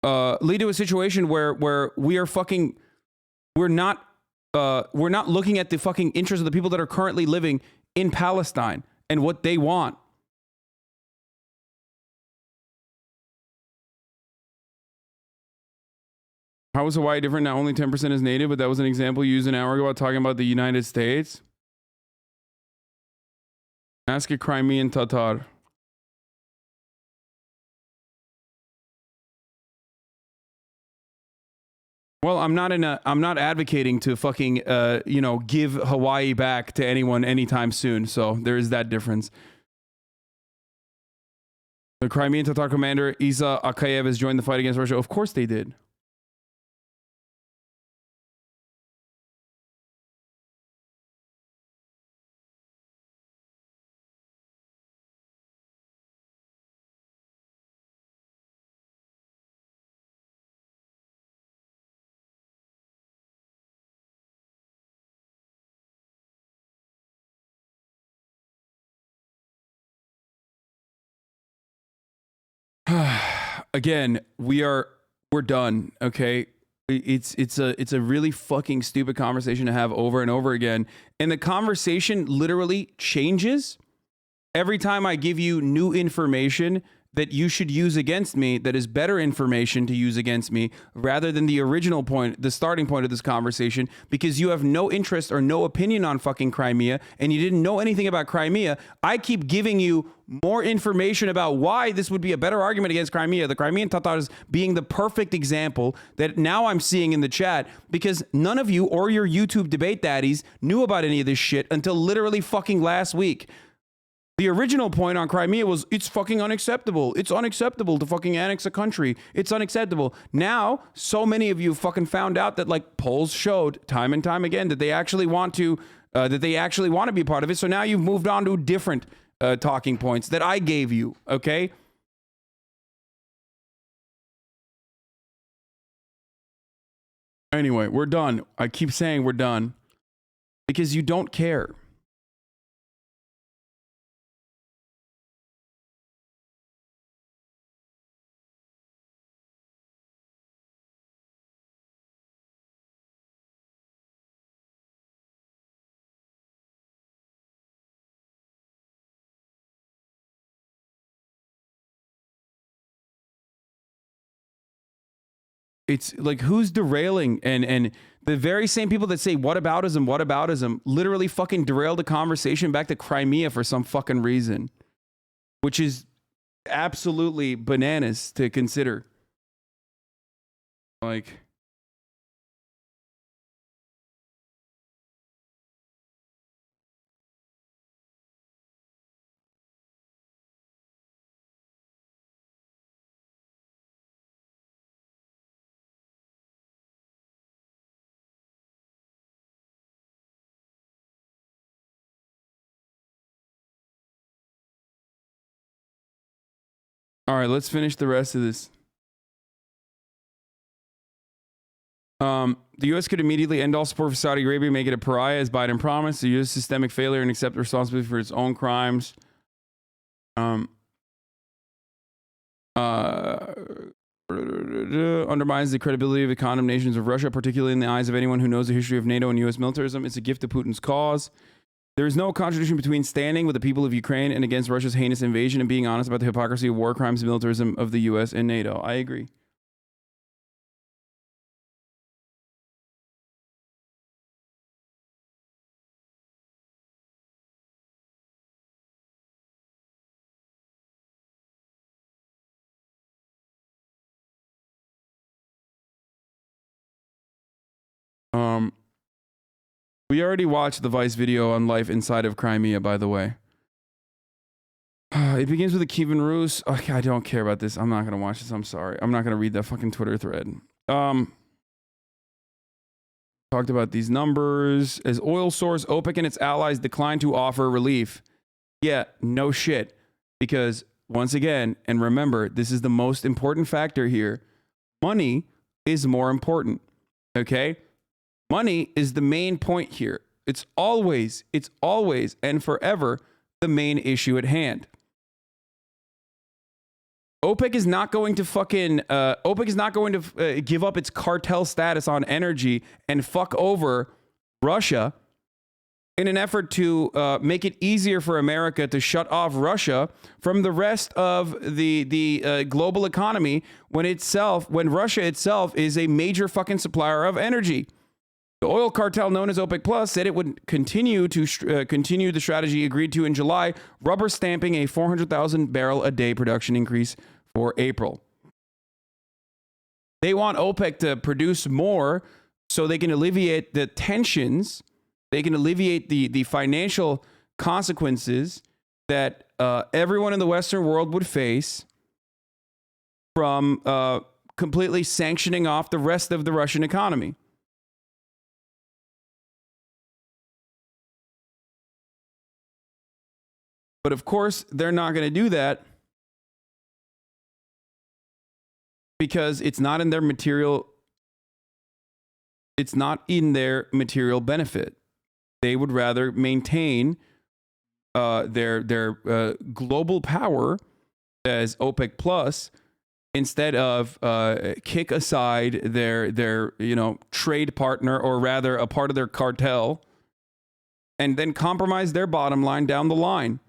we are fucking, we're not looking at the fucking interests of the people that are currently living in Palestine and what they want. How is Hawaii different? Now only 10% is native, but that was an example used an hour ago about talking about the United States. Ask a Crimean Tatar. Well, I'm not advocating to fucking give Hawaii back to anyone anytime soon. So there is that difference. The Crimean Tatar commander Isa Akayev has joined the fight against Russia. Of course they did. Again, we're done. Okay, it's a really fucking stupid conversation to have over and over again, and the conversation literally changes every time I give you new information that you should use against me, that is better information to use against me, rather than the original point, the starting point of this conversation, because you have no interest or no opinion on fucking Crimea, and you didn't know anything about Crimea. I keep giving you more information about why this would be a better argument against Crimea, the Crimean Tatars being the perfect example that now I'm seeing in the chat, because none of you or your YouTube debate daddies knew about any of this shit until literally fucking last week. The original point on Crimea was, it's fucking unacceptable. It's unacceptable to fucking annex a country. It's unacceptable. Now, so many of you fucking found out that, like, polls showed time and time again that they actually want to be a part of it. So now you've moved on to different talking points that I gave you, okay? Anyway, we're done. I keep saying we're done because you don't care. It's like, who's derailing? And the very same people that say whataboutism literally fucking derailed the conversation back to Crimea for some fucking reason, which is absolutely bananas to consider. Like, all right, let's finish the rest of this. The U.S. could immediately end all support for Saudi Arabia, make it a pariah, as Biden promised. The U.S. systemic failure and accept responsibility for its own crimes. Undermines the credibility of the condemnations of Russia, particularly in the eyes of anyone who knows the history of NATO and U.S. militarism. It's a gift to Putin's cause. There is no contradiction between standing with the people of Ukraine and against Russia's heinous invasion and being honest about the hypocrisy of war crimes and militarism of the U.S. and NATO. I agree. We already watched the Vice video on life inside of Crimea, by the way. It begins with a Kievan Rus. Okay, I don't care about this. I'm not going to watch this. I'm sorry. I'm not going to read that fucking Twitter thread. Talked about these numbers. As oil source, OPEC and its allies decline to offer relief. Yeah, no shit. Because once again, and remember, this is the most important factor here. Money is more important. Okay? Money is the main point here. It's always, and forever the main issue at hand. OPEC is not going to give up its cartel status on energy and fuck over Russia in an effort to make it easier for America to shut off Russia from the rest of the global economy when Russia itself is a major fucking supplier of energy. The oil cartel known as OPEC Plus said it would continue the strategy agreed to in July, rubber stamping a 400,000 barrel a day production increase for April. They want OPEC to produce more so they can alleviate the tensions, they can alleviate the financial consequences that everyone in the Western world would face from completely sanctioning off the rest of the Russian economy. But of course, they're not going to do that because it's not in their material benefit. They would rather maintain their global power as OPEC Plus instead of kick aside their trade partner, or rather a part of their cartel, and then compromise their bottom line down the line.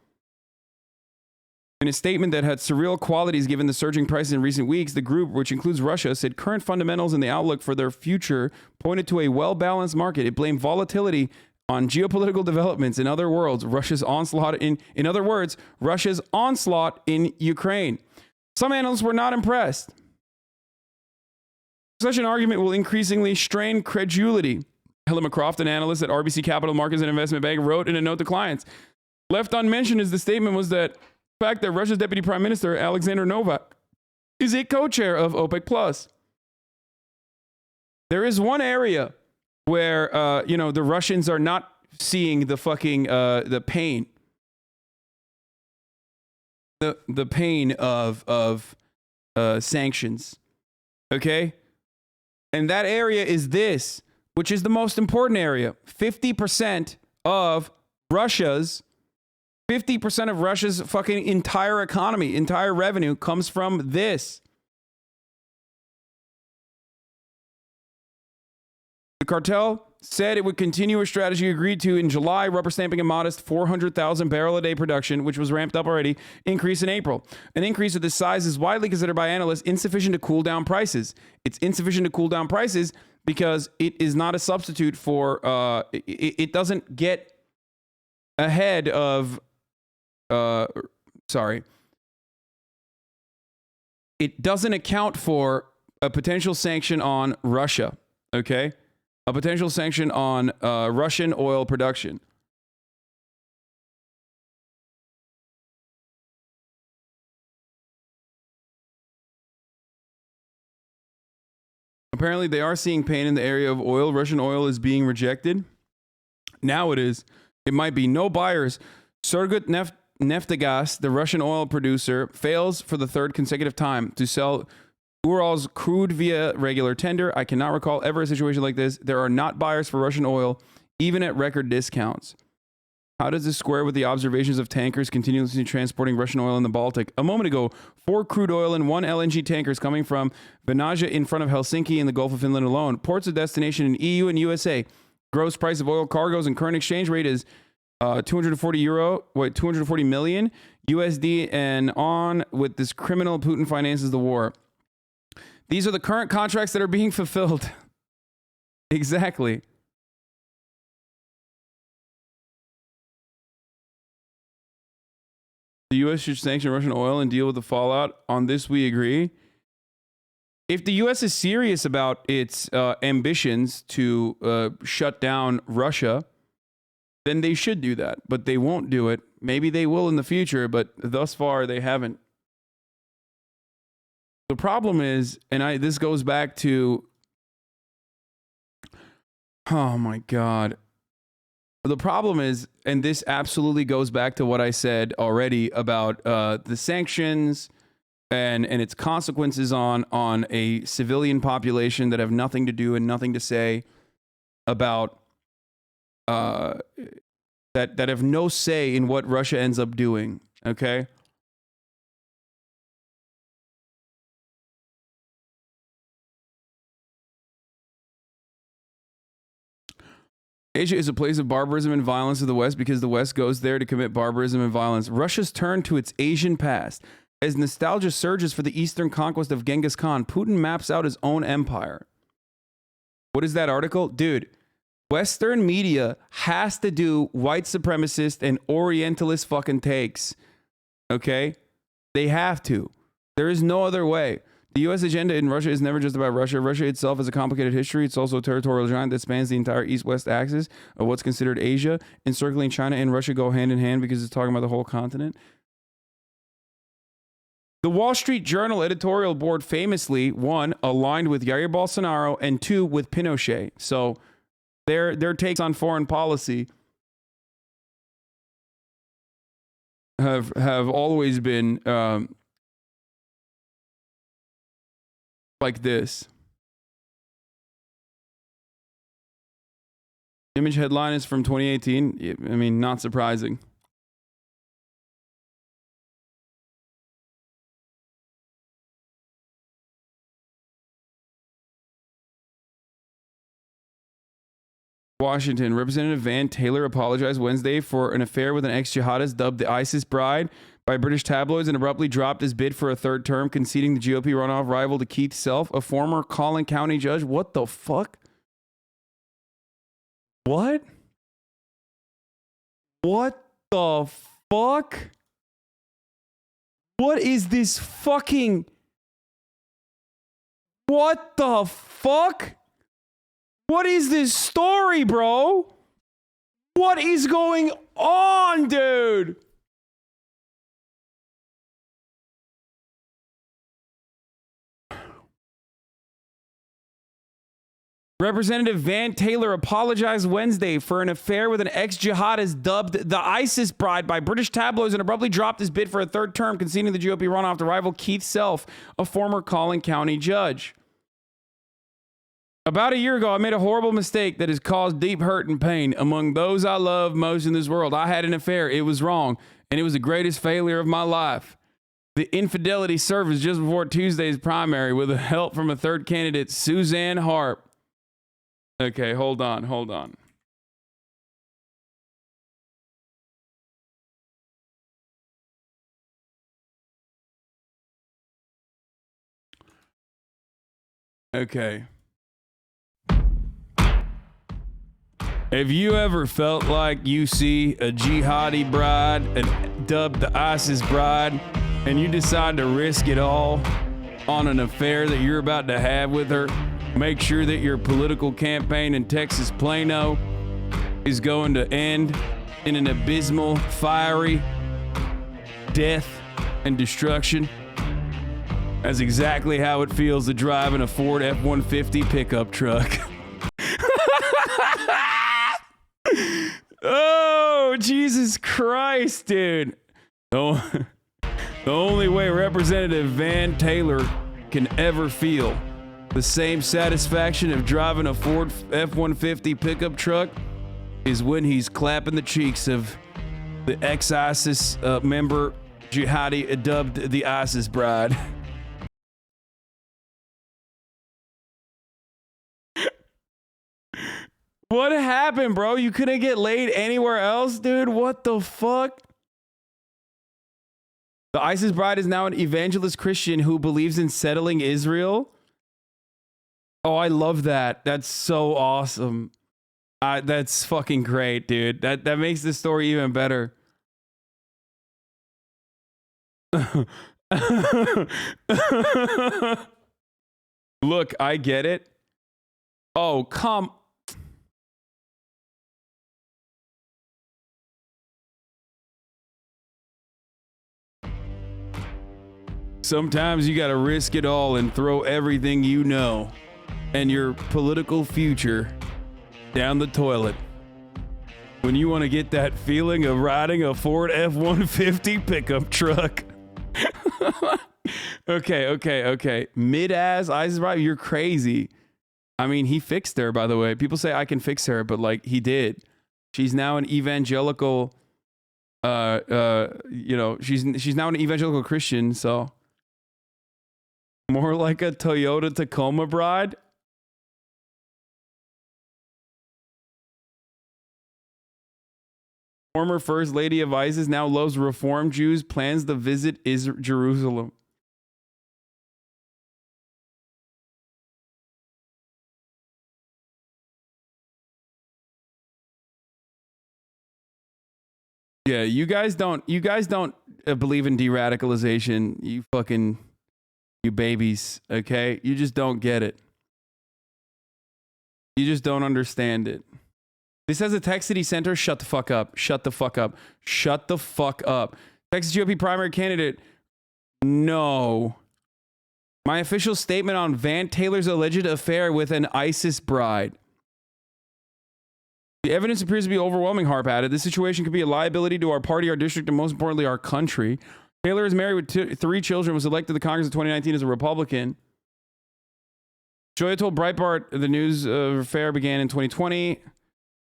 In a statement that had surreal qualities given the surging prices in recent weeks, the group, which includes Russia, said current fundamentals and the outlook for their future pointed to a well-balanced market. It blamed volatility on geopolitical developments. In other words, Russia's onslaught in Ukraine. Some analysts were not impressed. Such an argument will increasingly strain credulity. Helen McCroft, an analyst at RBC Capital Markets and Investment Bank, wrote in a note to clients. Left unmentioned is the statement was that the fact that Russia's Deputy Prime Minister, Alexander Novak, is a co-chair of OPEC Plus. There is one area where, the Russians are not seeing the fucking, the pain. The pain of sanctions. Okay? And that area is this, which is the most important area. 50% of Russia's fucking entire economy, entire revenue comes from this. The cartel said it would continue a strategy agreed to in July, rubber stamping a modest 400,000 barrel a day production, which was ramped up already, increase in April. An increase of this size is widely considered by analysts insufficient to cool down prices. It's insufficient to cool down prices because it is not a substitute for, it doesn't get ahead of, it doesn't account for a potential sanction on Russia, okay? A potential sanction on Russian oil production. Apparently, they are seeing pain in the area of oil. Russian oil is being rejected. Now it is. It might be no buyers. Surgut Neftegas, the Russian oil producer, fails for the third consecutive time to sell Urals crude via regular tender. I cannot recall ever a situation like this. There are not buyers for Russian oil, even at record discounts. How does this square with the observations of tankers continuously transporting Russian oil in the Baltic? A moment ago, 4 crude oil and 1 LNG tankers coming from Venaja in front of Helsinki in the Gulf of Finland alone. Ports of destination in EU and USA. Gross price of oil cargoes and current exchange rate is 240 million USD, and on with this criminal Putin finances the war. These are the current contracts that are being fulfilled. Exactly. The U.S. should sanction Russian oil and deal with the fallout. On this, we agree. If the U.S. is serious about its ambitions to shut down Russia, then they should do that. But they won't do it. Maybe they will in the future, but thus far they haven't. The problem is, and this goes back to, oh my God. The problem is, and this absolutely goes back to what I said already about the sanctions and its consequences on a civilian population that have nothing to do and nothing to say about that have no say in what Russia ends up doing. Okay. Asia is a place of barbarism and violence of the West because the West goes there to commit barbarism and violence. Russia's turn to its Asian past. As nostalgia surges for the Eastern conquest of Genghis Khan, Putin maps out his own empire. What is that article? Dude, Western media has to do white supremacist and Orientalist fucking takes. Okay? They have to. There is no other way. The U.S. agenda in Russia is never just about Russia. Russia itself has a complicated history. It's also a territorial giant that spans the entire east-west axis of what's considered Asia. Encircling China and Russia go hand in hand because it's talking about the whole continent. The Wall Street Journal editorial board famously, 1, aligned with Jair Bolsonaro, and 2, with Pinochet. So their takes on foreign policy have always been like this. Image headline is from 2018. I mean, not surprising. Washington. Representative Van Taylor apologized Wednesday for an affair with an ex-jihadist dubbed the ISIS bride by British tabloids and abruptly dropped his bid for a third term, conceding the GOP runoff rival to Keith Self, a former Collin County judge. What the fuck? What? What the fuck? What is this fucking... What the fuck? What is this story, bro? What is going on, dude? Representative Van Taylor apologized Wednesday for an affair with an ex-jihadist dubbed the ISIS bride by British tabloids and abruptly dropped his bid for a third term, conceding the GOP runoff to rival Keith Self, a former Collin County judge. About a year ago, I made a horrible mistake that has caused deep hurt and pain among those I love most in this world. I had an affair. It was wrong, and it was the greatest failure of my life. The infidelity surfaced just before Tuesday's primary with the help from a third candidate, Suzanne Harp. Okay, hold on. Okay. Have you ever felt like you see a jihadi bride and dubbed the ISIS bride, and you decide to risk it all on an affair that you're about to have with her? Make sure that your political campaign in Texas Plano is going to end in an abysmal, fiery death and destruction. That's exactly how it feels to drive in a Ford F-150 pickup truck. Oh, Jesus Christ, dude. The only way Representative Van Taylor can ever feel the same satisfaction of driving a Ford F-150 pickup truck is when he's clapping the cheeks of the ex-ISIS member jihadi dubbed the ISIS bride. What happened, bro? You couldn't get laid anywhere else, dude? What the fuck? The ISIS bride is now an evangelist Christian who believes in settling Israel. Oh, I love that. That's so awesome. That's fucking great, dude. That makes the story even better. Look, I get it. Oh, come. Sometimes you gotta risk it all and throw everything you know and your political future down the toilet when you want to get that feeling of riding a Ford F-150 pickup truck. Okay. Mid-ass ISIS bride, you're crazy. I mean, he fixed her, by the way. People say I can fix her, but like he did. She's now an evangelical. She's now an evangelical Christian. So more like a Toyota Tacoma bride. Former First Lady of ISIS now loves Reform Jews, plans to visit Jerusalem. Yeah, you guys don't believe in de-radicalization. You babies, okay? You just don't get it. You just don't understand it. This has a Texas City Center. Shut the fuck up. Shut the fuck up. Shut the fuck up. Texas GOP primary candidate. No. My official statement on Van Taylor's alleged affair with an ISIS bride. The evidence appears to be overwhelming, Harp added. This situation could be a liability to our party, our district, and most importantly, our country. Taylor is married with 3 children, was elected to the Congress in 2019 as a Republican. Joya told Breitbart the news affair began in 2020.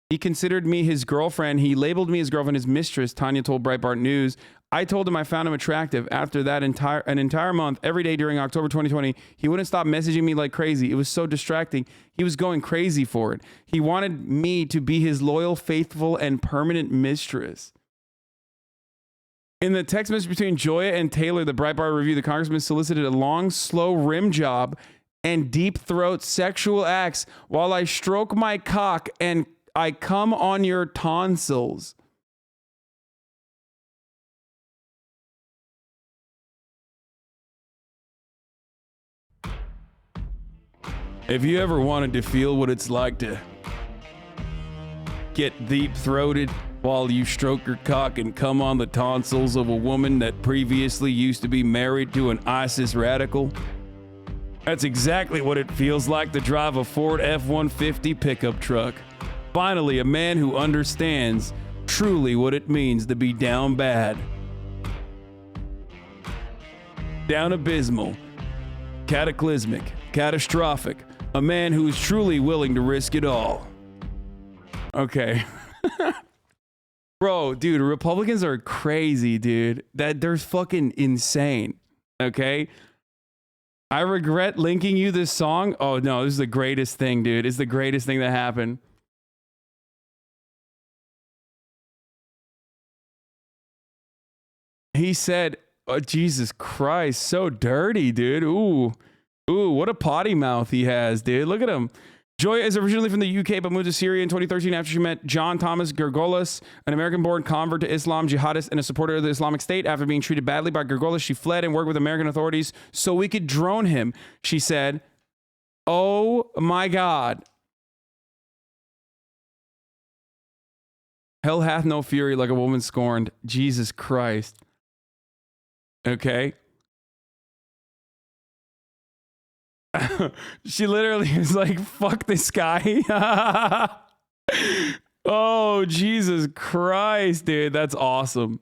He considered me his girlfriend. He labeled me his girlfriend, his mistress, Tanya told Breitbart News. I told him I found him attractive. After that an entire month, every day during October 2020, he wouldn't stop messaging me like crazy. It was so distracting. He was going crazy for it. He wanted me to be his loyal, faithful, and permanent mistress. In the text message between Joya and Taylor, the Breitbart review, the congressman solicited a long, slow rim job and deep throat sexual acts while I stroke my cock and I come on your tonsils. If you ever wanted to feel what it's like to get deep-throated while you stroke your cock and come on the tonsils of a woman that previously used to be married to an ISIS radical, that's exactly what it feels like to drive a Ford F-150 pickup truck. Finally, a man who understands truly what it means to be down bad. Down abysmal, cataclysmic, catastrophic. A man who is truly willing to risk it all. Okay. Bro, dude, Republicans are crazy, dude. They're fucking insane. Okay? I regret linking you this song. Oh, no, this is the greatest thing, dude. It's the greatest thing that happened. He said, oh, Jesus Christ, so dirty, dude. Ooh, what a potty mouth he has, dude. Look at him. Joya is originally from the UK, but moved to Syria in 2013 after she met John Thomas Gergolas, an American-born convert to Islam, jihadist, and a supporter of the Islamic State. After being treated badly by Gergolas, she fled and worked with American authorities so we could drone him. She said, oh my God. Hell hath no fury like a woman scorned. Jesus Christ. Okay. She literally was like, fuck this guy. Oh, Jesus Christ, dude. That's awesome.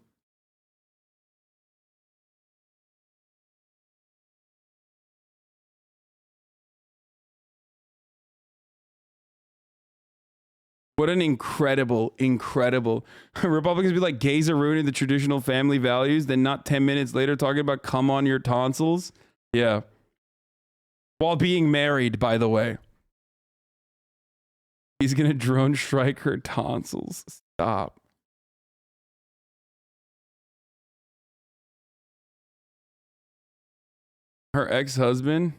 What an incredible. Republicans be like, gays are ruining the traditional family values, then not 10 minutes later talking about come on your tonsils. Yeah. While being married, by the way. He's gonna drone strike her tonsils. Stop. Her ex-husband.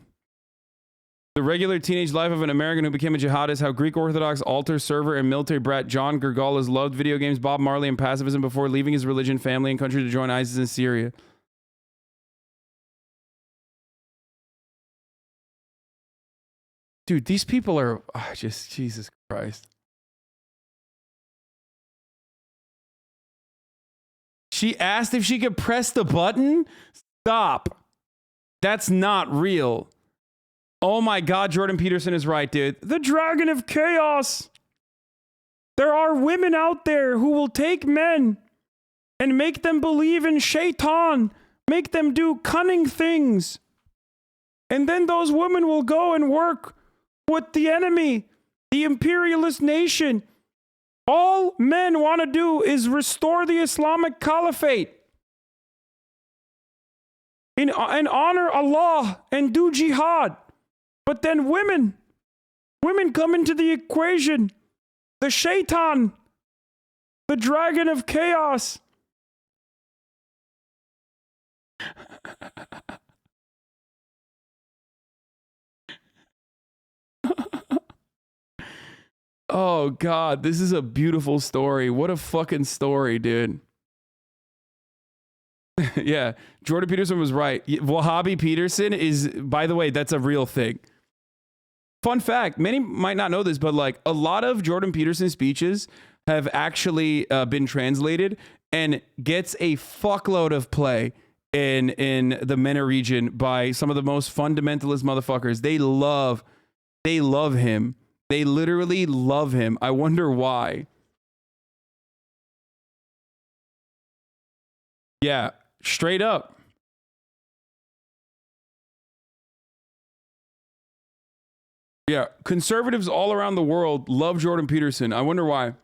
The regular teenage life of an American who became a jihadist, how Greek Orthodox altar server and military brat John Gergalas loved video games, Bob Marley, and pacifism before leaving his religion, family, and country to join ISIS in Syria. Dude, these people are just Jesus Christ. She asked if she could press the button? Stop. That's not real. Oh my God, Jordan Peterson is right, dude. The dragon of chaos. There are women out there who will take men and make them believe in shaitan, make them do cunning things. And then those women will go and work with the enemy, the imperialist nation. All men want to do is restore the Islamic Caliphate and honor Allah and do jihad. But then women come into the equation. The shaitan, the dragon of chaos. Oh God, this is a beautiful story. What a fucking story, dude. Yeah, Jordan Peterson was right. Wahhabi Peterson is, by the way, that's a real thing. Fun fact, many might not know this, but like a lot of Jordan Peterson's speeches have actually been translated and gets a fuckload of play in the MENA region by some of the most fundamentalist motherfuckers. They love him. They literally love him. I wonder why. Yeah, straight up. Yeah, conservatives all around the world love Jordan Peterson. I wonder why.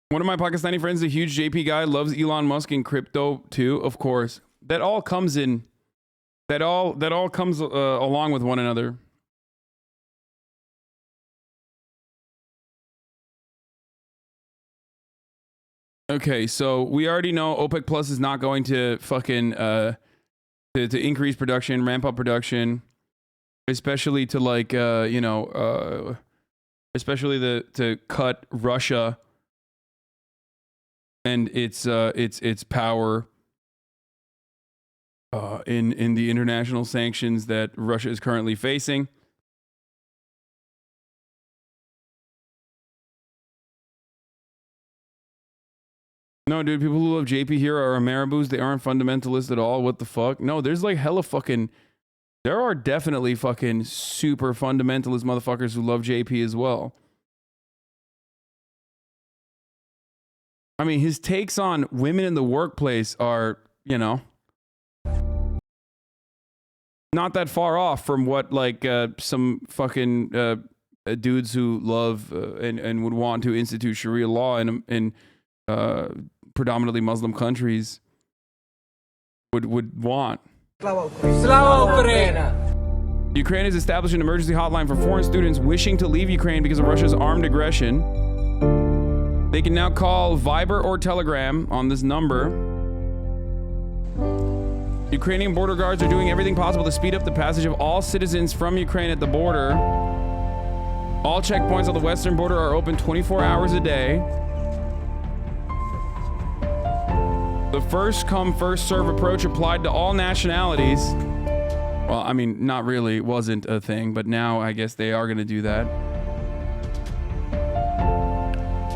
One of my Pakistani friends, a huge JP guy, loves Elon Musk and crypto too, of course. That all comes in. That all comes along with one another. Okay, so we already know OPEC Plus is not going to fucking to increase production, ramp up production, especially to like especially to cut Russia and its power in the international sanctions that Russia is currently facing. No, dude, people who love JP here are Marabous. They aren't fundamentalists at all. What the fuck? No, there's like hella fucking... There are definitely fucking super fundamentalist motherfuckers who love JP as well. I mean, his takes on women in the workplace are, you know, not that far off from what like some fucking dudes who love and would want to institute Sharia law in predominantly Muslim countries would want. Ukraine has established an emergency hotline for foreign students wishing to leave Ukraine because of Russia's armed aggression. They can now call Viber or Telegram on this number. Ukrainian border guards are doing everything possible to speed up the passage of all citizens from Ukraine at the border. All checkpoints on the western border are open 24 hours a day. The first come, first serve approach applied to all nationalities. Well, I mean, not really, it wasn't a thing, but now I guess they are going to do that.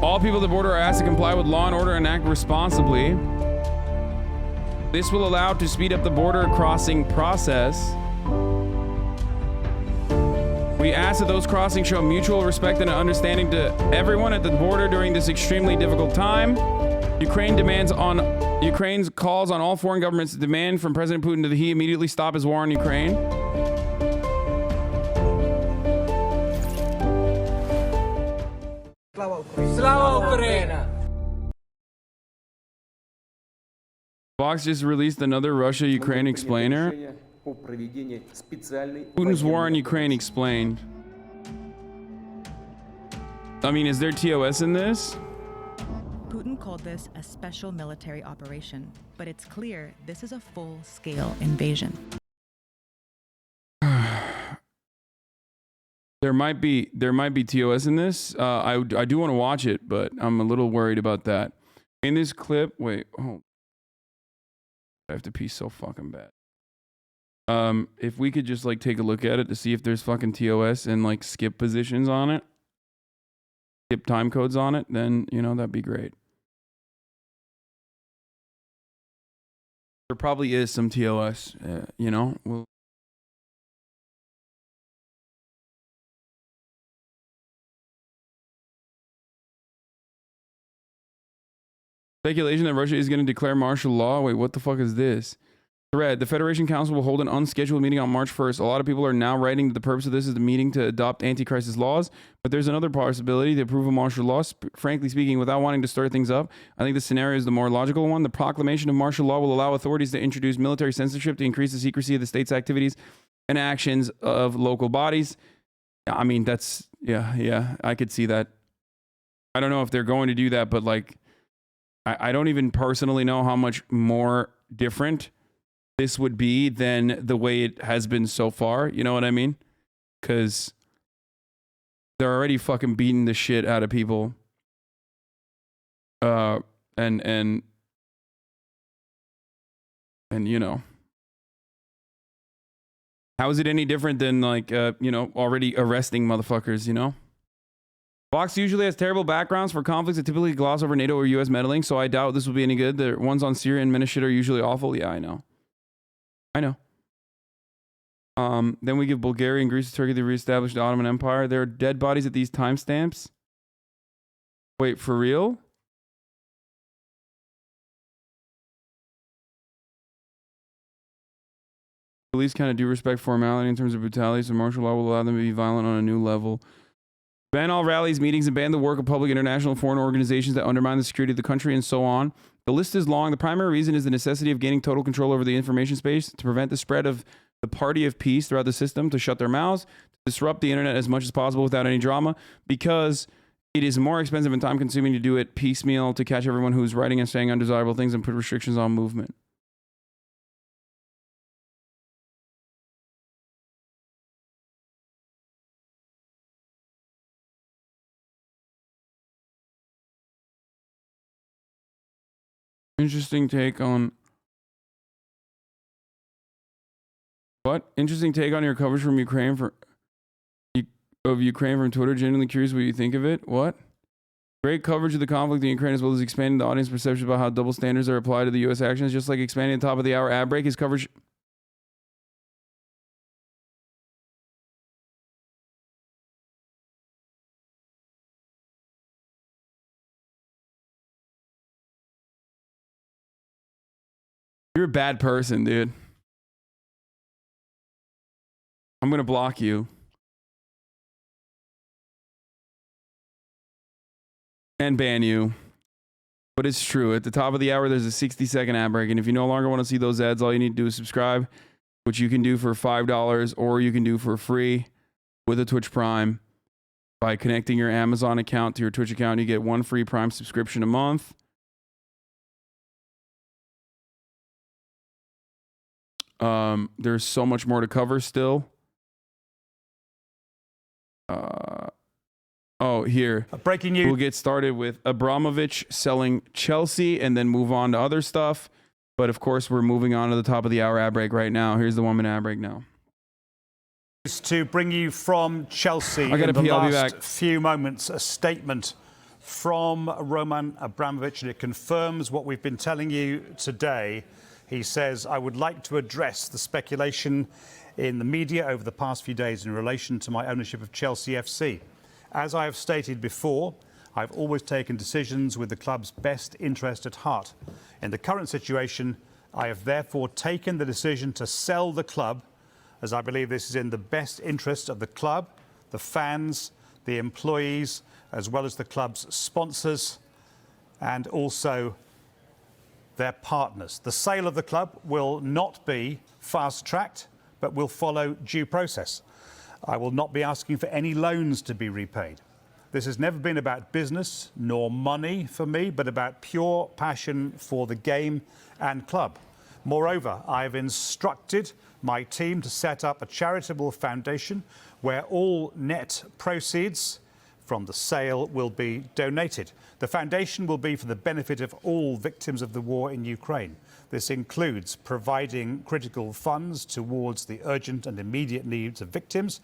All people at the border are asked to comply with law and order and act responsibly. This will allow to speed up the border crossing process. We ask that those crossings show mutual respect and understanding to everyone at the border during this extremely difficult time. Ukraine's calls on all foreign governments to demand from President Putin that he immediately stop his war on Ukraine. Fox just released another Russia-Ukraine explainer. Putin's war on Ukraine explained. I mean, is there TOS in this? Putin called this a special military operation, but it's clear this is a full-scale invasion. There might be TOS in this. I do want to watch it, but I'm a little worried about that. In this clip, wait, I have to pee so fucking bad. If we could just like take a look at it to see if there's fucking TOS and like skip positions on it, skip time codes on it, then you know that'd be great. There probably is some TOS, you know. Speculation that Russia is going to declare martial law. Wait, what the fuck is this? Thread. The Federation Council will hold an unscheduled meeting on March 1st. A lot of people are now writing that the purpose of this is the meeting to adopt anti-crisis laws, but there's another possibility to approve a martial law. Frankly speaking, without wanting to stir things up, I think the scenario is the more logical one. The proclamation of martial law will allow authorities to introduce military censorship to increase the secrecy of the state's activities and actions of local bodies. I mean, that's, yeah, I could see that. I don't know if they're going to do that, but like, I don't even personally know how much more different this would be than the way it has been so far. You know what I mean? Because they're already fucking beating the shit out of people. And you know, how is it any different than like, you know, already arresting motherfuckers, you know? Vox usually has terrible backgrounds for conflicts that typically gloss over NATO or US meddling, so I doubt this will be any good. The ones on Syria and Minashit are usually awful. Yeah, I know. Then we give Bulgaria and Greece and Turkey the reestablished Ottoman Empire. There are dead bodies at these timestamps. Wait, for real? Police kind of do respect formality in terms of brutality, so martial law will allow them to be violent on a new level. Ban all rallies, meetings, and ban the work of public, international, foreign organizations that undermine the security of the country, and so on. The list is long. The primary reason is the necessity of gaining total control over the information space to prevent the spread of the party of peace throughout the system, to shut their mouths, to disrupt the internet as much as possible without any drama, because it is more expensive and time-consuming to do it piecemeal to catch everyone who's writing and saying undesirable things and put restrictions on movement. Interesting take on what? Interesting take on your coverage from Ukraine from Twitter. Genuinely curious what you think of it. What? Great coverage of the conflict in Ukraine, as well as expanding the audience perception about how double standards are applied to the U.S. actions, just like expanding the top of the hour ad break. His coverage. You're a bad person, dude. I'm going to block you. And ban you. But it's true. At the top of the hour, there's a 60-second ad break. And if you no longer want to see those ads, all you need to do is subscribe, which you can do for $5, or you can do for free with a Twitch Prime. By connecting your Amazon account to your Twitch account, you get one free Prime subscription a month. There's so much more to cover still. Here. Breaking news. We'll get started with Abramovich selling Chelsea and then move on to other stuff. But of course, we're moving on to the top of the hour ad break right now. Here's the 1 minute ad break now. To bring you from Chelsea I gotta in the pee, I'll be last back. few moments, a statement from Roman Abramovich, and it confirms what we've been telling you today. He says, I would like to address the speculation in the media over the past few days in relation to my ownership of Chelsea FC. As I have stated before, I've always taken decisions with the club's best interest at heart. In the current situation, I have therefore taken the decision to sell the club, as I believe this is in the best interest of the club, the fans, the employees, as well as the club's sponsors and also their partners. The sale of the club will not be fast-tracked, but will follow due process. I will not be asking for any loans to be repaid. This has never been about business nor money for me, but about pure passion for the game and club. Moreover, I have instructed my team to set up a charitable foundation where all net proceeds from the sale will be donated. The foundation will be for the benefit of all victims of the war in Ukraine. This includes providing critical funds towards the urgent and immediate needs of victims,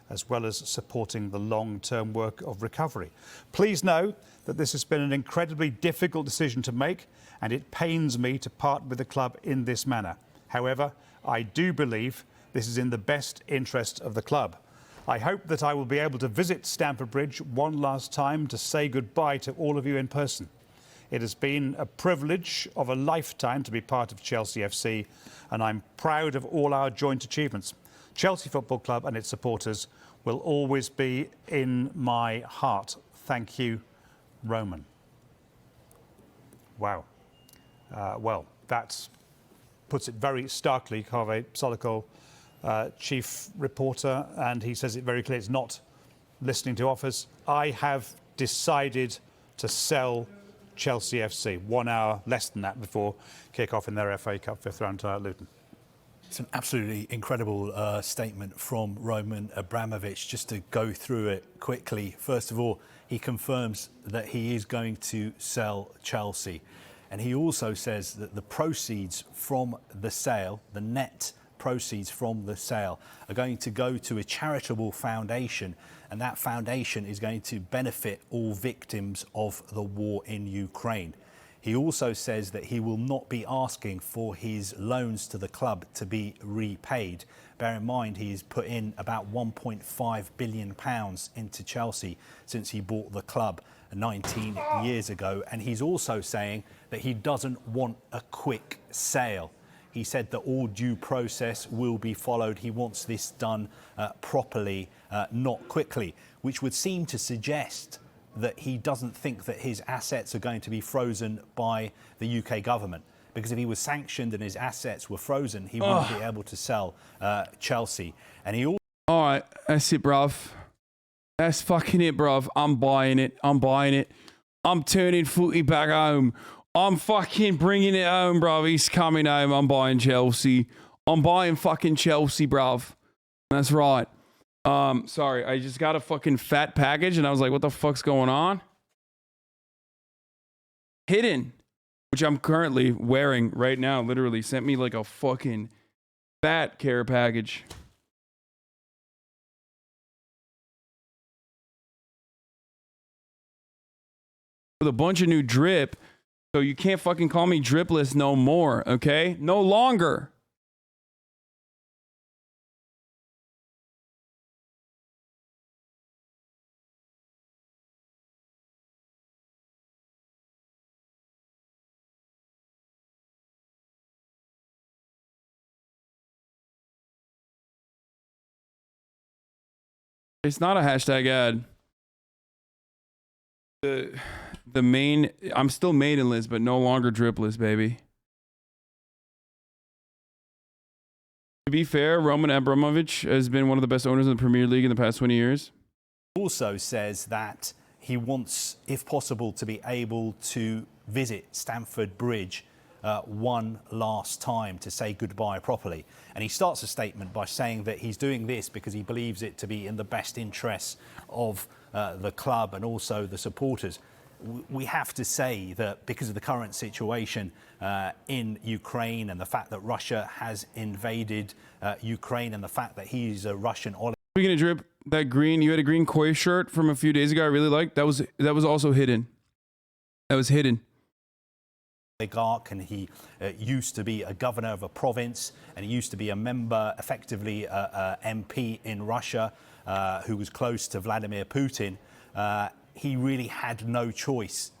as well as supporting the long-term work of recovery. Please know that this has been an incredibly difficult decision to make, and it pains me to part with the club in this manner. However, I do believe this is in the best interest of the club. I hope that I will be able to visit Stamford Bridge one last time to say goodbye to all of you in person. It has been a privilege of a lifetime to be part of Chelsea FC, and I'm proud of all our joint achievements. Chelsea Football Club and its supporters will always be in my heart. Thank you, Roman. Wow. Well, that puts it very starkly. Kaveh Solikol, chief reporter, and he says it very clearly. It's not listening to offers. I have decided to sell Chelsea FC 1 hour less than that before kick-off in their FA Cup fifth round tie at Luton. It's an absolutely incredible statement from Roman Abramovich. Just to go through it quickly, first of all, he confirms that he is going to sell Chelsea. And he also says that the proceeds from the sale, the net proceeds from the sale, are going to go to a charitable foundation, and that foundation is going to benefit all victims of the war in Ukraine. He also says that he will not be asking for his loans to the club to be repaid. Bear in mind, he's put in about £1.5 billion into Chelsea since he bought the club 19 years ago. And he's also saying that he doesn't want a quick sale. He said that all due process will be followed. He wants this done properly, not quickly, which would seem to suggest that he doesn't think that his assets are going to be frozen by the UK government. Because if he was sanctioned and his assets were frozen, he wouldn't be able to sell Chelsea. And he also... All right, that's it, bruv. That's fucking it, bruv. I'm buying it. I'm buying it. I'm turning footy back home. I'm fucking bringing it home, bruv. He's coming home. I'm buying Chelsea. I'm buying fucking Chelsea, bruv. That's right. Sorry, I just got a fucking fat package and I was like, what the fuck's going on? Hidden, which I'm currently wearing right now, literally sent me like a fucking fat care package. With a bunch of new drip. So you can't fucking call me dripless no more, okay? No longer. It's not a hashtag ad. The main, I'm still maidenless, but no longer dripless, baby. To be fair, Roman Abramovich has been one of the best owners in the Premier League in the past 20 years. Also says that he wants, if possible, to be able to visit Stamford Bridge one last time to say goodbye properly. And he starts a statement by saying that he's doing this because he believes it to be in the best interests of the club and also the supporters. We have to say that because of the current situation in Ukraine and the fact that Russia has invaded Ukraine and the fact that he's a Russian oligarch. Speaking of drip, that green, you had a green koi shirt from a few days ago I really liked. That was also hidden. That was hidden. And he used to be a governor of a province, and he used to be a member, effectively MP in Russia, who was close to Vladimir Putin. he really had no choice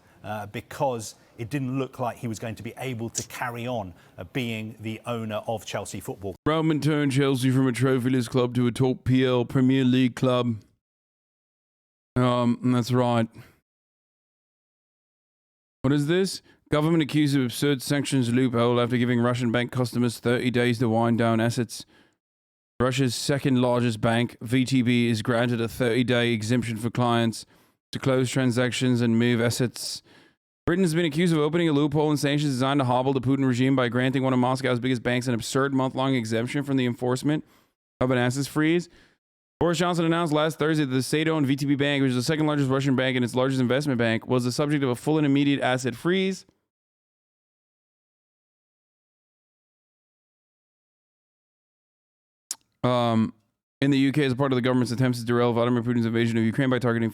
because it didn't look like he was going to be able to carry on being the owner of Chelsea Football. Roman turned Chelsea from a trophyless club to a top PL Premier League club. That's right. What is this? Government accused of absurd sanctions loophole after giving Russian bank customers 30 days to wind down assets. Russia's second largest bank, VTB, is granted a 30-day exemption for clients to close transactions and move assets. Britain has been accused of opening a loophole in sanctions designed to hobble the Putin regime by granting one of Moscow's biggest banks an absurd month-long exemption from the enforcement of an assets freeze. Boris Johnson announced last Thursday that the state-owned VTB Bank, which is the second largest Russian bank and its largest investment bank, was the subject of a full and immediate asset freeze. In the UK, as a part of the government's attempts to derail Vladimir Putin's invasion of Ukraine by targeting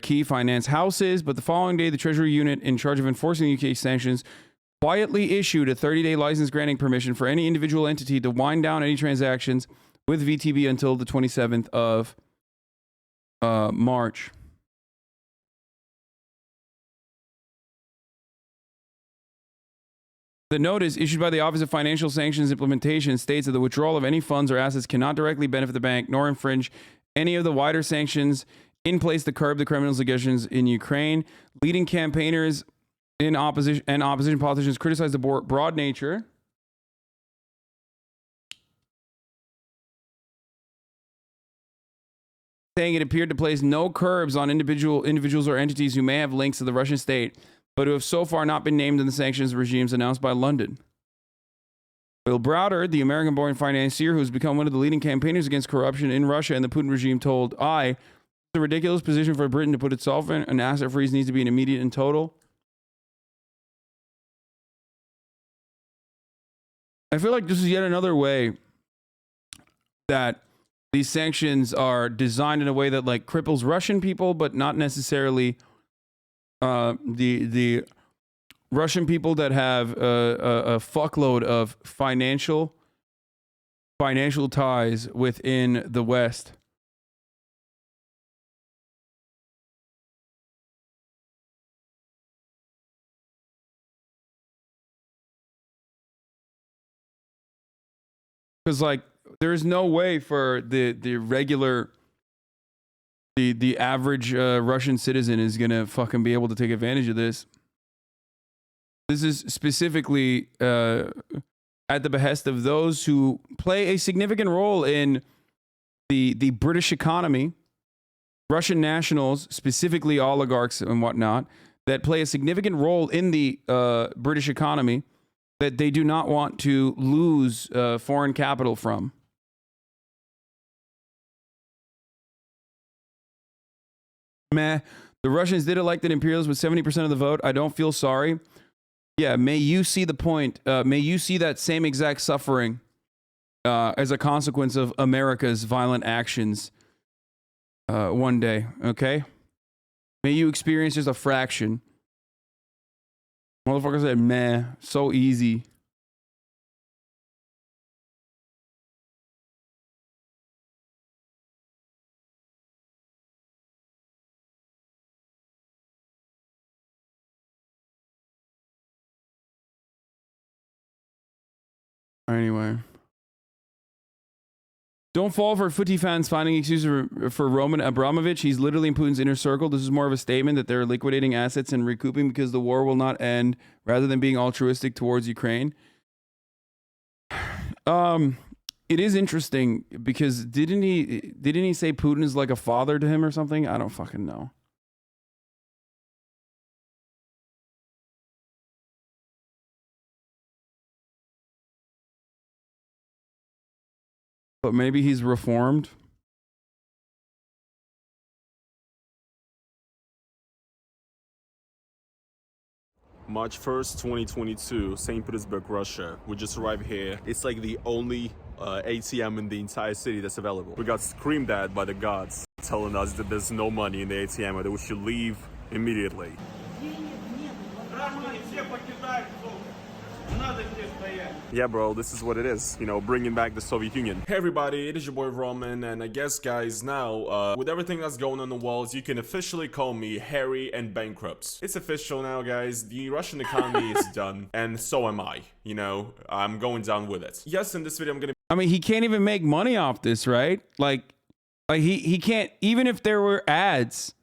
key finance houses, but the following day, the Treasury unit in charge of enforcing the UK sanctions quietly issued a 30-day license granting permission for any individual entity to wind down any transactions with VTB until the 27th of March. The notice issued by the Office of Financial Sanctions Implementation states that the withdrawal of any funds or assets cannot directly benefit the bank nor infringe any of the wider sanctions in place to curb the criminal aggressions in Ukraine. Leading campaigners in opposition and opposition politicians criticize the broad nature saying it appeared to place no curbs on individuals or entities who may have links to the Russian state, but who have so far not been named in the sanctions regimes announced by London. Bill Browder, the American-born financier who has become one of the leading campaigners against corruption in Russia and the Putin regime, told it's a ridiculous position for Britain to put itself in. An asset freeze needs to be an immediate and total. I feel like this is yet another way that these sanctions are designed in a way that like cripples Russian people, but not necessarily the Russian people that have a fuckload of financial ties within the West. Because like there is no way for the regular the average Russian citizen is gonna fucking be able to take advantage of this. This is specifically at the behest of those who play a significant role in the British economy, Russian nationals, specifically oligarchs and whatnot, that play a significant role in the British economy that they do not want to lose foreign capital from. Meh. The Russians did elect an imperialist with 70% of the vote. I don't feel sorry. Yeah, may you see the point. May you see that same exact suffering as a consequence of America's violent actions one day, okay? May you experience just a fraction. Motherfucker said, meh, so easy. Anyway. Don't fall for footy fans finding excuses for Roman Abramovich. He's literally in Putin's inner circle. This is more of a statement that they're liquidating assets and recouping because the war will not end, rather than being altruistic towards Ukraine. It is interesting because didn't he say Putin is like a father to him or something? I don't fucking know. But maybe he's reformed. March 1st, 2022, St. Petersburg, Russia. We just arrived here. It's like the only ATM in the entire city that's available. We got screamed at by the guards, telling us that there's no money in the ATM and that we should leave immediately. Yeah, bro, this is what it is, you know, bringing back the Soviet Union. Hey everybody, it is your boy Roman, and I guess guys, now, with everything that's going on in the world, you can officially call me hairy and bankrupt. It's official now, guys, the Russian economy is done, and so am I, you know, I'm going down with it. Yes, in this video I'm gonna... I mean, he can't even make money off this, right? Like he can't, even if there were ads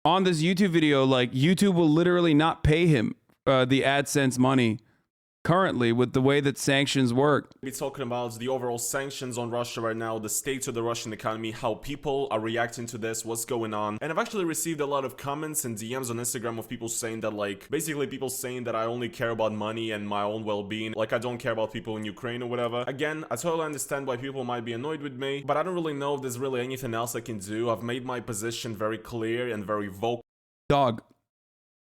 on this YouTube video, like YouTube will literally not pay him the AdSense money currently with the way that sanctions work. We're talking about the overall sanctions on Russia right now, the state of the Russian economy, how people are reacting to this, what's going on. And I've actually received a lot of comments and DMs on Instagram of people saying that, like, basically people saying that I only care about money and my own well-being, like I don't care about people in Ukraine or whatever. Again, I totally understand why people might be annoyed with me, but I don't really know if there's really anything else I can do. I've made my position very clear and very vocal. Dog,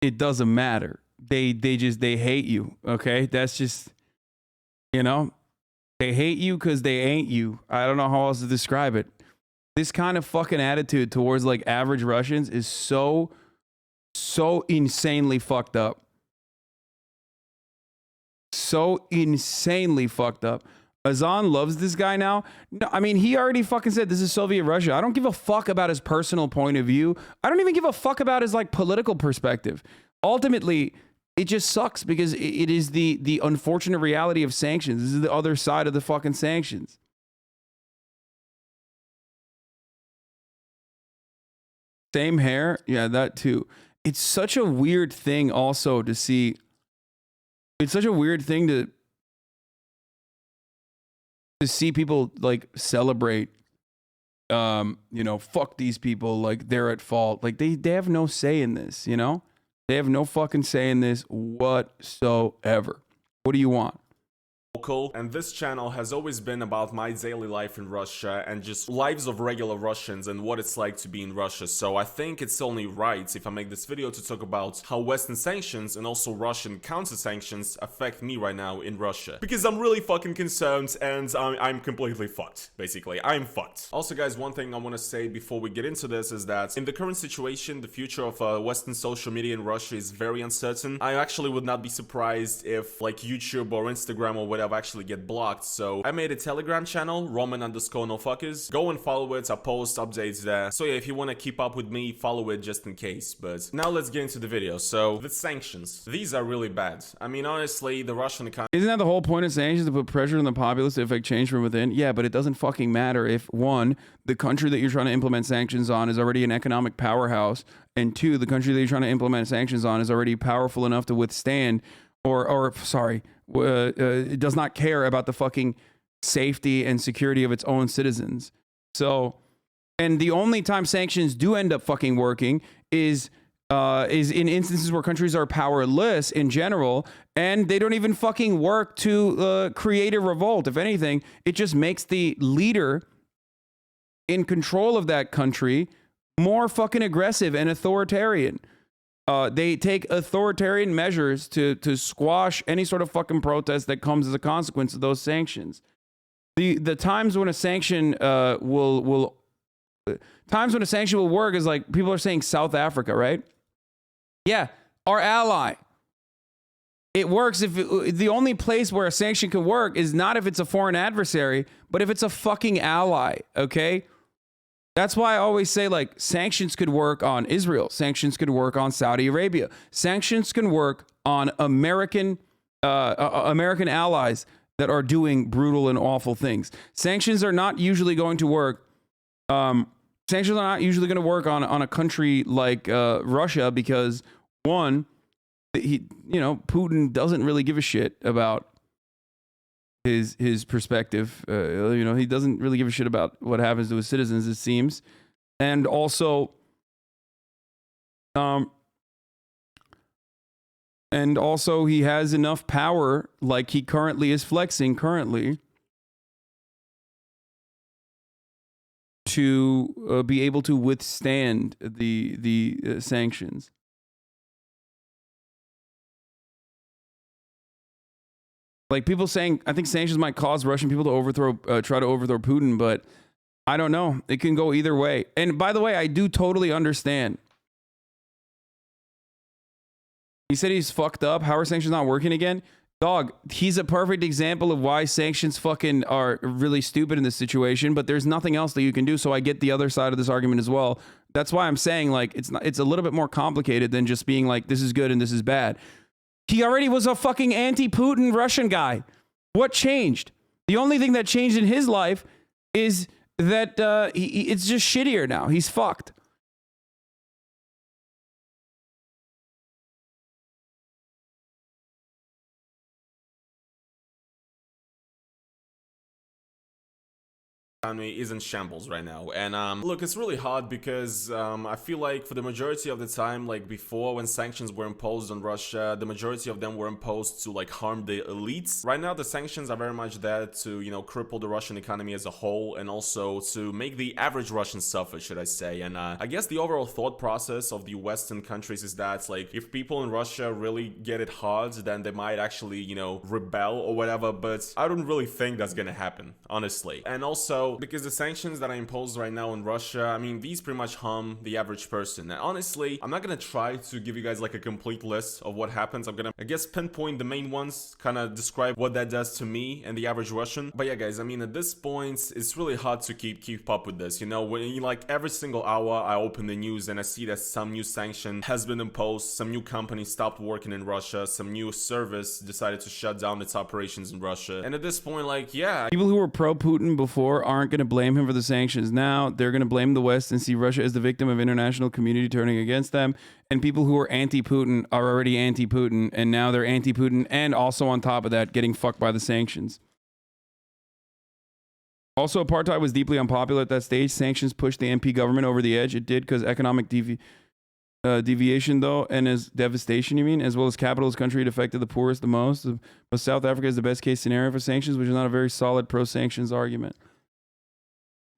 it doesn't matter. They hate you, okay? That's just, you know, they hate you because they ain't you. I don't know how else to describe it. This kind of fucking attitude towards like average Russians is so insanely fucked up. So insanely fucked up. Hasan loves this guy now. No, I mean, he already fucking said this is Soviet Russia. I don't give a fuck about his personal point of view. I don't even give a fuck about his like political perspective. Ultimately, it just sucks because it is the unfortunate reality of sanctions. This is the other side of the fucking sanctions. Same hair? Yeah, that too. It's such a weird thing also to see. It's such a weird thing to see people like celebrate, you know, fuck these people, like they're at fault. Like they have no say in this, you know? They have no fucking say in this whatsoever. What do you want? And this channel has always been about my daily life in Russia and just lives of regular Russians and what it's like to be in Russia. So I think it's only right if I make this video to talk about how Western sanctions and also Russian counter-sanctions affect me right now in Russia. Because I'm really fucking concerned and I'm completely fucked, basically. I'm fucked. Also guys, one thing I want to say before we get into this is that in the current situation, the future of Western social media in Russia is very uncertain. I actually would not be surprised if like YouTube or Instagram or whatever actually get blocked. So I made a Telegram channel, Roman_NoFuckers. Go and follow it. I post updates there. So yeah, if you want to keep up with me, follow it just in case. But now let's get into the video. So the sanctions, these are really bad. I mean, honestly, the Russian economy... Isn't that the whole point of sanctions, to put pressure on the populace to affect change from within? Yeah, but it doesn't fucking matter if, one, the country that you're trying to implement sanctions on is already an economic powerhouse, and two, the country that you're trying to implement sanctions on is already powerful enough to withstand it does not care about the fucking safety and security of its own citizens. So, and the only time sanctions do end up fucking working is in instances where countries are powerless in general, and they don't even fucking work to create a revolt. If anything, it just makes the leader in control of that country more fucking aggressive and authoritarian. They take authoritarian measures to squash any sort of fucking protest that comes as a consequence of those sanctions. The times when a sanction will work is like people are saying South Africa, right? Yeah, our ally. It works if the only place where a sanction can work is not if it's a foreign adversary, but if it's a fucking ally, okay? That's why I always say, like, sanctions could work on Israel. Sanctions could work on Saudi Arabia. Sanctions can work on American allies that are doing brutal and awful things. Sanctions are not usually going to work. Sanctions are not usually going to work on a country like Russia because, one, Putin doesn't really give a shit about his perspective. He doesn't really give a shit about what happens to his citizens, it seems. And also he has enough power, like he currently is flexing to be able to withstand the sanctions. Like people saying, I think sanctions might cause Russian people to try to overthrow Putin, but I don't know. It can go either way. And by the way, I do totally understand. He said he's fucked up. How are sanctions not working again? Dog, he's a perfect example of why sanctions fucking are really stupid in this situation, but there's nothing else that you can do. So I get the other side of this argument as well. That's why I'm saying, like, it's a little bit more complicated than just being like, this is good and this is bad. He already was a fucking anti-Putin Russian guy. What changed? The only thing that changed in his life is that it's just shittier now. He's fucked. Is in shambles right now, and look, it's really hard because I feel like for the majority of the time, like before when sanctions were imposed on Russia, the majority of them were imposed to like harm the elites. Right now the sanctions are very much there to, you know, cripple the Russian economy as a whole, and also to make the average Russian suffer, should I say. And I guess the overall thought process of the Western countries is that, like, if people in Russia really get it hard, then they might actually, you know, rebel or whatever, but I don't really think that's gonna happen, honestly. And also because the sanctions that are imposed right now in Russia, I mean, these pretty much harm the average person. And honestly, I'm not gonna try to give you guys like a complete list of what happens. I'm gonna, I guess, pinpoint the main ones, kind of describe what that does to me and the average Russian. But yeah, guys, I mean, at this point, it's really hard to keep up with this. You know, when like every single hour I open the news and I see that some new sanction has been imposed, some new company stopped working in Russia, some new service decided to shut down its operations in Russia. And at this point, like, yeah, people who were pro-Putin before aren't going to blame him for the sanctions now. They're going to blame the West and see Russia as the victim of international community turning against them. And people who are anti-Putin are already anti-Putin, and now they're anti-Putin, and also on top of that, getting fucked by the sanctions. Also, apartheid was deeply unpopular at that stage. Sanctions pushed the MP government over the edge. It did because economic deviation, though, and as devastation, you mean, as well as capitalist country, it affected the poorest the most. But South Africa is the best case scenario for sanctions, which is not a very solid pro-sanctions argument.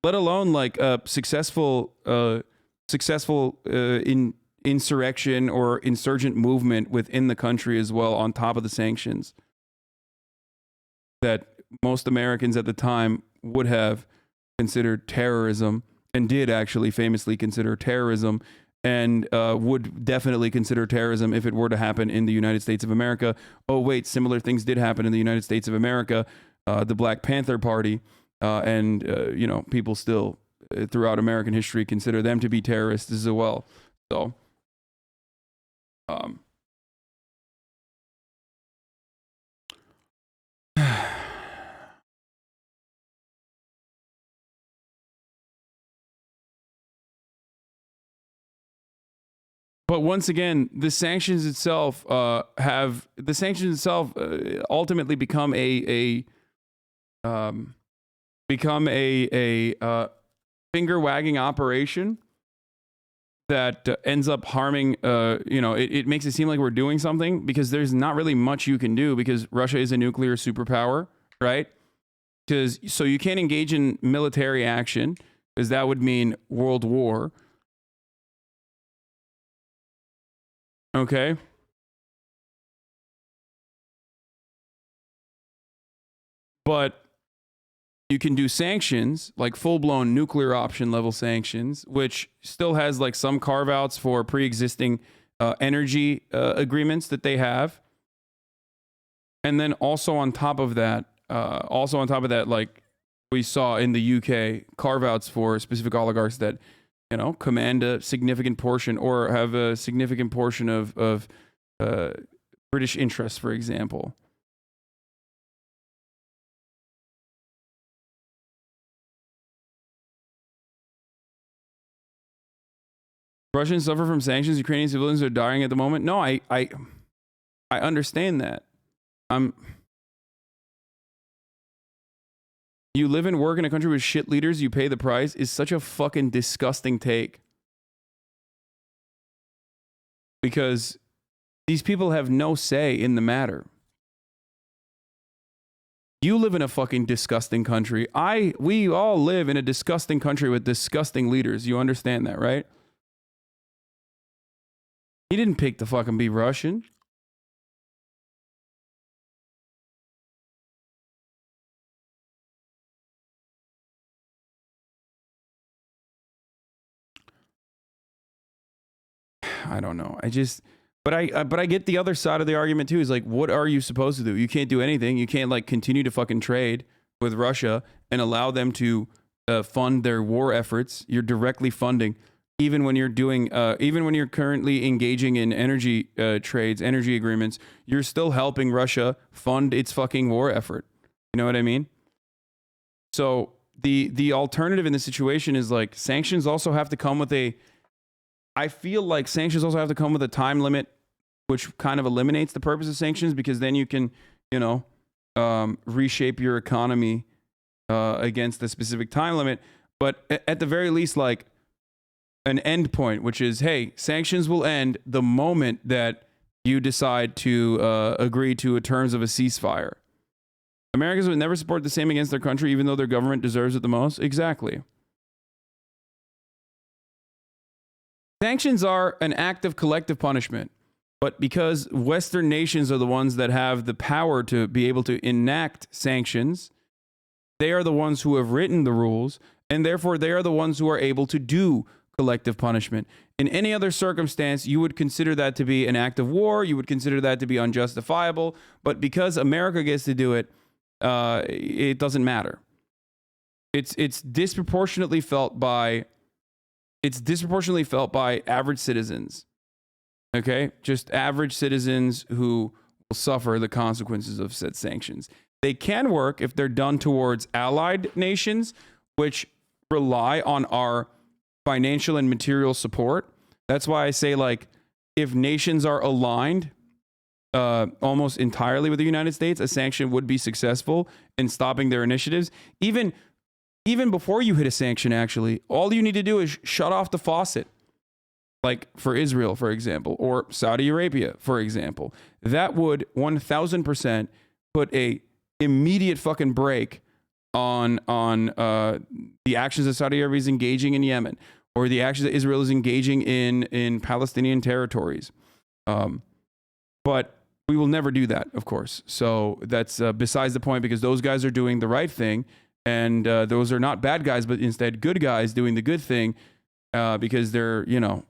Let alone like a successful insurrection or insurgent movement within the country as well, on top of the sanctions that most Americans at the time would have considered terrorism, and did actually famously consider terrorism, and would definitely consider terrorism if it were to happen in the United States of America. Oh wait, similar things did happen in the United States of America. The Black Panther Party. And you know, people still throughout American history consider them to be terrorists as well. So, but once again, the sanctions itself ultimately become a finger wagging operation that ends up harming, you know, it makes it seem like we're doing something because there's not really much you can do because Russia is a nuclear superpower, right? So you can't engage in military action because that would mean world war. Okay. But you can do sanctions, like full-blown nuclear option level sanctions, which still has like some carve-outs for pre-existing energy agreements that they have. And then also on top of that, like we saw in the UK, carve-outs for specific oligarchs that, you know, command a significant portion or have a significant portion of British interests, for example. Russians suffer from sanctions. Ukrainian civilians are dying at the moment. No, I understand that. You live and work in a country with shit leaders, you pay the price, is such a fucking disgusting take. Because these people have no say in the matter. You live in a fucking disgusting country. We all live in a disgusting country with disgusting leaders. You understand that, right? He didn't pick to fucking be Russian. I don't know. But I get the other side of the argument too. Is like, what are you supposed to do? You can't do anything. You can't like continue to fucking trade with Russia and allow them to fund their war efforts. You're directly funding, even when you're doing, even when you're currently engaging in energy trades, energy agreements. You're still helping Russia fund its fucking war effort. You know what I mean? So the alternative in this situation is like sanctions also have to come with a. I feel like sanctions also have to come with a time limit, which kind of eliminates the purpose of sanctions, because then you can, you know, reshape your economy against the specific time limit. But at the very least, like an end point, which is, hey, sanctions will end the moment that you decide to agree to terms of a ceasefire. Americans would never support the same against their country, even though their government deserves it the most. Exactly. Sanctions are an act of collective punishment. But because Western nations are the ones that have the power to be able to enact sanctions, they are the ones who have written the rules, and therefore they are the ones who are able to do collective punishment. In any other circumstance, you would consider that to be an act of war, you would consider that to be unjustifiable, but because America gets to do it, it doesn't matter. It's disproportionately felt by average citizens. Okay, just average citizens who will suffer the consequences of said sanctions. They can work if they're done towards allied nations, which rely on our financial and material support. That's why I say, like, if nations are aligned almost entirely with the United States, a sanction would be successful in stopping their initiatives. Even before you hit a sanction, actually, all you need to do is shut off the faucet. Like for Israel, for example, or Saudi Arabia, for example. That would 1000% put a immediate fucking break on the actions that Saudi Arabia is engaging in Yemen, or the actions that Israel is engaging in Palestinian territories. But we will never do that, of course. So that's besides the point, because those guys are doing the right thing, and those are not bad guys, but instead good guys doing the good thing. Because they're, you know,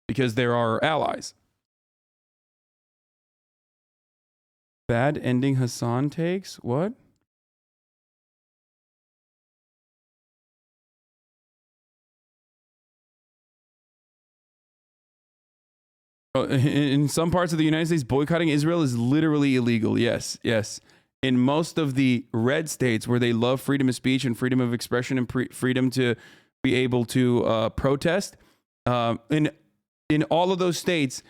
because they're our allies. Bad ending Hasan takes? What? In some parts of the United States, boycotting Israel is literally illegal. Yes, yes. In most of the red states where they love freedom of speech and freedom of expression and freedom to be able to protest, in all of those states,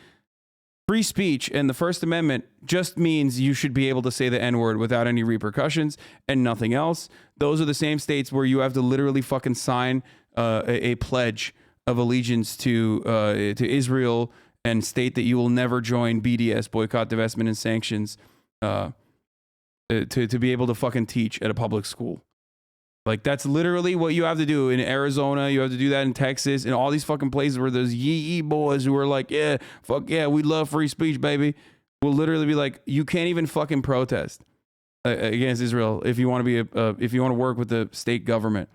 free speech and the First Amendment just means you should be able to say the N-word without any repercussions and nothing else. Those are the same states where you have to literally fucking sign a pledge of allegiance to Israel and state that you will never join BDS, boycott, divestment, and sanctions, to be able to fucking teach at a public school. Like, that's literally what you have to do in Arizona. You have to do that in Texas, and all these fucking places where those yee boys who are like, yeah, fuck yeah, we love free speech, baby, will literally be like, you can't even fucking protest against Israel if you want to be if you want to work with the state government.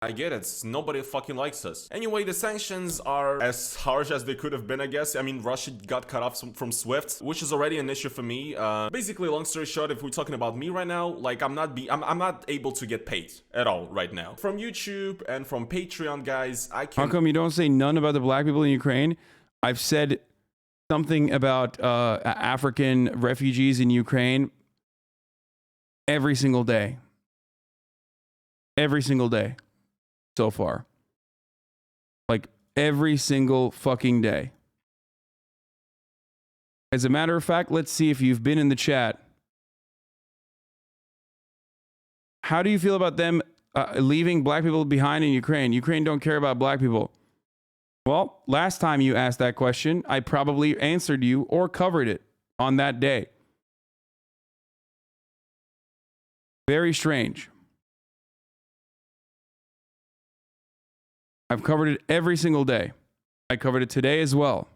I get it. Nobody fucking likes us. Anyway, the sanctions are as harsh as they could have been, I guess. I mean, Russia got cut off from SWIFT, which is already an issue for me. Basically, long story short, if we're talking about me right now, like, I'm not able to get paid at all right now. From YouTube and from Patreon, guys, I can... How come you don't say none about the black people in Ukraine? I've said something about African refugees in Ukraine every single day. Every single day. So far. Like, every single fucking day. As a matter of fact, let's see if you've been in the chat. How do you feel about them leaving black people behind in Ukraine? Ukraine don't care about black people. Well, last time you asked that question, I probably answered you or covered it on that day. Very strange. I've covered it every single day. I covered it today as well.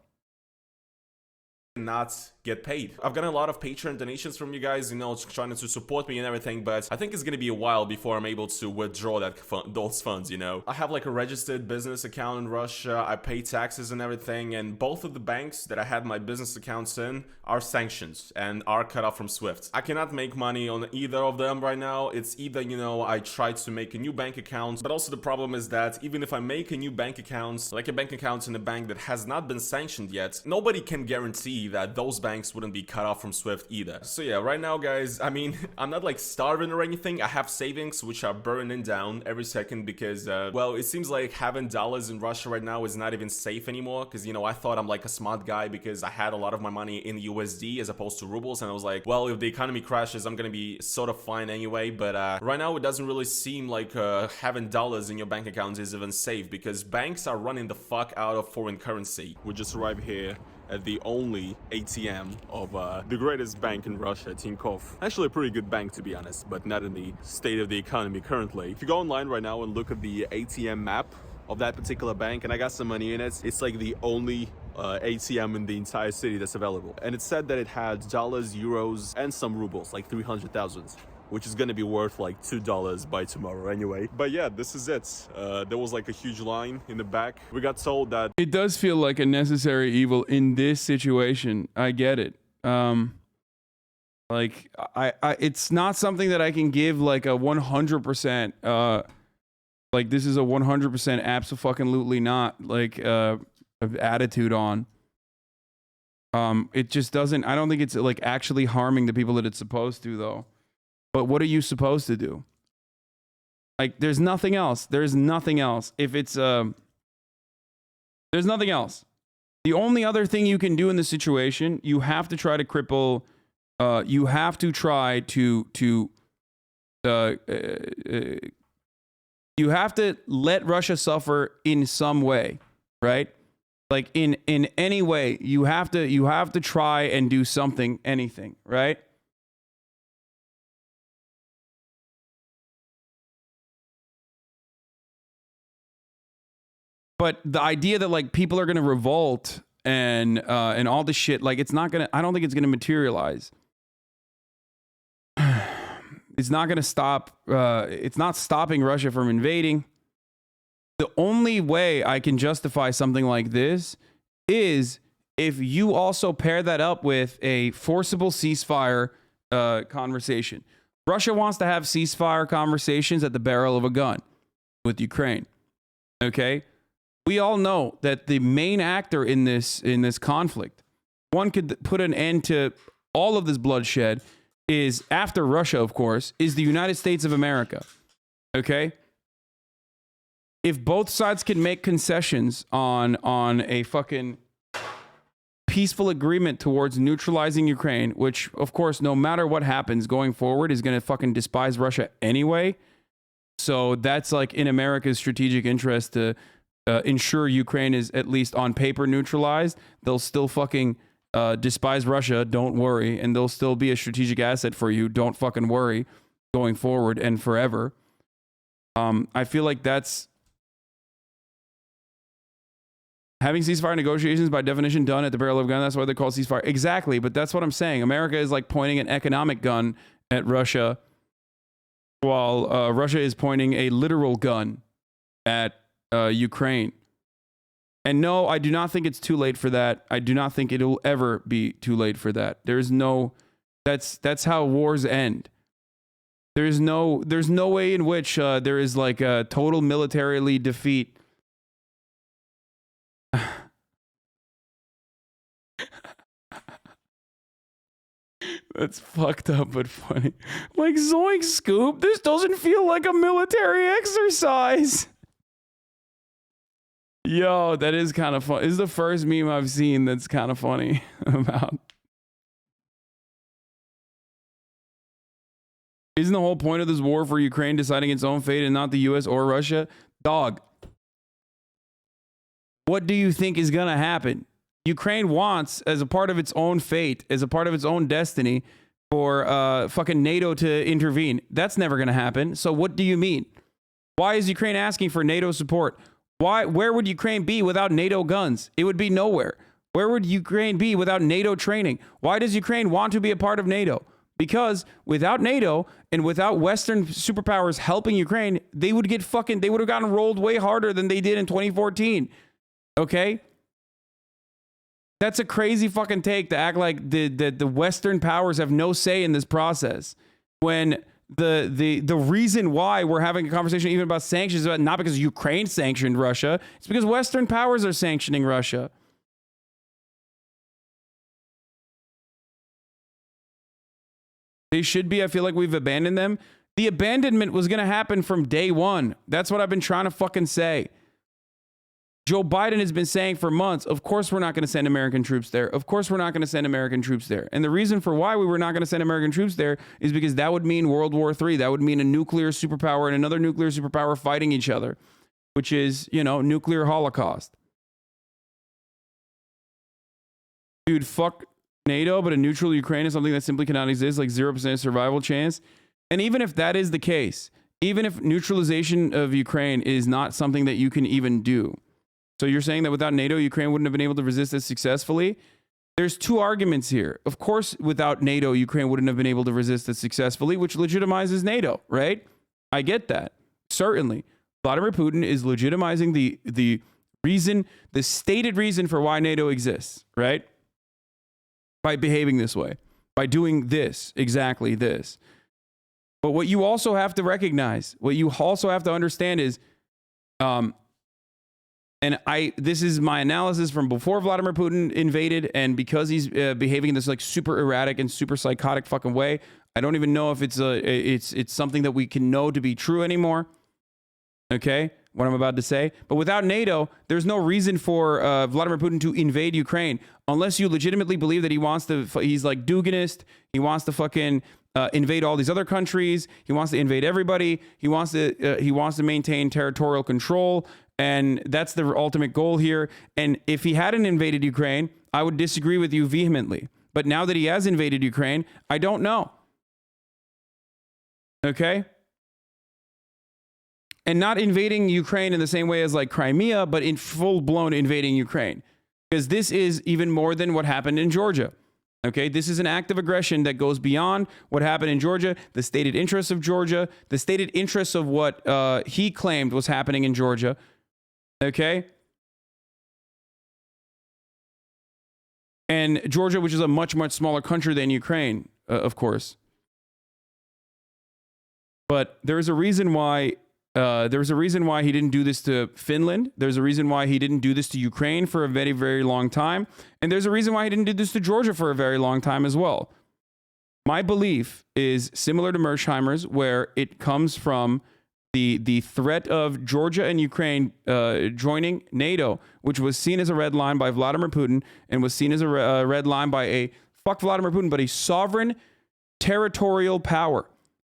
Not get paid. I've gotten a lot of Patreon donations from you guys, you know, trying to support me and everything, but I think it's gonna be a while before I'm able to withdraw those funds, you know. I have like a registered business account in Russia, I pay taxes and everything, and both of the banks that I had my business accounts in are sanctions and are cut off from SWIFT. I cannot make money on either of them right now. It's either, you know, I try to make a new bank account, but also the problem is that even if I make a new bank account, like a bank account in a bank that has not been sanctioned yet, nobody can guarantee that those banks wouldn't be cut off from SWIFT either. So yeah, right now guys, I mean, I'm not like starving or anything. I have savings which are burning down every second because well, it seems like having dollars in Russia right now is not even safe anymore, because, you know, I thought I'm like a smart guy because I had a lot of my money in USD as opposed to rubles, and I was like, well, if the economy crashes, I'm gonna be sort of fine anyway. But right now it doesn't really seem like having dollars in your bank account is even safe, because banks are running the fuck out of foreign currency. We just arrived here at the only ATM of the greatest bank in Russia, Tinkoff. Actually a pretty good bank, to be honest, but not in the state of the economy currently. If you go online right now and look at the ATM map of that particular bank, and I got some money in it, it's like the only ATM in the entire city that's available. And it said that it had dollars, euros, and some rubles, like 300,000. Which is gonna be worth like $2 by tomorrow anyway. But yeah, this is it. There was like a huge line in the back. We got told that it does feel like a necessary evil in this situation. I get it. Like I it's not something that I can give like a 100%. Like this is a 100% abso-fucking-lutely not like attitude on. It just doesn't. I don't think it's like actually harming the people that it's supposed to, though. But what are you supposed to do? Like, there's nothing else. There's nothing else. If it's, there's nothing else. The only other thing you can do in this situation, you have to try to cripple, you have to try to you have to let Russia suffer in some way, right? Like in any way, you have to try and do something, anything, right? But the idea that like people are gonna revolt and all this shit, like it's not gonna. I don't think it's gonna materialize. It's not gonna stop. It's not stopping Russia from invading. The only way I can justify something like this is if you also pair that up with a forcible ceasefire conversation. Russia wants to have ceasefire conversations at the barrel of a gun with Ukraine. Okay. We all know that the main actor in this conflict, one could put an end to all of this bloodshed, is after Russia, of course, is the United States of America. Okay? If both sides can make concessions on a fucking peaceful agreement towards neutralizing Ukraine, which, of course, no matter what happens going forward, is going to fucking despise Russia anyway. So that's like in America's strategic interest to ensure Ukraine is at least on paper neutralized. They'll still fucking despise Russia, don't worry, and they'll still be a strategic asset for you, don't fucking worry, going forward and forever. I feel like that's having ceasefire negotiations by definition done at the barrel of a gun. That's why they're called ceasefire. Exactly, but that's what I'm saying. America is like pointing an economic gun at Russia, while Russia is pointing a literal gun at Ukraine. And no, I do not think it's too late for that. I do not think it will ever be too late for that. There's no, that's how wars end. There's no way in which there is like a total militarily defeat. That's fucked up but funny. Like, zoink, Scoop, this doesn't feel like a military exercise. Yo, that is kind of fun. This is the first meme I've seen that's kind of funny about. Isn't the whole point of this war for Ukraine deciding its own fate and not the US or Russia? Dog. What do you think is going to happen? Ukraine wants, as a part of its own fate, as a part of its own destiny, for fucking NATO to intervene. That's never going to happen. So what do you mean? Why is Ukraine asking for NATO support? Where would Ukraine be without NATO guns? It would be nowhere. Where would Ukraine be without NATO training? Why does Ukraine want to be a part of NATO? Because without NATO and without Western superpowers helping Ukraine, they would have gotten rolled way harder than they did in 2014. Okay? That's a crazy fucking take to act like the Western powers have no say in this process. When the reason why we're having a conversation even about sanctions is not because Ukraine sanctioned Russia, it's because Western powers are sanctioning Russia. They should be. I feel like we've abandoned them. The abandonment was going to happen from day one. That's what I've been trying to fucking say. Joe Biden has been saying for months, of course we're not going to send American troops there. Of course we're not going to send American troops there. And the reason for why we were not going to send American troops there is because that would mean World War III. That would mean a nuclear superpower and another nuclear superpower fighting each other, which is, you know, nuclear holocaust. Dude, fuck NATO, but a neutral Ukraine is something that simply cannot exist, like 0% survival chance. And even if that is the case, even if neutralization of Ukraine is not something that you can even do, so you're saying that without NATO, Ukraine wouldn't have been able to resist this successfully? There's two arguments here. Of course, without NATO, Ukraine wouldn't have been able to resist it successfully, which legitimizes NATO, right? I get that. Certainly. Vladimir Putin is legitimizing the reason, the stated reason for why NATO exists, right? By behaving this way, by doing this, exactly this. But what you also have to recognize, what you also have to understand is, and this is my analysis from before Vladimir Putin invaded, and because he's behaving in this like super erratic and super psychotic fucking way, I don't even know if it's something that we can know to be true anymore. Okay, what I'm about to say. But without NATO, there's no reason for Vladimir Putin to invade Ukraine unless you legitimately believe that he's like Duganist. He wants to fucking invade all these other countries. He wants to invade everybody. He wants to maintain territorial control. And that's the ultimate goal here. And if he hadn't invaded Ukraine, I would disagree with you vehemently. But now that he has invaded Ukraine, I don't know. Okay? And not invading Ukraine in the same way as like Crimea, but in full-blown invading Ukraine. Because this is even more than what happened in Georgia. Okay, this is an act of aggression that goes beyond what happened in Georgia, the stated interests of Georgia, the stated interests of what he claimed was happening in Georgia. Okay? And Georgia, which is a much, much smaller country than Ukraine, of course. But there's a reason why he didn't do this to Finland. There's a reason why he didn't do this to Ukraine for a very, very long time. And there's a reason why he didn't do this to Georgia for a very long time as well. My belief is similar to Mearsheimer's, where it comes from the threat of Georgia and Ukraine joining NATO, which was seen as a red line by Vladimir Putin and was seen as a red line by fuck Vladimir Putin, but a sovereign territorial power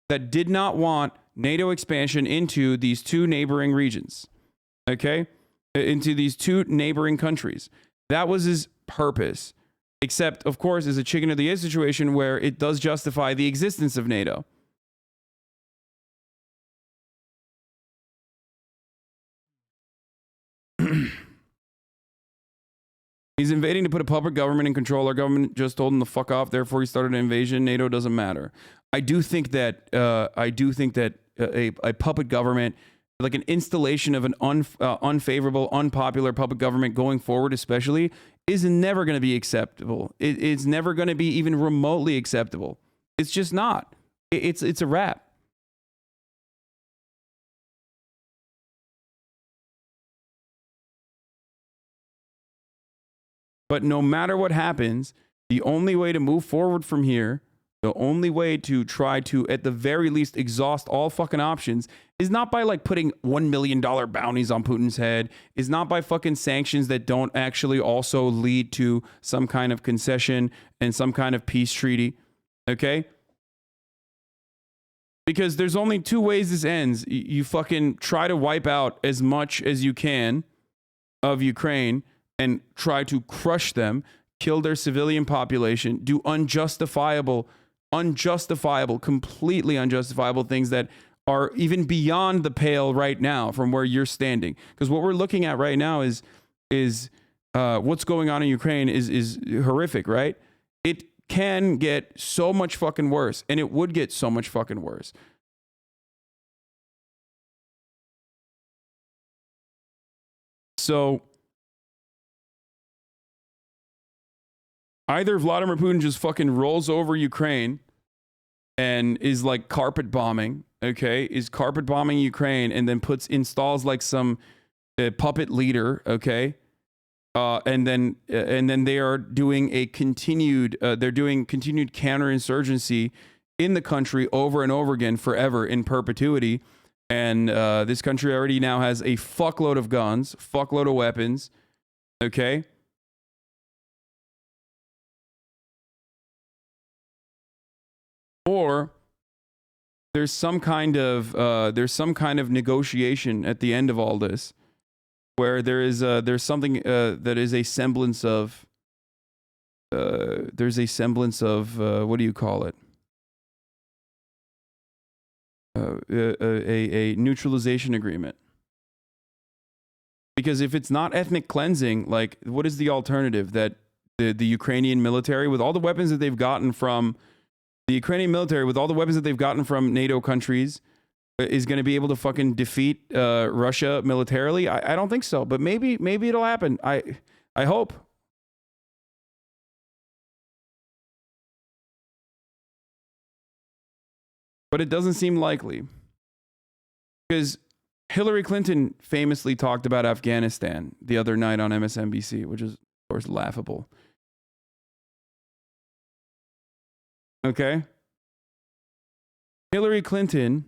that did not want NATO expansion into these two neighboring regions, okay? Into these two neighboring countries. That was his purpose, except, of course, is a chicken or the egg situation where it does justify the existence of NATO. He's invading to put a puppet government in control. Our government just told him to fuck off. Therefore, he started an invasion. NATO doesn't matter. I do think that a puppet government, like an installation of an unfavorable, unpopular puppet government going forward, especially, is never going to be acceptable. It's never going to be even remotely acceptable. It's just not. It's a wrap. But no matter what happens, the only way to move forward from here, the only way to try to, at the very least, exhaust all fucking options is not by like putting $1 million bounties on Putin's head, is not by fucking sanctions that don't actually also lead to some kind of concession and some kind of peace treaty. Okay? Because there's only two ways this ends. You fucking try to wipe out as much as you can of Ukraine and try to crush them, kill their civilian population, do unjustifiable, completely unjustifiable things that are even beyond the pale right now from where you're standing. Because what we're looking at right now is what's going on in Ukraine is horrific, right? It can get so much fucking worse, and it would get so much fucking worse. So either Vladimir Putin just fucking rolls over Ukraine and is like carpet bombing, okay? Is carpet bombing Ukraine and then installs like some puppet leader, okay? And then they are doing a continued counterinsurgency in the country over and over again forever in perpetuity. And this country already now has a fuckload of guns, fuckload of weapons, okay? Or there's some kind of negotiation at the end of all this, where there's something that is a semblance of what do you call it? A neutralization agreement. Because if it's not ethnic cleansing, like, what is the alternative? That the Ukrainian military, with all the weapons that they've gotten from NATO countries, is going to be able to fucking defeat Russia militarily? I don't think so, but maybe it'll happen. I hope. But it doesn't seem likely. Because Hillary Clinton famously talked about Afghanistan the other night on MSNBC, which is, of course, laughable. Okay? Hillary Clinton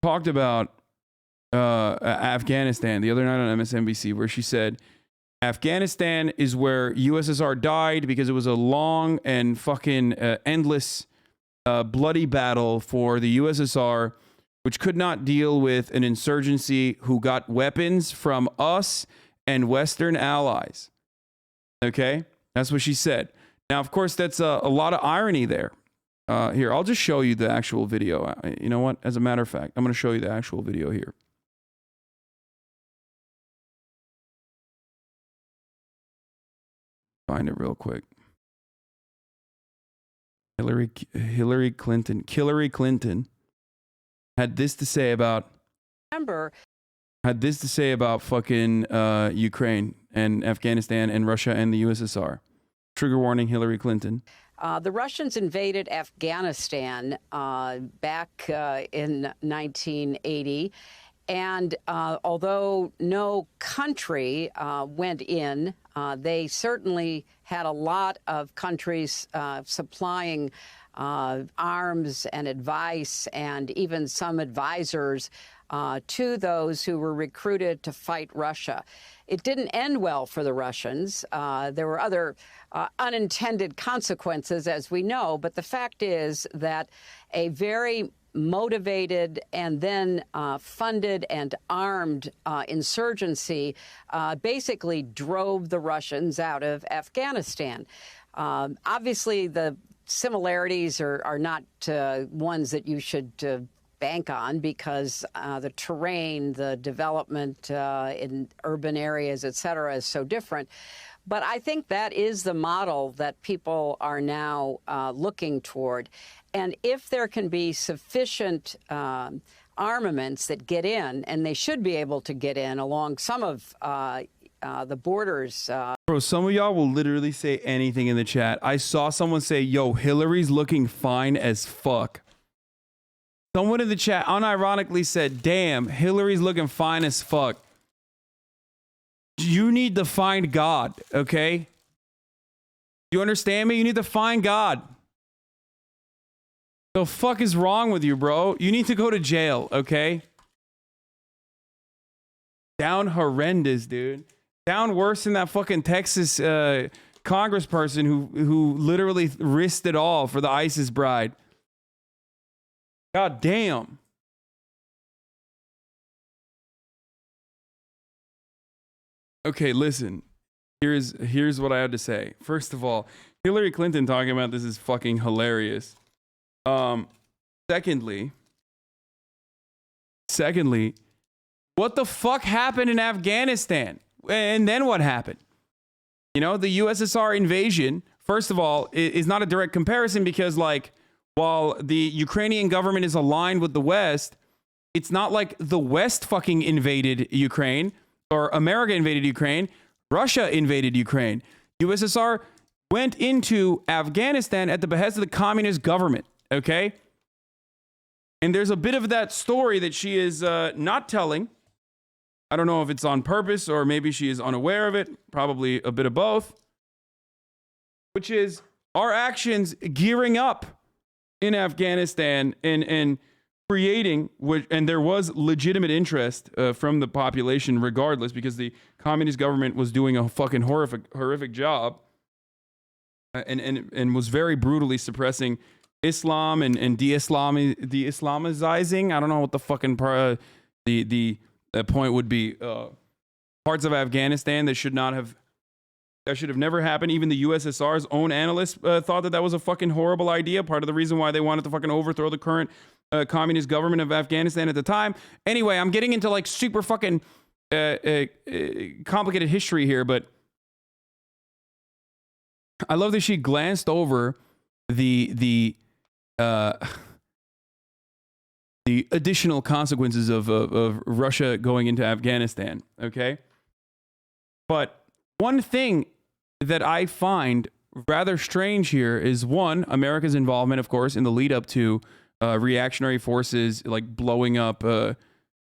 talked about Afghanistan the other night on MSNBC, where she said, Afghanistan is where USSR died because it was a long and fucking endless bloody battle for the USSR, which could not deal with an insurgency who got weapons from us and Western allies. Okay? That's what she said. Now, of course, that's a lot of irony there. Here, I'll just show you the actual video. You know what? As a matter of fact, I'm going to show you the actual video here. Find it real quick. Hillary Clinton had this to say about fucking Ukraine and Afghanistan and Russia and the USSR. Trigger warning, Hillary Clinton. The Russians invaded Afghanistan back in 1980. And although no country went in, they certainly had a lot of countries supplying arms and advice and even some advisors to those who were recruited to fight Russia. It didn't end well for the Russians. There were other unintended consequences, as we know. But the fact is that a very motivated and then funded and armed insurgency basically drove the Russians out of Afghanistan. Obviously, the similarities are not ones that you should bank on, because the terrain, the development in urban areas, et cetera, is so different. But I think that is the model that people are now looking toward. And if there can be sufficient armaments that get in, and they should be able to get in along some of the borders. Bro, some of y'all will literally say anything in the chat. I saw someone say, yo, Hillary's looking fine as fuck. Someone in the chat unironically said, damn, Hillary's looking fine as fuck. You need to find God, okay? You understand me? You need to find God. The fuck is wrong with you, bro? You need to go to jail, okay? Down horrendous, dude. Down worse than that fucking Texas congressperson who literally risked it all for the ISIS bride. God damn. Okay, listen. Here's what I had to say. First of all, Hillary Clinton talking about this is fucking hilarious. Secondly, Secondly, what the fuck happened in Afghanistan? And then what happened? You know, the USSR invasion, first of all, is not a direct comparison because, like, while the Ukrainian government is aligned with the West, it's not like the West fucking invaded Ukraine or America invaded Ukraine. Russia invaded Ukraine. USSR went into Afghanistan at the behest of the communist government, okay? And there's a bit of that story that she is not telling. I don't know if it's on purpose or maybe she is unaware of it. Probably a bit of both. Which is our actions gearing up in Afghanistan and creating, and there was legitimate interest from the population regardless because the communist government was doing a fucking horrific job and was very brutally suppressing Islam and de-Islamizing. I don't know what the fucking the point would be. Parts of Afghanistan that should have never happened. Even the USSR's own analysts thought that was a fucking horrible idea. Part of the reason why they wanted to fucking overthrow the current communist government of Afghanistan at the time. Anyway, I'm getting into like super fucking complicated history here, but I love that she glanced over the additional consequences of Russia going into Afghanistan. Okay, but one thing that I find rather strange here is one, America's involvement, of course, in the lead up to reactionary forces like blowing up,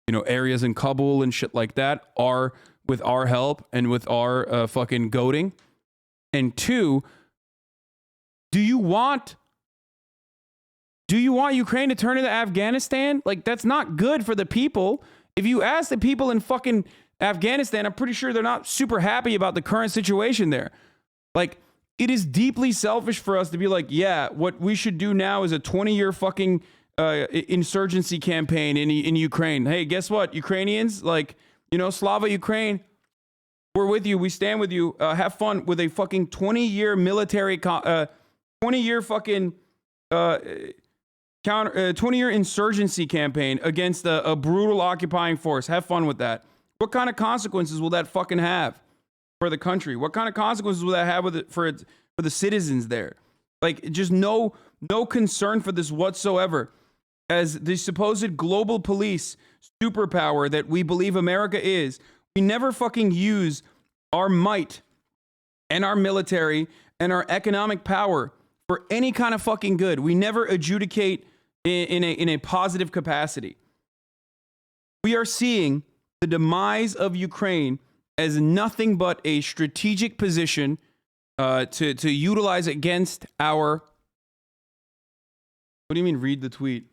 areas in Kabul and shit like that are with our help and with our fucking goading. And two, do you want Ukraine to turn into Afghanistan? Like, that's not good for the people. If you ask the people in fucking Afghanistan, I'm pretty sure they're not super happy about the current situation there. Like, it is deeply selfish for us to be like, yeah, what we should do now is a 20-year fucking insurgency campaign in Ukraine. Hey, guess what? Ukrainians, Slava Ukraine, we're with you. We stand with you. Have fun with a fucking 20-year military, 20-year fucking 20-year insurgency campaign against a brutal occupying force. Have fun with that. What kind of consequences will that fucking have for the country? What kind of consequences will that have for the citizens there? Like, just no concern for this whatsoever. As the supposed global police superpower that we believe America is, we never fucking use our might and our military and our economic power for any kind of fucking good. We never adjudicate in a positive capacity. We are seeing the demise of Ukraine as nothing but a strategic position to utilize against our... What do you mean, read the tweet?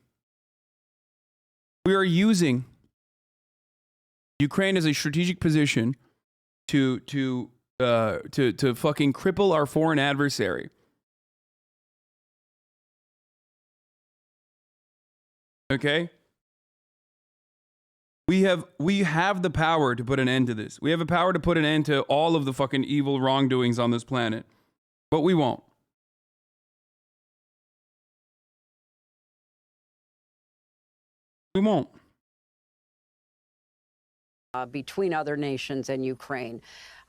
We are using Ukraine as a strategic position to fucking cripple our foreign adversary. Okay? We have the power to put an end to this. We have the power to put an end to all of the fucking evil wrongdoings on this planet. But we won't. We won't. Between other nations and Ukraine,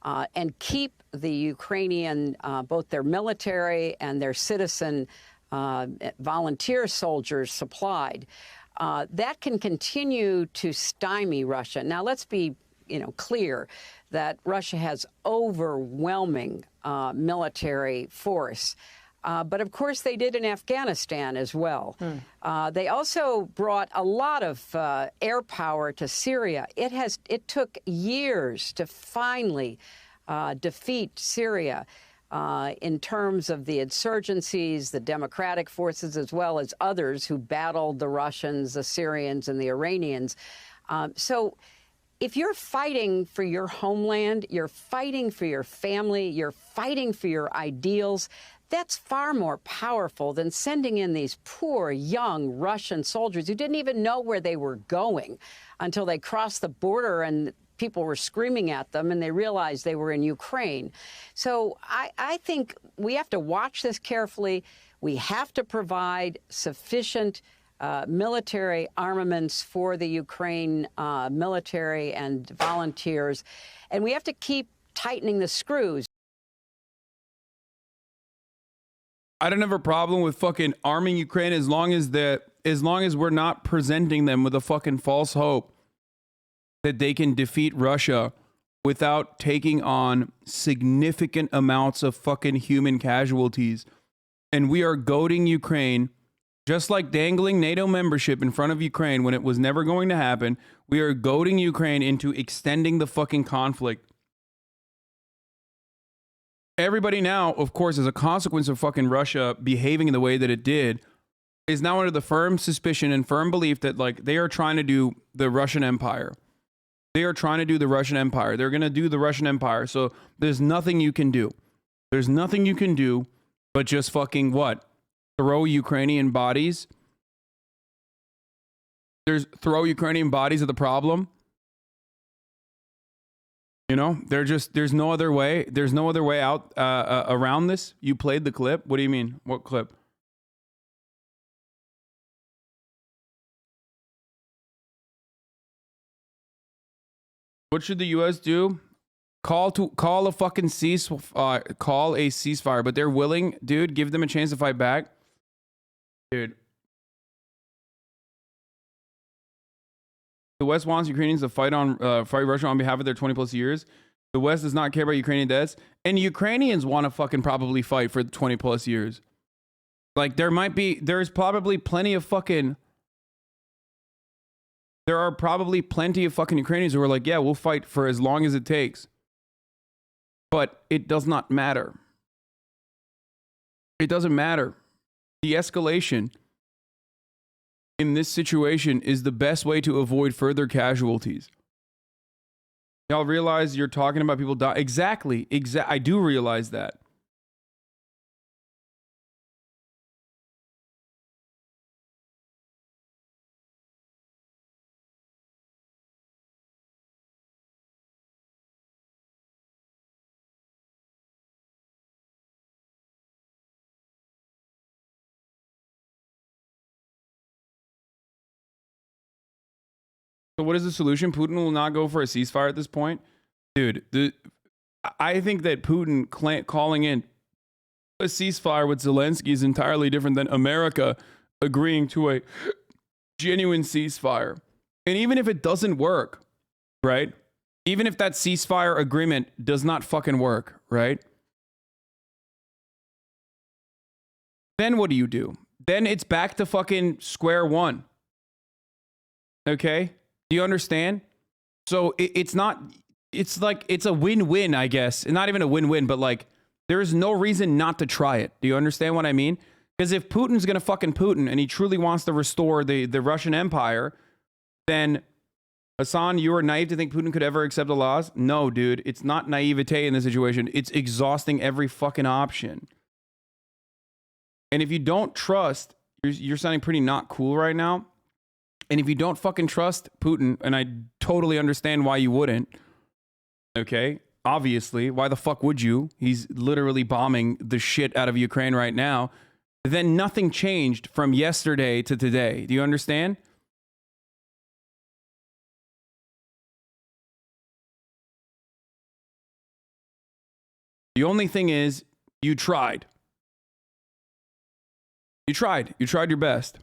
and keep the Ukrainian, both their military and their citizen volunteer soldiers supplied. That can continue to stymie Russia. Now, let's be clear that Russia has overwhelming military force. But of course, they did in Afghanistan as well. They also brought a lot of air power to Syria. It took years to finally defeat Syria in terms of the insurgencies, the democratic forces, as well as others who battled the Russians, the Syrians, and the Iranians. So if you're fighting for your homeland, you're fighting for your family, you're fighting for your ideals, that's far more powerful than sending in these poor, young Russian soldiers who didn't even know where they were going until they crossed the border and people were screaming at them and they realized they were in Ukraine. So I think we have to watch this carefully. We have to provide sufficient military armaments for the Ukraine military and volunteers. And we have to keep tightening the screws. I don't have a problem with fucking arming Ukraine as long as we're not presenting them with a fucking false hope that they can defeat Russia without taking on significant amounts of fucking human casualties. And we are goading Ukraine, just like dangling NATO membership in front of Ukraine when it was never going to happen. We are goading Ukraine into extending the fucking conflict. Everybody now, of course, as a consequence of fucking Russia behaving in the way that it did, is now under the firm suspicion and firm belief that, like, they are trying to do the Russian Empire. They are trying to do the Russian Empire. They're going to do the Russian Empire. So there's nothing you can do. There's nothing you can do but just fucking what? Throw Ukrainian bodies? Throw Ukrainian bodies at the problem? You know, there's no other way. There's no other way out around this. You played the clip. What do you mean? What clip? What should the U.S. do? Call a fucking call a ceasefire, but they're willing, dude. Give them a chance to fight back, dude. The West wants Ukrainians to fight Russia on behalf of their 20+ years. The West does not care about Ukrainian deaths, and Ukrainians want to fucking probably fight for 20+ years. Like there's probably plenty of fucking. There are probably plenty of fucking Ukrainians who are like, yeah, we'll fight for as long as it takes. But it does not matter. It doesn't matter. The escalation in this situation is the best way to avoid further casualties. Y'all realize you're talking about people die. Exactly. I do realize that. So what is the solution? Putin will not go for a ceasefire at this point? Dude, I think that Putin calling in a ceasefire with Zelensky is entirely different than America agreeing to a genuine ceasefire. And even if it doesn't work, right? Even if that ceasefire agreement does not fucking work, right? Then what do? Then it's back to fucking square one. Okay? Do you understand? So it's a win-win, I guess. Not even a win-win, but like there is no reason not to try it. Do you understand what I mean? Because if Putin's going to fucking Putin and he truly wants to restore the Russian Empire, then Hasan, you are naive to think Putin could ever accept the laws? No, dude. It's not naivete in this situation. It's exhausting every fucking option. And if you don't trust, you're sounding pretty not cool right now. And if you don't fucking trust Putin, and I totally understand why you wouldn't, okay, obviously, why the fuck would you? He's literally bombing the shit out of Ukraine right now. Then nothing changed from yesterday to today. Do you understand? The only thing is, you tried. You tried your best.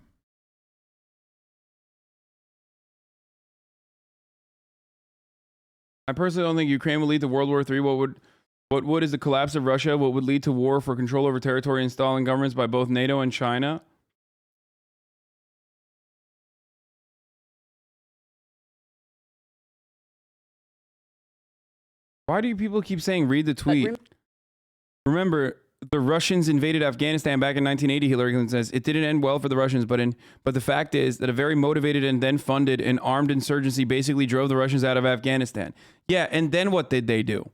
I personally don't think Ukraine will lead to World War III. What would is the collapse of Russia? What would lead to war for control over territory installing governments by both NATO and China? Why do people keep saying read the tweet? Remember, the Russians invaded Afghanistan back in 1980, Hillary Clinton says. It didn't end well for the Russians, but the fact is that a very motivated and then funded and armed insurgency basically drove the Russians out of Afghanistan. Yeah, and then what did they do?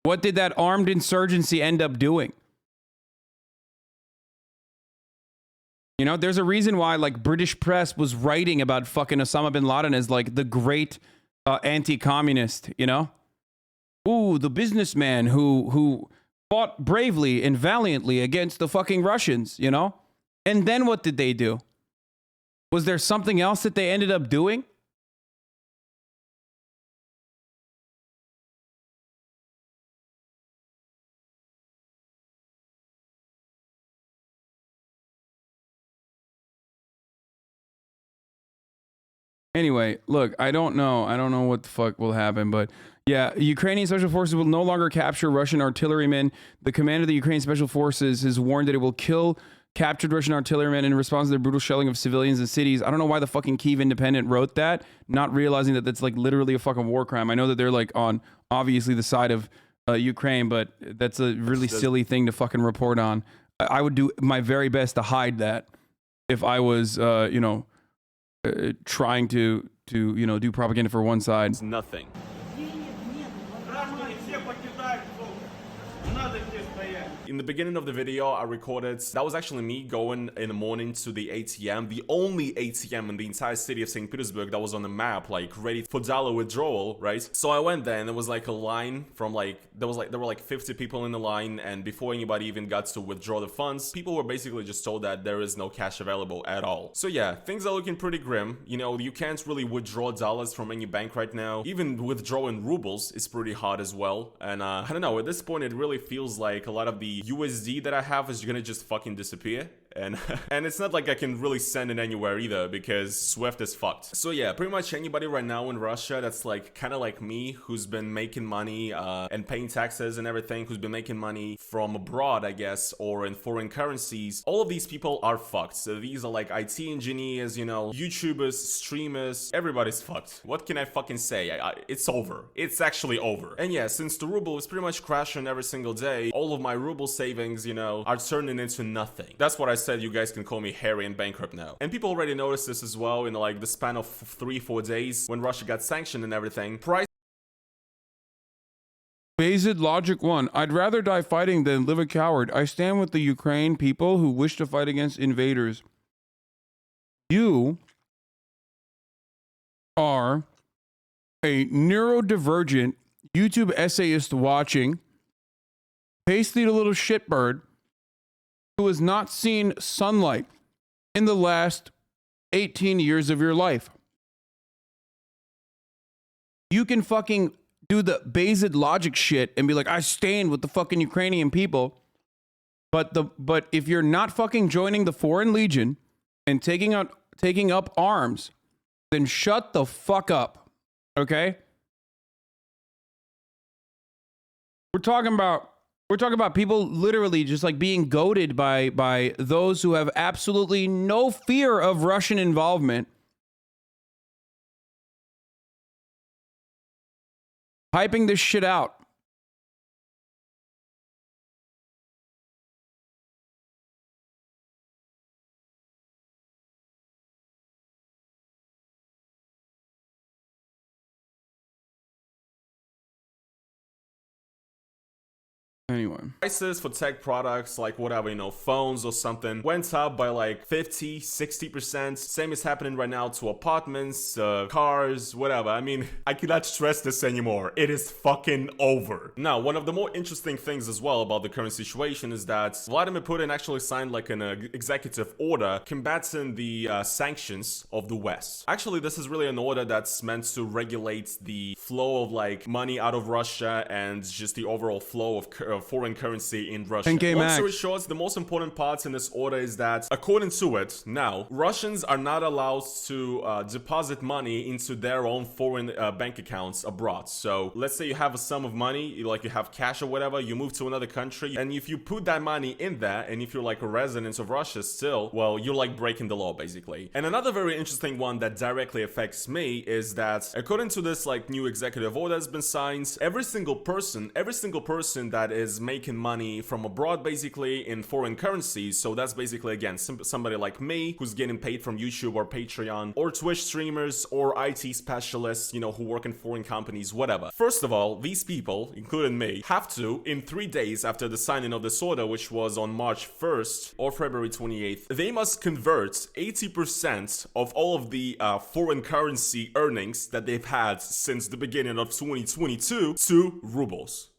What did that armed insurgency end up doing? You know, there's a reason why, like, British press was writing about fucking Osama bin Laden as, like, the great anti-communist, you know? Ooh, the businessman who fought bravely and valiantly against the fucking Russians, you know? And then what did they do? Was there something else that they ended up doing? Anyway, look, I don't know. I don't know what the fuck will happen, but yeah, Ukrainian Special Forces will no longer capture Russian artillerymen. The commander of the Ukrainian Special Forces has warned that it will kill captured Russian artillerymen in response to the brutal shelling of civilians and cities. I don't know why the fucking Kyiv Independent wrote that, not realizing that that's like literally a fucking war crime. I know that they're like on obviously the side of Ukraine, but that's a really silly thing to fucking report on. I would do my very best to hide that if I was, you know, trying to you know, do propaganda for one side. It's nothing. In the beginning of the video I recorded, that was actually me going in the morning to the ATM, the only ATM in the entire city of St. Petersburg that was on the map, like ready for dollar withdrawal, right? So I went there and there was like a line from like, there were like 50 people in the line, and before anybody even got to withdraw the funds, people were basically just told that there is no cash available at all. So yeah, things are looking pretty grim. You know, you can't really withdraw dollars from any bank right now. Even withdrawing rubles is pretty hard as well. And I don't know, at this point it really feels like a lot of the USD that I have is gonna just fucking disappear. And it's not like I can really send it anywhere either, because Swift is fucked. So yeah, pretty much anybody right now in Russia that's like kind of like me, who's been making money and paying taxes and everything, who's been making money from abroad, I guess, or in foreign currencies, all of these people are fucked. So these are like IT engineers, you know, YouTubers, streamers, everybody's fucked. What can I fucking say? It's over. It's actually over. And yeah, since the ruble is pretty much crashing every single day, all of my ruble savings, you know, are turning into nothing. That's what I said. You guys can call me hairy and bankrupt now. And people already noticed this as well in like the span of 3-4 days when Russia got sanctioned and everything. Based logic 1. I'd rather die fighting than live a coward. I stand with the Ukraine people who wish to fight against invaders. You are a neurodivergent YouTube essayist watching pasty little shitbird who has not seen sunlight in the last 18 years of your life. You can fucking do the Bayesian logic shit and be like, I stand with the fucking Ukrainian people. But if you're not fucking joining the Foreign Legion and taking up arms, then shut the fuck up. Okay? We're talking about people literally just like being goaded by those who have absolutely no fear of Russian involvement, hyping this shit out. Anyway, prices for tech products like whatever, you know, phones or something went up by like 50-60%. Same is happening right now to apartments, cars, whatever. I mean, I cannot stress this anymore. It is fucking over. Now, one of the more interesting things as well about the current situation is that Vladimir Putin actually signed like an executive order combating the sanctions of the West. Actually, this is really an order that's meant to regulate the flow of like money out of Russia and just the overall flow of foreign currency in Russia. Long story short, the most important part in this order is that, according to it, now, Russians are not allowed to deposit money into their own foreign bank accounts abroad. So, let's say you have a sum of money, like you have cash or whatever, you move to another country, and if you put that money in there, and if you're like a resident of Russia still, well, you're like breaking the law, basically. And another very interesting one that directly affects me is that, according to this like new executive order that's been signed, every single person that is making money from abroad basically in foreign currencies, so that's basically again somebody like me who's getting paid from YouTube or Patreon or Twitch streamers or IT specialists, you know, who work in foreign companies, whatever. First of all, these people, including me, have to, in 3 days after the signing of this order, which was on March 1st or February 28th, they must convert 80% of all of the foreign currency earnings that they've had since the beginning of 2022 to rubles.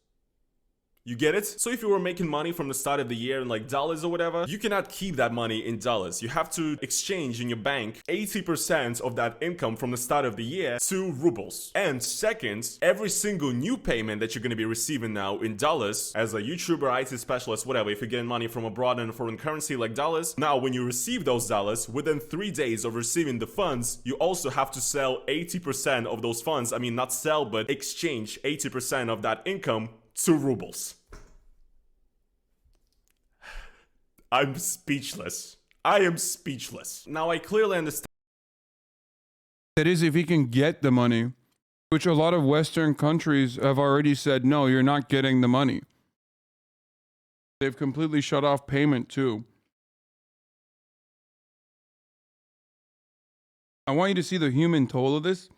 You get it? So if you were making money from the start of the year in like dollars or whatever, you cannot keep that money in dollars. You have to exchange in your bank 80% of that income from the start of the year to rubles. And second, every single new payment that you're going to be receiving now in dollars as a YouTuber, IT specialist, whatever, if you're getting money from abroad in a foreign currency like dollars, now when you receive those dollars, within 3 days of receiving the funds, you also have to sell 80% of those funds. I mean, not sell, but exchange 80% of that income to rubles. I'm speechless. I am speechless. Now, I clearly understand. That is, if he can get the money, which a lot of Western countries have already said, no, you're not getting the money. They've completely shut off payment too. I want you to see the human toll of this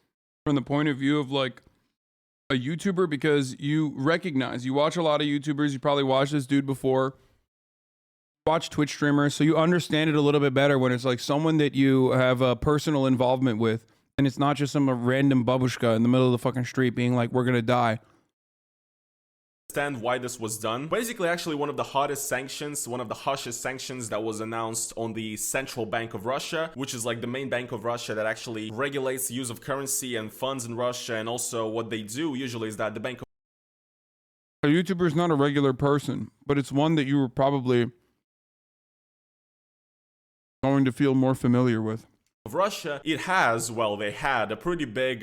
from the point of view of like a YouTuber, because you recognize, you watch a lot of YouTubers, you probably watched this dude before, watch Twitch streamers, so you understand it a little bit better when it's like someone that you have a personal involvement with, and it's not just some random babushka in the middle of the fucking street being like, we're gonna die. Why this was done. Basically, actually one of the hottest sanctions, one of the harshest sanctions that was announced on the Central Bank of Russia, which is like the main bank of Russia that actually regulates the use of currency and funds in Russia. And also what they do usually is that the bank of A YouTuber is not a regular person, but it's one that you were probably going to feel more familiar with. Russia, it has, well, they had a pretty big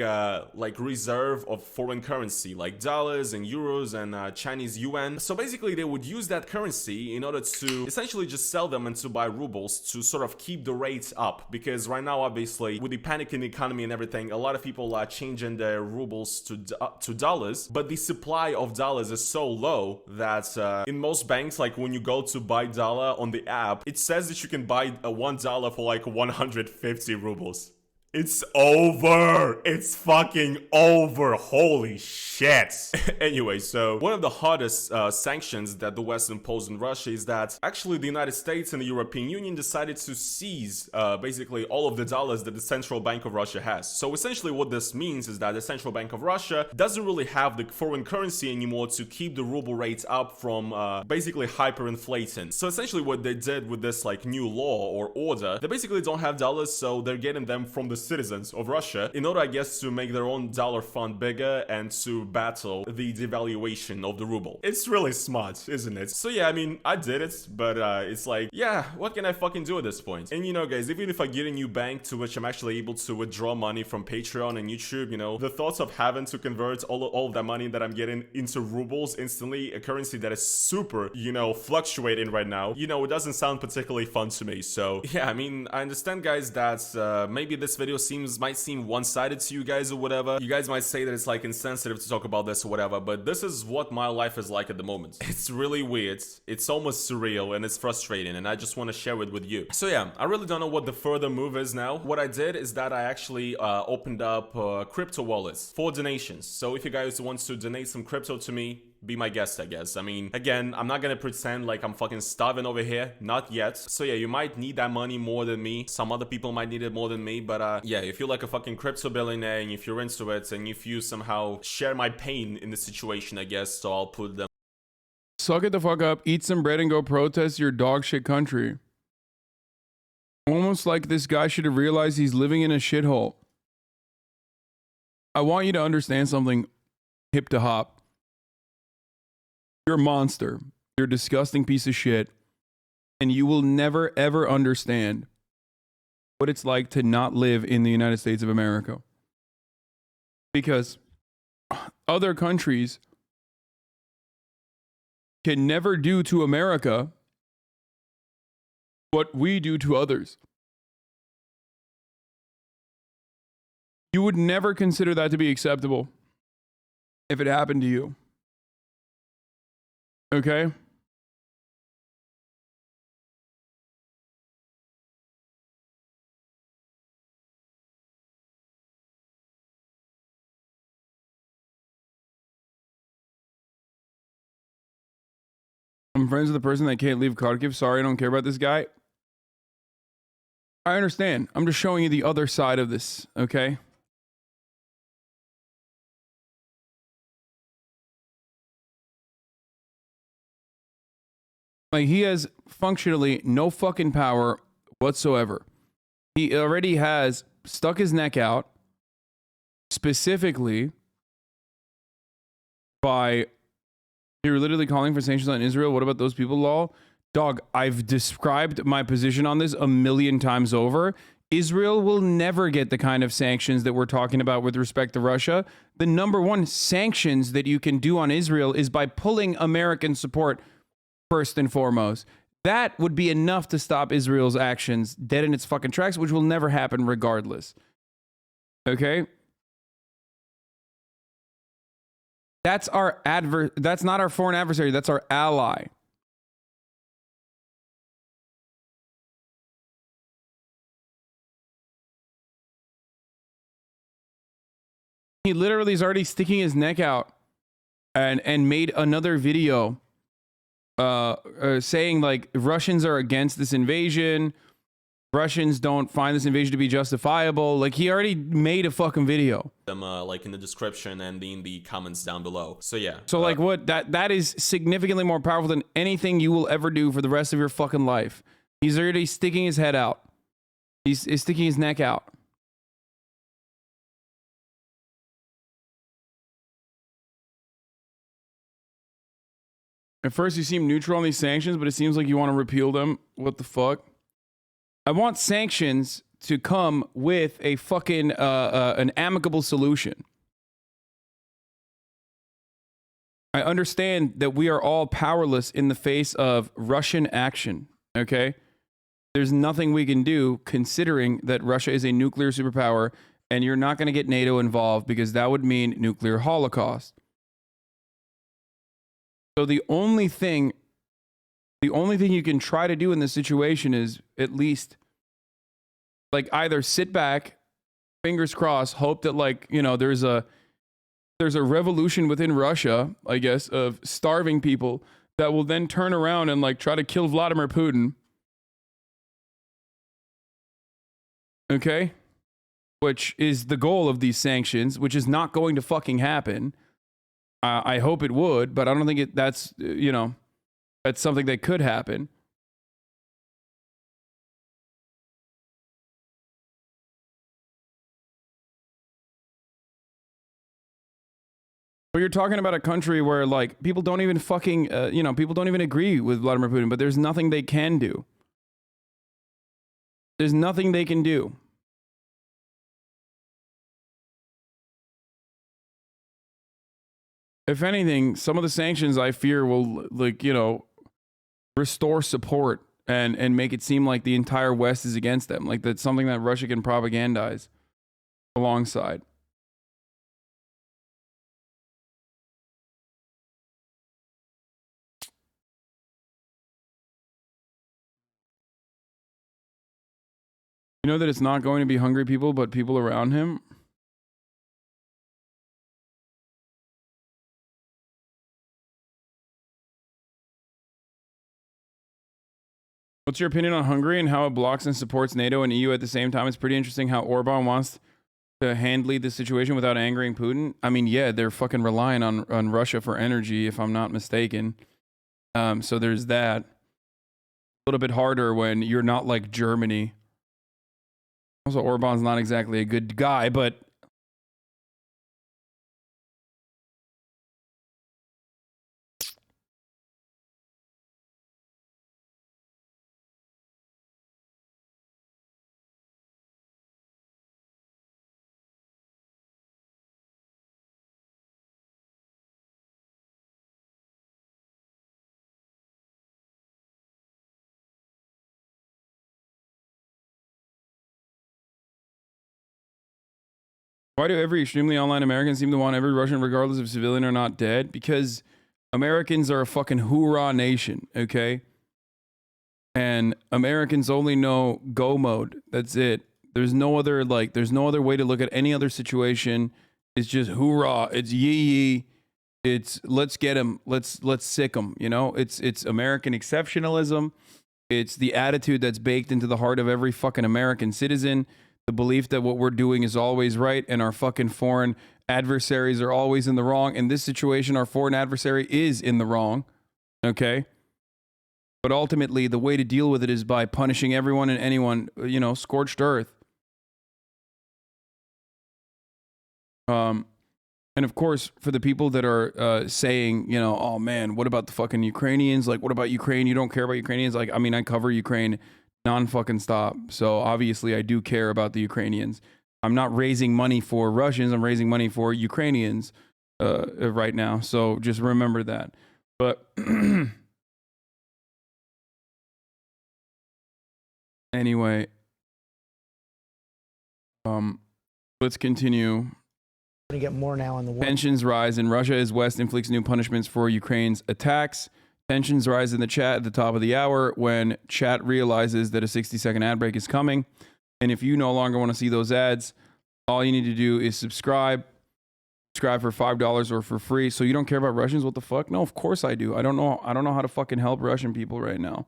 like reserve of foreign currency like dollars and euros and Chinese yuan. So basically they would use that currency in order to essentially just sell them and to buy rubles to sort of keep the rates up, because right now obviously with the panic in the economy and everything, a lot of people are changing their rubles to dollars, but the supply of dollars is so low that in most banks, like when you go to buy dollar on the app, it says that you can buy a $1 for like 150 rubles. It's over. It's fucking over. Holy shit. Anyway, so one of the hardest sanctions that the West imposed on Russia is that actually the United States and the European Union decided to seize basically all of the dollars that the Central Bank of Russia has. So essentially what this means is that the Central Bank of Russia doesn't really have the foreign currency anymore to keep the ruble rates up from basically hyperinflating. So essentially what they did with this like new law or order, they basically don't have dollars, so they're getting them from the citizens of Russia in order, I guess, to make their own dollar fund bigger and to battle the devaluation of the ruble. It's really smart, isn't it? So yeah, I mean, I did it, but it's like, yeah, what can I fucking do at this point? And you know, guys, even if I get a new bank to which I'm actually able to withdraw money from Patreon and YouTube, you know, the thoughts of having to convert all of that money that I'm getting into rubles instantly, a currency that is super, you know, fluctuating right now, you know, it doesn't sound particularly fun to me. So yeah, I mean, I understand, guys, that maybe this video might seem one-sided to you guys or whatever. You guys might say that it's like insensitive to talk about this or whatever, but this is what my life is like at the moment. It's really weird, it's almost surreal, and it's frustrating, and I just want to share it with you. So yeah, I really don't know what the further move is now. What I did is that I actually opened up crypto wallets for donations. So if you guys want to donate some crypto to me, be my guest, I guess. I mean, again, I'm not gonna pretend like I'm fucking starving over here, not yet. So yeah, you might need that money more than me. Some other people might need it more than me, but yeah, if you're like a fucking crypto billionaire and if you're into it and if you somehow share my pain in the situation, I guess, so I'll put them. Suck it the fuck up, eat some bread and go protest your dog shit country. Almost like this guy should have realized he's living in a shithole. I want you to understand something hip to hop. You're a monster. You're a disgusting piece of shit. And you will never, ever understand what it's like to not live in the United States of America. Because other countries can never do to America what we do to others. You would never consider that to be acceptable if it happened to you. Okay? I'm friends with the person that can't leave Kharkiv. Sorry, I don't care about this guy. I understand. I'm just showing you the other side of this, okay? Like, he has functionally no fucking power whatsoever. He already has stuck his neck out, specifically by, you're literally calling for sanctions on Israel. What about those people, lol? Dog, I've described my position on this a million times over. Israel will never get the kind of sanctions that we're talking about with respect to Russia. The number one sanctions that you can do on Israel is by pulling American support first and foremost. That would be enough to stop Israel's actions dead in its fucking tracks, which will never happen regardless. Okay? That's that's not our foreign adversary, that's our ally. He literally is already sticking his neck out and made another video saying like Russians are against this invasion. Russians don't find this invasion to be justifiable. Like, he already made a fucking video. Them like in the description and in the comments down below. So yeah. So like what that is significantly more powerful than anything you will ever do for the rest of your fucking life. He's already sticking his head out. He's sticking his neck out. At first you seem neutral on these sanctions, but it seems like you want to repeal them. What the fuck? I want sanctions to come with a fucking an amicable solution. I understand that we are all powerless in the face of Russian action, okay? There's nothing we can do considering that Russia is a nuclear superpower, and you're not going to get NATO involved because that would mean nuclear holocaust. So the only thing you can try to do in this situation is at least like either sit back, fingers crossed, hope that like, you know, there's a revolution within Russia, I guess, of starving people that will then turn around and like try to kill Vladimir Putin. Okay? Which is the goal of these sanctions, which is not going to fucking happen. I hope it would, but I don't think that's, you know, that's something that could happen. But you're talking about a country where, like, people don't even fucking, you know, people don't even agree with Vladimir Putin, but there's nothing they can do. There's nothing they can do. If anything, some of the sanctions I fear will, like, you know, restore support and make it seem like the entire West is against them. Like, that's something that Russia can propagandize alongside. You know that it's not going to be hungry people, but people around him? What's your opinion on Hungary and how it blocks and supports NATO and EU at the same time? It's pretty interesting how Orban wants to lead the situation without angering Putin. I mean, yeah, they're fucking relying on Russia for energy, if I'm not mistaken. So there's that. A little bit harder when you're not like Germany. Also, Orban's not exactly a good guy, but why do every extremely online American seem to want every Russian, regardless of civilian or not, dead? Because Americans are a fucking hoorah nation, okay? And Americans only know go mode. That's it. There's no other way to look at any other situation. It's just hoorah. It's yee. It's let's get him. Let's sick him. You know, it's American exceptionalism. It's the attitude that's baked into the heart of every fucking American citizen. The belief that what we're doing is always right and our fucking foreign adversaries are always in the wrong. In this situation, our foreign adversary is in the wrong. Okay? But ultimately, the way to deal with it is by punishing everyone and anyone, you know, scorched earth. And of course, for the people that are saying, you know, oh man, what about the fucking Ukrainians? Like, what about Ukraine? You don't care about Ukrainians? Like, I mean, I cover Ukraine non-fucking stop. So obviously I do care about the Ukrainians. I'm not raising money for Russians. I'm raising money for Ukrainians right now. So just remember that. But anyway, let's continue. To get more now in the war. Tensions rise in Russia as West inflicts new punishments for Ukraine's attacks. Tensions rise in the chat at the top of the hour when chat realizes that a 60-second ad break is coming. And if you no longer want to see those ads, all you need to do is subscribe. Subscribe for $5 or for free. So you don't care about Russians? What the fuck? No, of course I do. I don't know how to fucking help Russian people right now.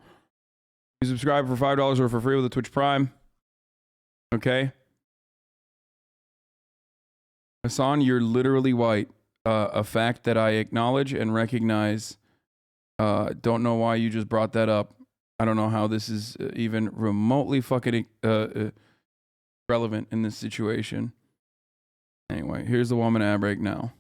You subscribe for $5 or for free with a Twitch Prime. Okay? Hasan, you're literally white. A fact that I acknowledge and recognize. Don't know why you just brought that up. I don't know how this is even remotely fucking relevant in this situation. Anyway, here's the woman ad break now.